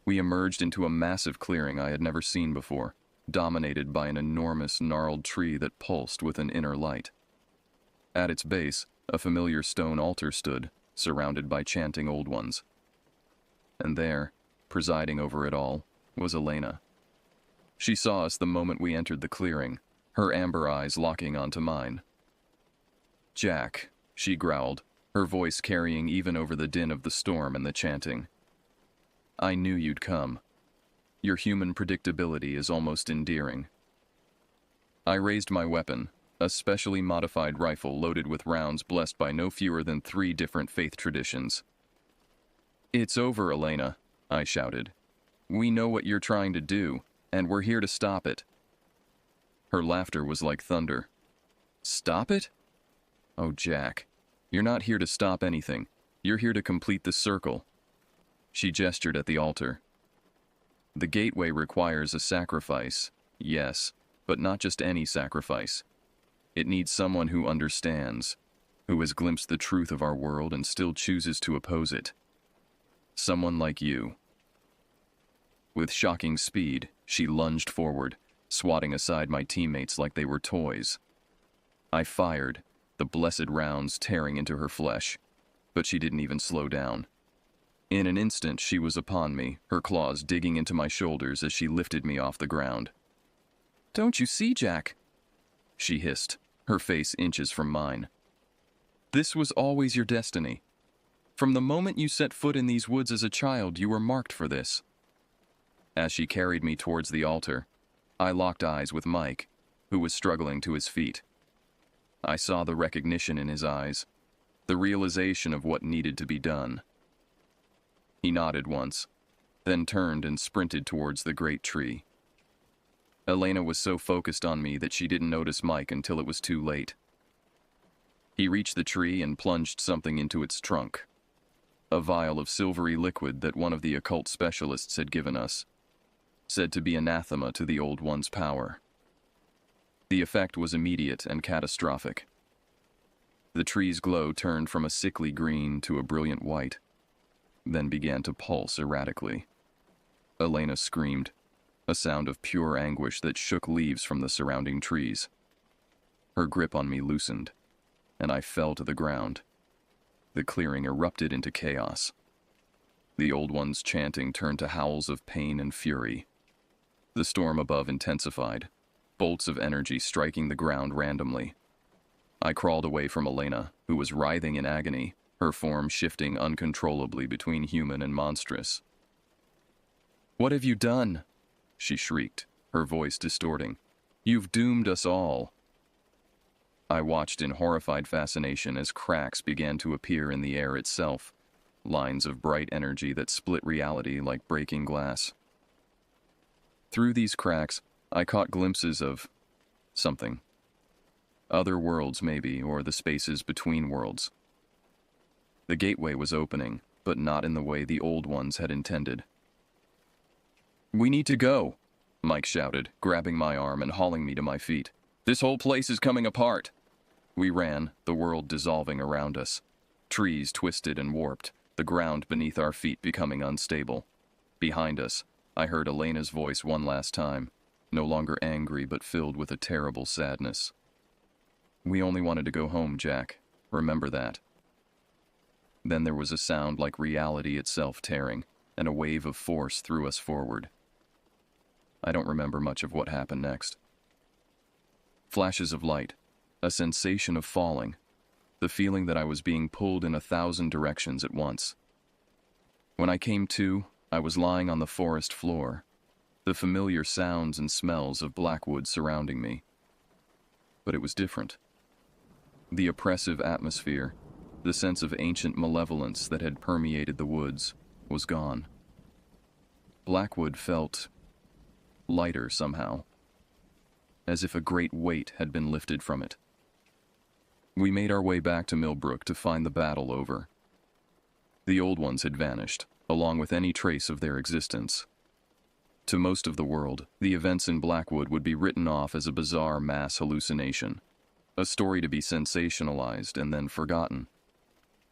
We emerged into a massive clearing I had never seen before. dominated by an enormous gnarled tree that pulsed with an inner light. At its base, a familiar stone altar stood, surrounded by chanting old ones. And there, presiding over it all, was Elena. She saw us the moment we entered the clearing, her amber eyes locking onto mine. "Jack," she growled, her voice carrying even over the din of the storm and the chanting. "I knew you'd come. Your human predictability is almost endearing." I raised my weapon, a specially modified rifle loaded with rounds blessed by no fewer than 3 different faith traditions. "It's over, Elena," I shouted. "We know what you're trying to do, and we're here to stop it." Her laughter was like thunder. "Stop it? Oh, Jack, you're not here to stop anything. You're here to complete the circle." She gestured at the altar. "The gateway requires a sacrifice, yes, but not just any sacrifice. It needs someone who understands, who has glimpsed the truth of our world and still chooses to oppose it. Someone like you." With shocking speed, she lunged forward, swatting aside my teammates like they were toys. I fired, the blessed rounds tearing into her flesh, but she didn't even slow down. In an instant, she was upon me, her claws digging into my shoulders as she lifted me off the ground. "Don't you see, Jack?" she hissed, her face inches from mine. "This was always your destiny. From the moment you set foot in these woods as a child, you were marked for this." As she carried me towards the altar, I locked eyes with Mike, who was struggling to his feet. I saw the recognition in his eyes, the realization of what needed to be done. He nodded once, then turned and sprinted towards the great tree. Elena was so focused on me that she didn't notice Mike until it was too late. He reached the tree and plunged something into its trunk. A vial of silvery liquid that one of the occult specialists had given us, said to be anathema to the Old One's power. The effect was immediate and catastrophic. The tree's glow turned from a sickly green to a brilliant white, then began to pulse erratically. Elena screamed, a sound of pure anguish that shook leaves from the surrounding trees. Her grip on me loosened, and I fell to the ground. The clearing erupted into chaos. The Old One's chanting turned to howls of pain and fury. The storm above intensified, bolts of energy striking the ground randomly. I crawled away from Elena, who was writhing in agony, her form shifting uncontrollably between human and monstrous. "What have you done?" she shrieked, her voice distorting. "You've doomed us all." I watched in horrified fascination as cracks began to appear in the air itself, lines of bright energy that split reality like breaking glass. Through these cracks, I caught glimpses of something. Other worlds, maybe, or the spaces between worlds. The gateway was opening, but not in the way the Old Ones had intended. "We need to go," Mike shouted, grabbing my arm and hauling me to my feet. "This whole place is coming apart." We ran, the world dissolving around us. Trees twisted and warped, the ground beneath our feet becoming unstable. Behind us, I heard Elena's voice one last time, no longer angry but filled with a terrible sadness. "We only wanted to go home, Jack. Remember that." Then there was a sound like reality itself tearing, and a wave of force threw us forward. I don't remember much of what happened next. Flashes of light, a sensation of falling, the feeling that I was being pulled in 1,000 directions at once. When I came to, I was lying on the forest floor, the familiar sounds and smells of Blackwood surrounding me. But it was different. The oppressive atmosphere, the sense of ancient malevolence that had permeated the woods, was gone. Blackwood felt lighter somehow, as if a great weight had been lifted from it. We made our way back to Millbrook to find the battle over. The Old Ones had vanished, along with any trace of their existence. To most of the world, the events in Blackwood would be written off as a bizarre mass hallucination, a story to be sensationalized and then forgotten.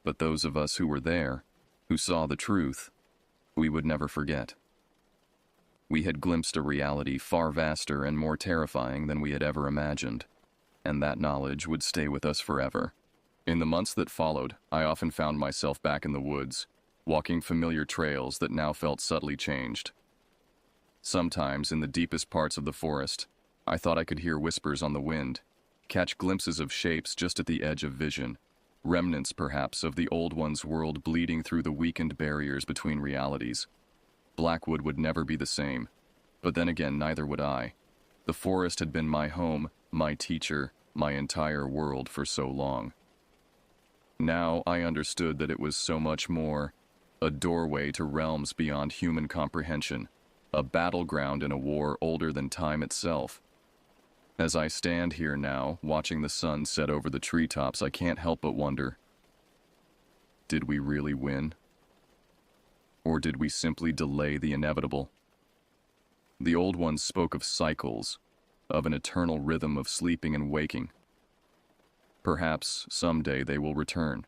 But those of us who were there, who saw the truth, we would never forget. We had glimpsed a reality far vaster and more terrifying than we had ever imagined, and that knowledge would stay with us forever. In the months that followed, I often found myself back in the woods, walking familiar trails that now felt subtly changed. Sometimes, in the deepest parts of the forest, I thought I could hear whispers on the wind, catch glimpses of shapes just at the edge of vision, remnants perhaps of the old one's world bleeding through the weakened barriers between realities. Blackwood would never be the same, but then again neither would I. The forest had been my home, my teacher, my entire world for so long. Now I understood that it was so much more, a doorway to realms beyond human comprehension, a battleground in a war older than time itself. As I stand here now, watching the sun set over the treetops, I can't help but wonder, did we really win? Or did we simply delay the inevitable? The old ones spoke of cycles, of an eternal rhythm of sleeping and waking. Perhaps someday they will return.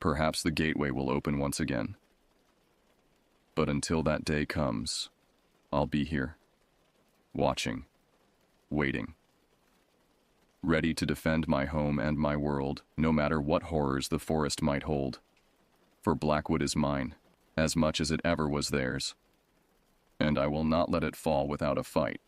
Perhaps the gateway will open once again. But until that day comes, I'll be here, watching, waiting, ready to defend my home and my world, no matter what horrors the forest might hold. For Blackwood is mine, as much as it ever was theirs, and I will not let it fall without a fight.